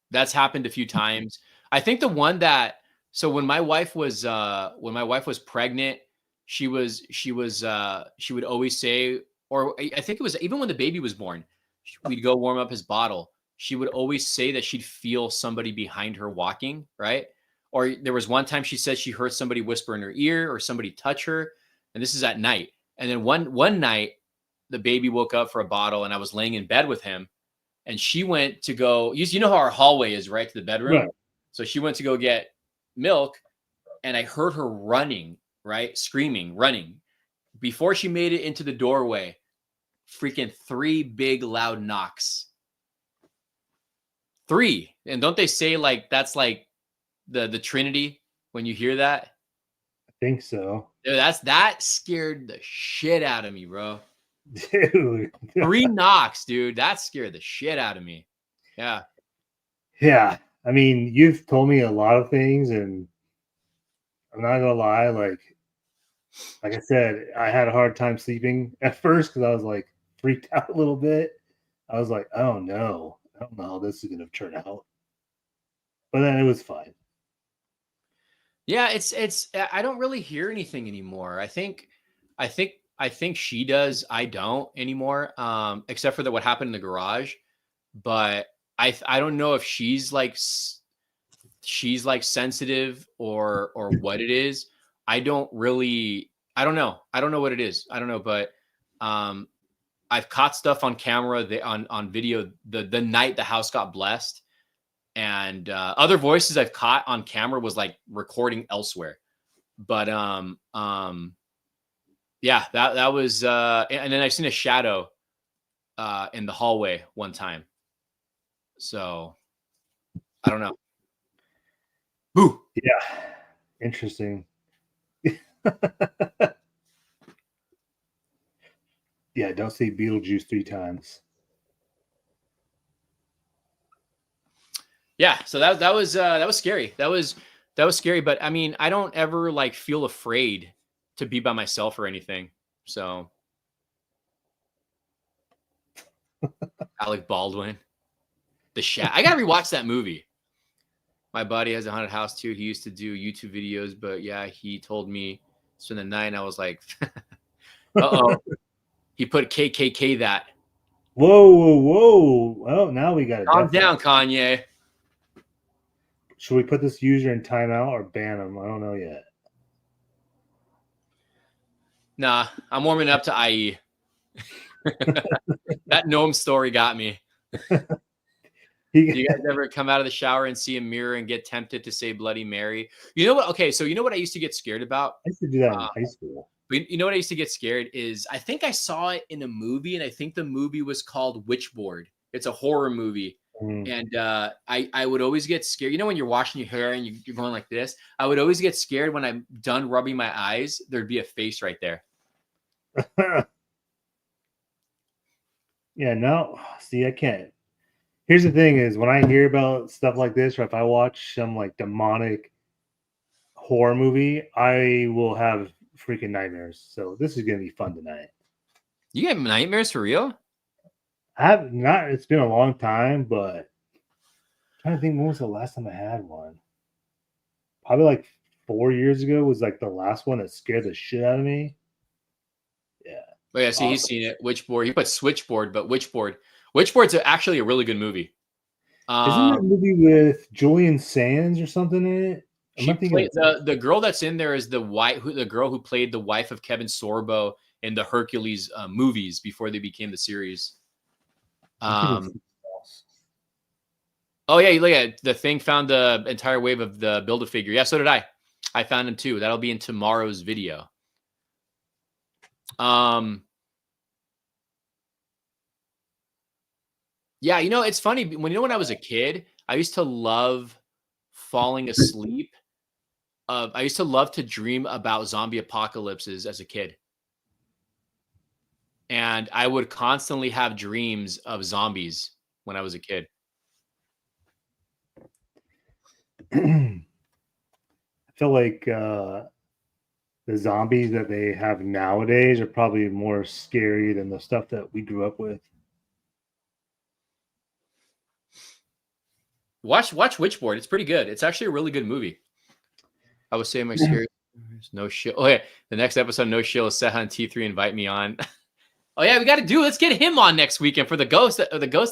that's happened a few times. I think the one that so when my wife was pregnant, she would always say, or I think it was even when the baby was born, we'd go warm up his bottle. She would always say that she'd feel somebody behind her walking, right? Or there was one time she said she heard somebody whisper in her ear or somebody touch her, and this is at night. And then one night, the baby woke up for a bottle, and I was laying in bed with him, and she went to go. You know how our hallway is right to the bedroom, Right. so she went to go get milk, and I heard her running, right, screaming, running. Before she made it into the doorway, freaking 3 big loud knocks. 3, and don't they say like that's like the Trinity when you hear that? I think so. Dude, that scared the shit out of me, bro. Dude. 3 knocks, dude. That scared the shit out of me. Yeah. Yeah. I mean, you've told me a lot of things, and I'm not gonna lie, like I said, I had a hard time sleeping at first because I was like freaked out a little bit. I was like, oh no, I don't know how this is gonna turn out. But then it was fine. Yeah, it's I don't really hear anything anymore. I think I think she does. I don't anymore. Except for what happened in the garage. But I don't know if she's like sensitive or what it is. I don't know. I don't know what it is. I don't know, but um I've caught stuff on camera on video the night the house got blessed, and other voices I've caught on camera was like recording elsewhere. But yeah, that was and then I've seen a shadow in the hallway one time. So I don't know. Boo. Yeah. Interesting. Yeah, don't say Beetlejuice 3 times. Yeah, so that was scary. That was scary. But I mean, I don't ever like feel afraid to be by myself or anything. So Alec Baldwin, The Shack. I gotta rewatch that movie. My buddy has a haunted house too. He used to do YouTube videos, but yeah, he told me Spend the night. And I was like, uh-oh. He put KKK that. Whoa. Well, now we got it. Calm down, Kanye. Should we put this user in timeout or ban him? I don't know yet. Nah, I'm warming up to IE. That gnome story got me. Do you guys ever come out of the shower and see a mirror and get tempted to say Bloody Mary? You know what? Okay, so you know what I used to get scared about? I used to do that in high school. But you know what I used to get scared is I think I saw it in a movie, and I think the movie was called Witchboard. It's a horror movie. And I would always get scared. You know when you're washing your hair and you're going like this? I would always get scared when I'm done rubbing my eyes. There'd be a face right there. Yeah, no. See, I can't. Here's the thing is when I hear about stuff like this, or if I watch some like demonic horror movie, I will have freaking nightmares. So this is going to be fun tonight. You get nightmares for real? I have not. It's been a long time, but I'm trying to think when was the last time I had one. Probably like 4 years ago was like the last one that scared the shit out of me. Yeah. Oh yeah, see, awesome. He's seen it. Witchboard. He put Switchboard, but Witchboard. Witchboard's actually a really good movie. Isn't that a movie with Julian Sands or something in it? She played, the girl that's in there is the girl who played the wife of Kevin Sorbo in the Hercules movies before they became the series. Oh yeah, look at the thing. Found the entire wave of the Build-A-Figure. Yeah, so did I. I found him too. That'll be in tomorrow's video. Yeah, you know, it's funny when I was a kid, I used to love falling asleep. I used to love to dream about zombie apocalypses as a kid. And I would constantly have dreams of zombies when I was a kid. I feel like the zombies that they have nowadays are probably more scary than the stuff that we grew up with. Watch Witchboard. It's pretty good. It's actually a really good movie. I was saying my scary. No Shill. Oh yeah, the next episode, No Shill, is Ceja and T3 invite me on. Oh yeah, we got to do. Let's get him on next weekend for the ghost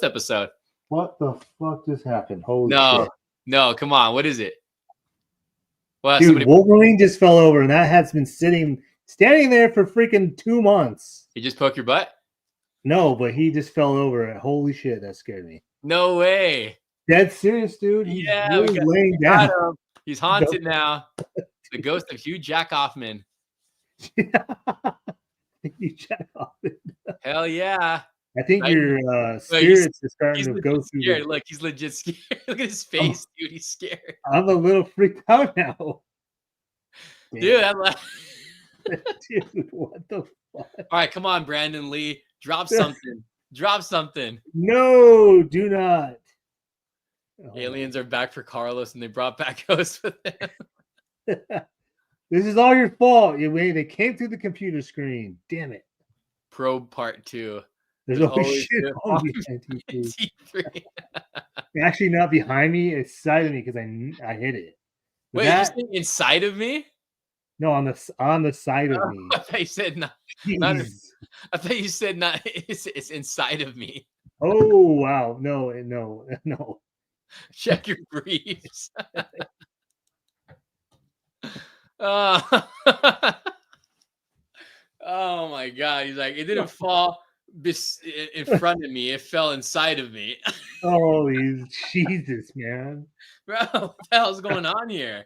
episode. What the fuck just happened? Holy shit! No, come on. What is it? Well, dude, Wolverine just fell over, and that has been standing there for freaking 2 months. He just poked your butt? No, but he just fell over. Holy shit, that scared me. No way. Dead serious, dude. He's really laying down. He's haunted now. The ghost of Hugh Jack Hoffman. Hugh Jack Hoffman. Hell yeah. I think your spirits are starting to go through. Scared. Look, he's legit scared. Look at his face, dude. He's scared. I'm a little freaked out now. Dude, I'm like... Dude, what the fuck? All right, come on, Brandon Lee. Drop something. Drop something. No, do not. Aliens are back for Carlos, and they brought back Ghost with them. This is all your fault. They came through the computer screen. Damn it. Probe part 2. There's always shit on T3. Actually, not behind me. It's side of me because I hit it. Wait, you're saying inside of me? No, on the side of me. I thought you said not. I thought you said not. It's inside of me. Oh wow! No. Check your briefs. Oh my god! He's like, it didn't fall in front of me; it fell inside of me. Holy Jesus, man! Bro, what the hell's going on here?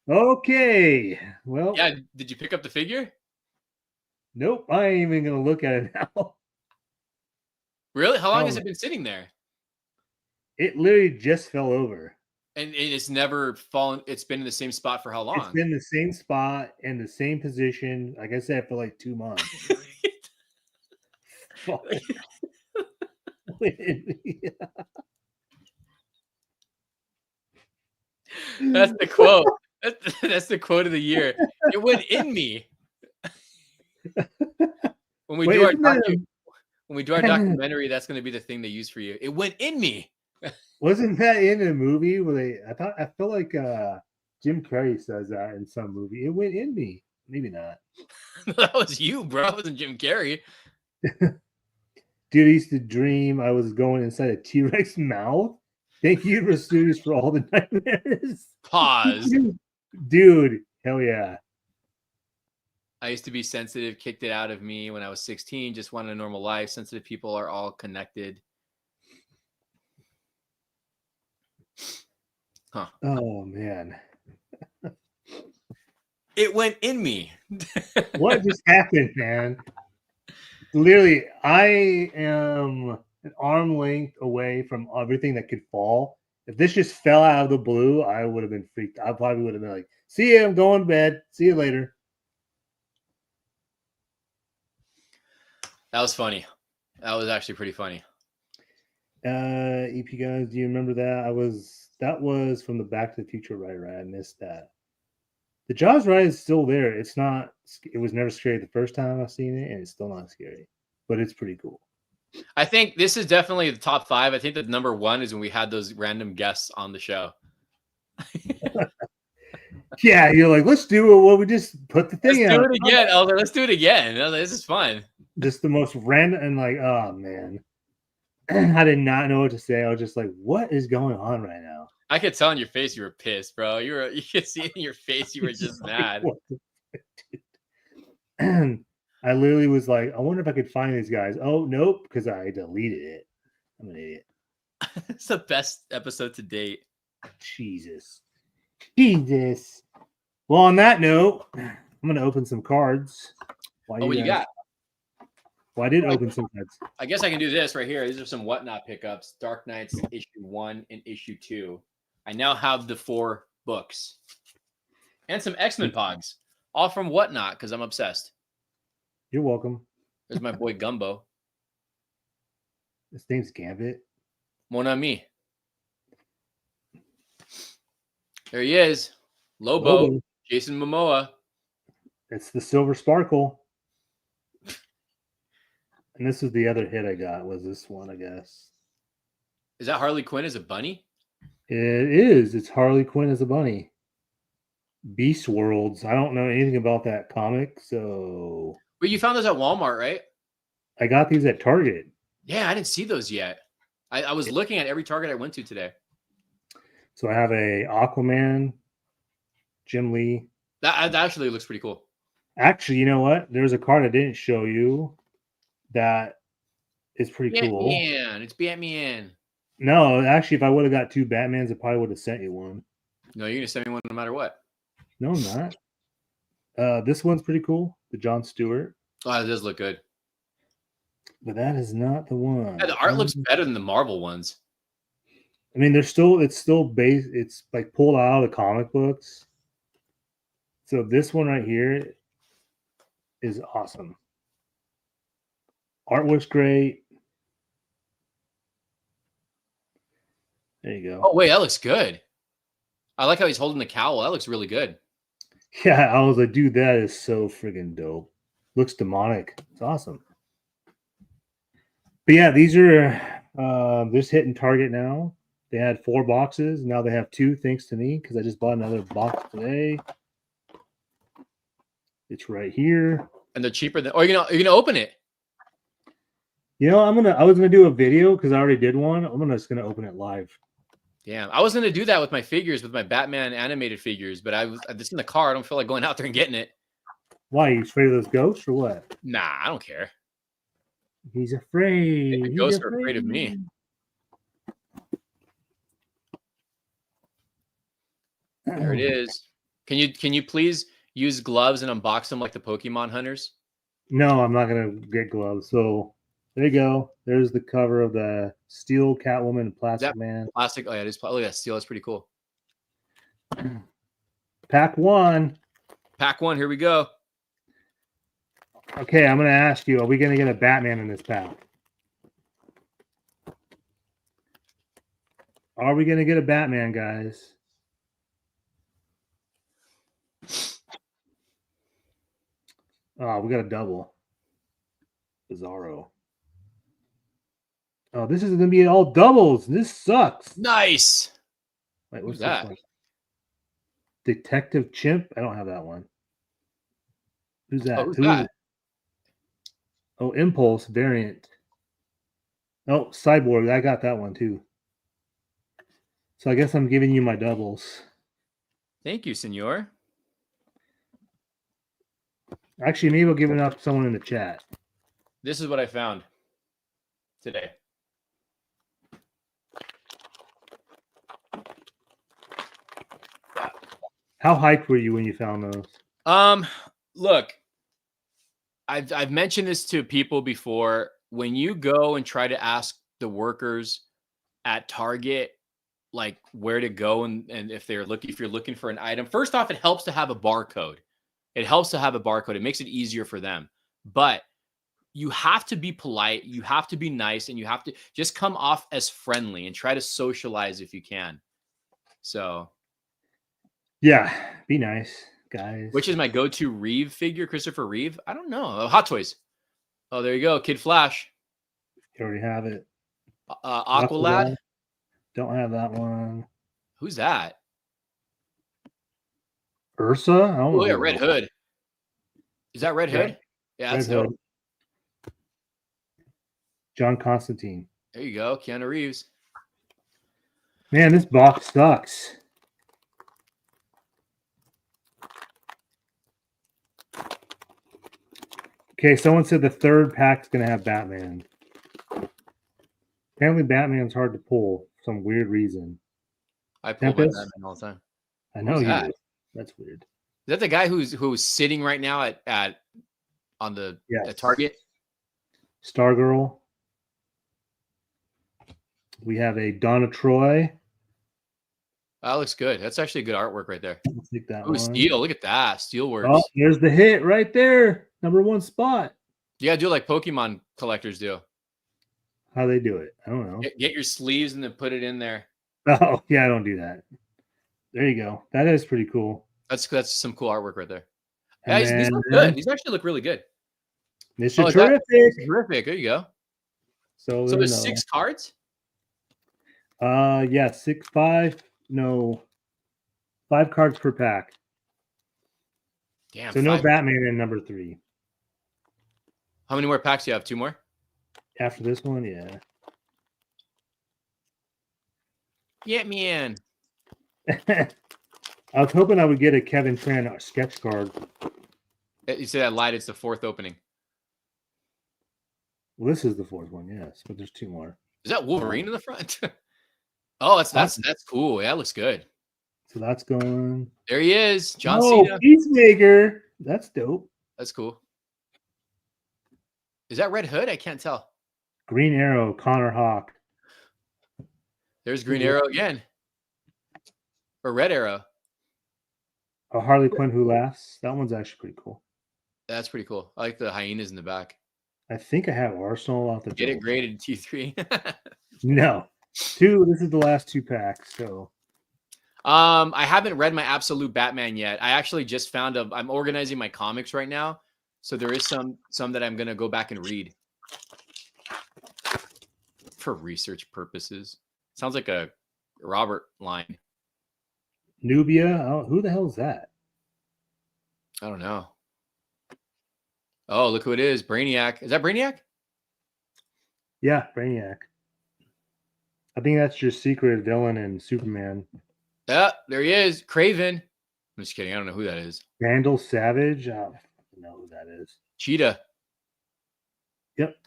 Okay, well, yeah. Did you pick up the figure? Nope, I ain't even gonna look at it now. Really? How long has it been sitting there? It literally just fell over. And it's never fallen. It's been in the same spot for how long? It's been the same spot in the same position, like I said, for like 2 months. That's the quote. That's the quote of the year. It went in me. When we do our documentary, that's going to be the thing they use for you. It went in me. Wasn't that in a movie where I feel like Jim Carrey says that in some movie. It went in me. Maybe not. That was you, bro. It wasn't Jim Carrey. Dude, I used to dream I was going inside a T-Rex mouth. Thank you for studios for all the nightmares. Pause. Dude, hell yeah. I used to be sensitive, kicked it out of me when I was 16, just wanted a normal life. Sensitive people are all connected. Huh. Oh, man. It went in me. What just happened, man? Literally, I am an arm length away from everything that could fall. If this just fell out of the blue, I would have been freaked. I probably would have been like, see you, I'm going to bed. See you later. That was funny. That was actually pretty funny. EP guys, do you remember that? That was from the Back to the Future ride. I missed that. The Jaws ride is still there. It was never scary the first time I've seen it, and it's still not scary, but it's pretty cool. I think this is definitely the top 5. I think that number 1 is when we had those random guests on the show. Yeah, you're like, let's do it. Well, we just put the thing Let's out. do it again. I was like, let's do it again. I was like, this is fun. Just the most random, and like, oh man, I did not know what to say. I was just like, what is going on right now? I could tell in your face you were pissed, bro. You could see in your face you were just mad. And I literally was like, I wonder if I could find these guys. Oh, nope, because I deleted it. I'm an idiot. It's the best episode to date. Jesus. Well, on that note, I'm going to open some cards. What you got? Well, I did open some cards. I guess I can do this right here. These are some Whatnot pickups. Dark Knights issue 1 and issue 2. I now have the 4 books. And some X-Men pogs. All from Whatnot, because I'm obsessed. You're welcome. There's my boy Gumbo. His name's Gambit. Mon ami. There he is. Lobo. Jason Momoa. It's the Silver Sparkle. And this was the other hit I got, was this one, I guess. Is that Harley Quinn as a bunny? It is. It's Harley Quinn as a bunny. Beast Worlds. I don't know anything about that comic, so... But you found those at Walmart, right? I got these at Target. Yeah, I didn't see those yet. I was looking at every Target I went to today. So I have a Aquaman, Jim Lee. That actually looks pretty cool. Actually, you know what? There's a card I didn't show you that is pretty cool. Batman. It's Batman. No, actually, if I would have got 2 Batmans, I probably would have sent you one. No, you're going to send me one no matter what. No, I'm not. This one's pretty cool. The Jon Stewart. Oh, it does look good. But that is not the one. Yeah, the art looks better than the Marvel ones. I mean, it's still based. It's like pulled out of the comic books. So this one right here is awesome. Artwork's great. There you go. Oh, wait, that looks good. I like how he's holding the cowl. That looks really good. Yeah, I was like, dude, that is so friggin' dope. Looks demonic. It's awesome. But yeah, these are just hitting Target now. They had 4 boxes. Now they have 2, thanks to me, because I just bought another box today. It's right here. And they're cheaper than. Oh, you're gonna open it. You know, I was gonna do a video because I already did one. I'm just gonna open it live. Damn, I was gonna do that with my figures, with my Batman animated figures, but this in the car. I don't feel like going out there and getting it. Why? You afraid of those ghosts or what? Nah, I don't care. He's afraid. The ghosts are afraid of me. There it is. Can you please use gloves and unbox them like the Pokemon hunters? No, I'm not gonna get gloves. So there you go. There's the cover of the Steel Catwoman and Plastic Man. Plastic. Oh yeah, it is. Look at that steel. That's pretty cool. Pack 1. Pack 1. Here we go. Okay, I'm gonna ask you: are we gonna get a Batman in this pack? Are we gonna get a Batman, guys? Oh, we got a double. Bizarro. Oh, this is going to be all doubles. This sucks. Nice. Wait, what's that? Detective Chimp. I don't have that one. Who's that? Oh, who's that? Oh, Impulse variant. Oh, Cyborg. I got that one too. So I guess I'm giving you my doubles. Thank you, senor. Actually, maybe I'll give it up to someone in the chat. This is what I found today. How hyped were you when you found those? Look, I've mentioned this to people before. When you go and try to ask the workers at Target like where to go and if you're looking for an item, first off, it helps to have a barcode. It makes it easier for them. But you have to be polite, you have to be nice, and you have to just come off as friendly and try to socialize if you can. So yeah, be nice, guys. Which is my go-to Reeve figure, Christopher Reeve? I don't know. Hot Toys. Oh, there you go. Kid Flash. You already have it. Aqualad. Don't have that one. Who's that? Ursa? I don't know. Oh, yeah, Red Hood. Is that Red Hood? Yeah, that's dope. John Constantine. There you go. Keanu Reeves. Man, this box sucks. Okay, someone said the third pack's going to have Batman. Apparently, Batman's hard to pull for some weird reason. I pull my Batman all the time. I know you do. That's weird. Is that the guy who's sitting right now at Target? Stargirl. We have a Donna Troy. That looks good. That's actually good artwork right there. I'll take that one. Steel. Look at that. Steel works. Oh, there's the hit right there. Number one spot. You gotta do like Pokemon collectors do. How they do it? I don't know. Get your sleeves and then put it in there. Oh, yeah, I don't do that. There you go. That is pretty cool. That's some cool artwork right there. Yeah, these look good. These actually look really good. Mr. Terrific. Terrific. There you go. So there's 6 cards? Yeah, 5 cards per pack. Damn. So no Batman in number 3. How many more packs do you have? 2 more? After this one, yeah. Get me in. I was hoping I would get a Kevin Tran sketch card. You said I lied. It's the 4th opening. Well, this is the 4th one, yes, but there's 2 more. Is that Wolverine in the front? Oh, that's cool. Yeah, it looks good. So that's going. There he is, John Cena. Peacemaker. That's dope. That's cool. Is that Red Hood? I can't tell. Green Arrow, Connor Hawk. There's Green Arrow again. Or Red Arrow. A Harley Quinn Who Laughs. That one's actually pretty cool. That's pretty cool. I like the hyenas in the back. I think I have Arsenal off the Get it graded T3. No. 2. This is the last 2 packs. So I haven't read my Absolute Batman yet. I actually just found I'm organizing my comics right now. So there is some that I'm gonna go back and read. For research purposes. Sounds like a Robert line. Nubia. Oh, who the hell is that? I don't know. Oh, look who it is. Brainiac. Is that Brainiac? Yeah, Brainiac. I think that's your secret villain in Superman. Yeah, there he is. Craven. I'm just kidding. I don't know who that is. Vandal Savage. I don't know who that is. Cheetah. Yep.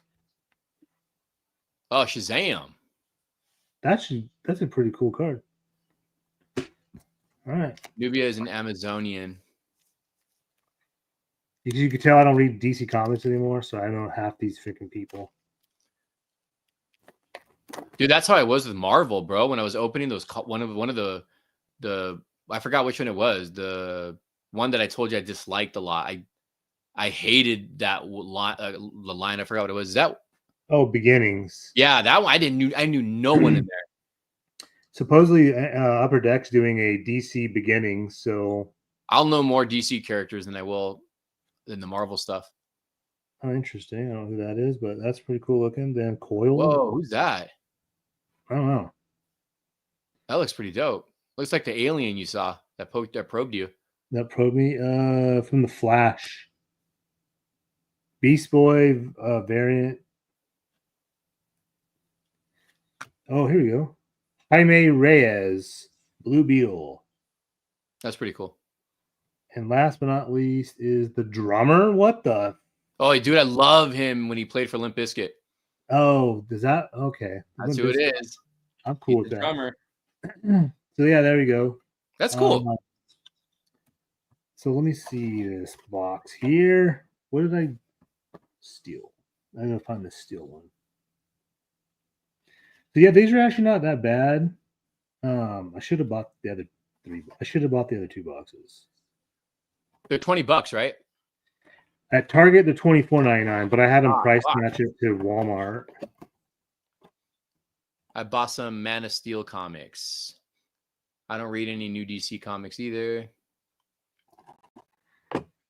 Oh, Shazam. That's a pretty cool card. All right. Nubia is an Amazonian. You can tell I don't read DC Comics anymore, so I know half these freaking people. Dude, that's how I was with Marvel, bro. When I was opening those, one of the I forgot which one it was. The one that I told you I disliked a lot. I hated that line. The line, I forgot what it was. Is that? Oh, Beginnings. Yeah, that one. I knew no one in there. Supposedly, Upper Deck's doing a DC Beginnings, so I'll know more DC characters than I will in the Marvel stuff. Oh, interesting. I don't know who that is, but that's pretty cool looking. Then Coil. Whoa, who's that? I don't know. That looks pretty dope. Looks like the alien you saw. that probed you. That probed me. From the Flash. Beast Boy variant. Oh, here we go. Jaime Reyes, Blue Beetle. That's pretty cool. And last but not least is the drummer. What the? Oh, dude, I love him when he played for Limp Bizkit. Oh, does that? Okay. That's who it is. I'm cool with the that. Drummer. So yeah, there we go. That's cool. So let me see this box here. What did I steal? I'm gonna find the steel one. So yeah, these are actually not that bad. I should have bought the other three. I should have bought the other two boxes. They're $20, right? At Target, they're $24.99, but I had them price match it to Walmart. I bought some Man of Steel comics. I don't read any new DC comics either.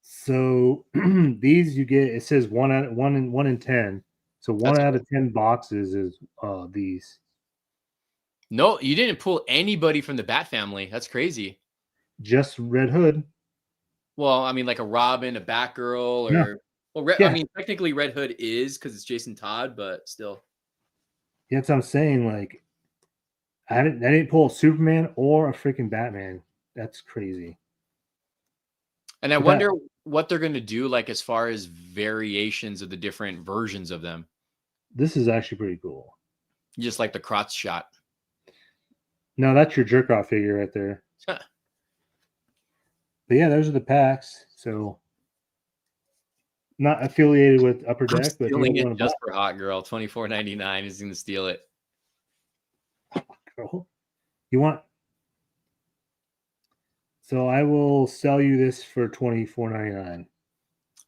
So these you get. It says one in 10. So one out of 10 boxes is these. No, you didn't pull anybody from the Bat family. That's crazy. Just Red Hood. Well, I mean, like a Robin, a Batgirl, or I mean, technically Red Hood is because it's Jason Todd, but still. Yeah, that's what I'm saying. Like, I didn't pull a Superman or a freaking Batman. That's crazy. And I wonder what they're going to do, like as far as variations of the different versions of them. This is actually pretty cool. Just like the crotch shot. No, that's your jerk off figure right there. But yeah, those are the packs. So not affiliated with Upper Deck, but stealing it just for Hot Girl. $24.99 is going to steal it. Girl, you want? So I will sell you this for $24.99.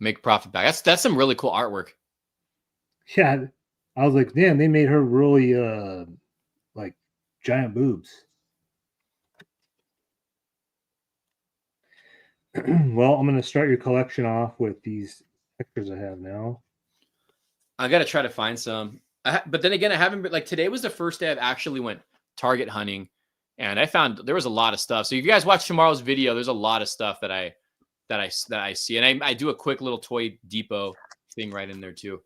Make profit back. That's some really cool artwork. Yeah, I was like, damn, they made her really like giant boobs. Well, I'm going to start your collection off with these extras I have now. I got to try to find some. But then again, I haven't been, like, today was the first day I've actually went Target hunting, and I found there was a lot of stuff. So if you guys watch tomorrow's video, there's a lot of stuff that I see. And I do a quick little Toy Depot thing right in there too.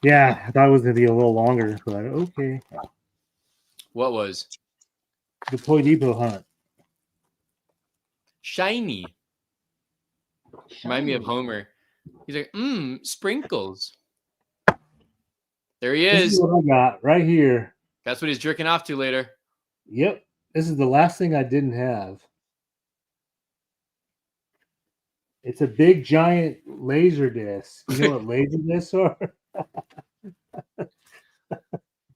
Yeah, I thought it was going to be a little longer, but okay. What was? The Toy Depot hunt. Shiny. Remind me of Homer. He's like, sprinkles. There he is. This is what I got right here. That's what he's jerking off to later. Yep. This is the last thing I didn't have. It's a big, giant laser disc. You know what laser discs are?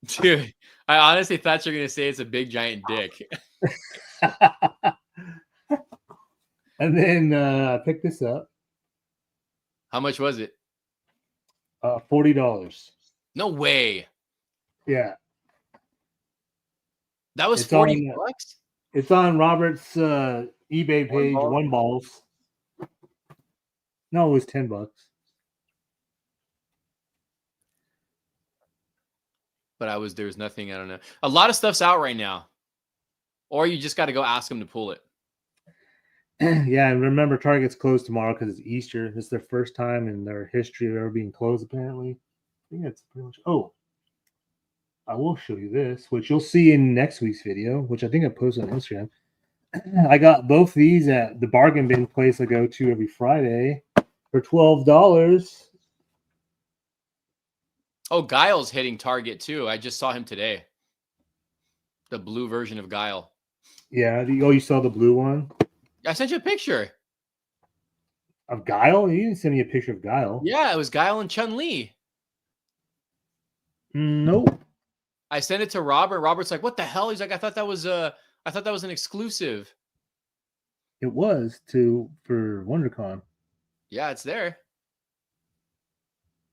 Dude, I honestly thought you were going to say it's a big, giant dick. And then I picked this up. How much was it? $40. No way. Yeah. That was $40. It's on Robert's eBay page, One Balls. No, it was $10. But there was nothing, I don't know. A lot of stuff's out right now. Or you just got to go ask them to pull it. Yeah, and remember, Target's closed tomorrow because it's Easter. It's their first time in their history of ever being closed, apparently. I think that's pretty much. Oh, I will show you this, which you'll see in next week's video, which I think I posted on Instagram. I got both these at the bargain bin place I go to every Friday for $12. Oh, Guile's hitting Target too. I just saw him today. The blue version of Guile. Yeah. You saw the blue one? I sent you a picture. Of Guile? You didn't send me a picture of Guile. Yeah, it was Guile and Chun-Li. Nope. I sent it to Robert. Robert's like, "What the hell?" He's like, "I thought that was an exclusive." It was for WonderCon. Yeah, it's there.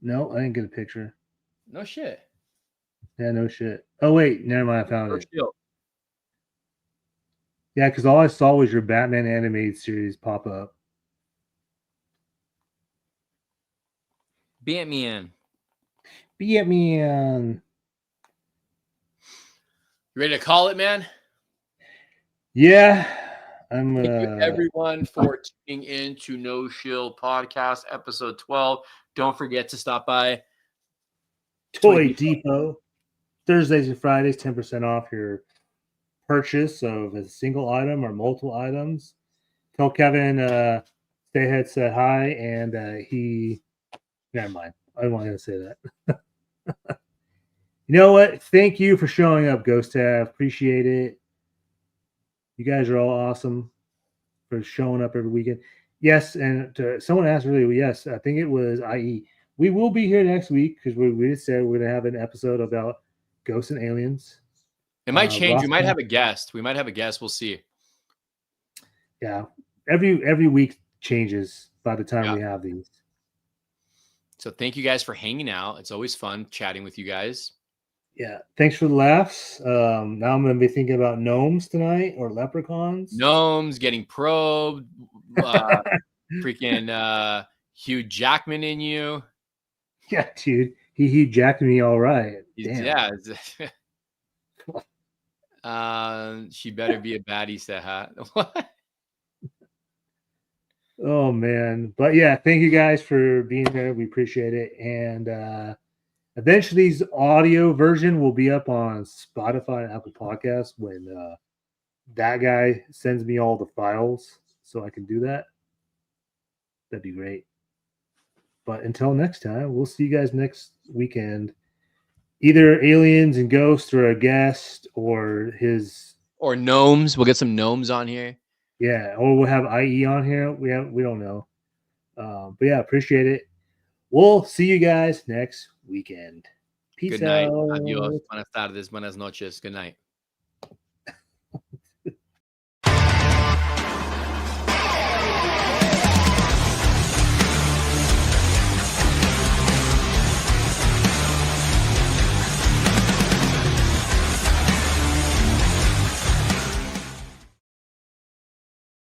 No, I didn't get a picture. No shit. Yeah, no shit. Oh wait, never mind. I found it. Shill. Yeah, because all I saw was your Batman animated series pop up. Batman. Batman. You ready to call it, man? Yeah, I'm Thank you everyone for tuning in to No Shill Podcast, episode 12. Don't forget to stop by Toy Depot. Thursdays and Fridays, 10% off your purchase of a single item or multiple items. Tell Kevin Stay Ahead said hi, and he never mind. I don't want to say that. You know what? Thank you for showing up, Ghost Tab. Appreciate it. You guys are all awesome for showing up every weekend. Yes, and someone asked earlier, yes, I think it was IE. We will be here next week because we just said we're going to have an episode about ghosts and aliens. It might change. We might have a guest. We'll see. Yeah. Every week changes by the time we have these. So thank you guys for hanging out. It's always fun chatting with you guys. Yeah. Thanks for the laughs. Now I'm going to be thinking about gnomes tonight or leprechauns. Gnomes getting probed. Freaking Hugh Jackman in you. Yeah, dude. He jacked me all right. Damn. Yeah. She better be a baddie, Ceja. What? Oh man. But yeah, thank you guys for being here. We appreciate it. And eventually this audio version will be up on Spotify and Apple Podcasts when that guy sends me all the files so I can do that. That'd be great. But until next time, we'll see you guys next weekend. Either aliens and ghosts or a guest or gnomes. We'll get some gnomes on here. Yeah, or we'll have IE on here. We don't know. But yeah, appreciate it. We'll see you guys next weekend. Peace Good night. out. Adios. Buenas tardes. Buenas noches. Good night.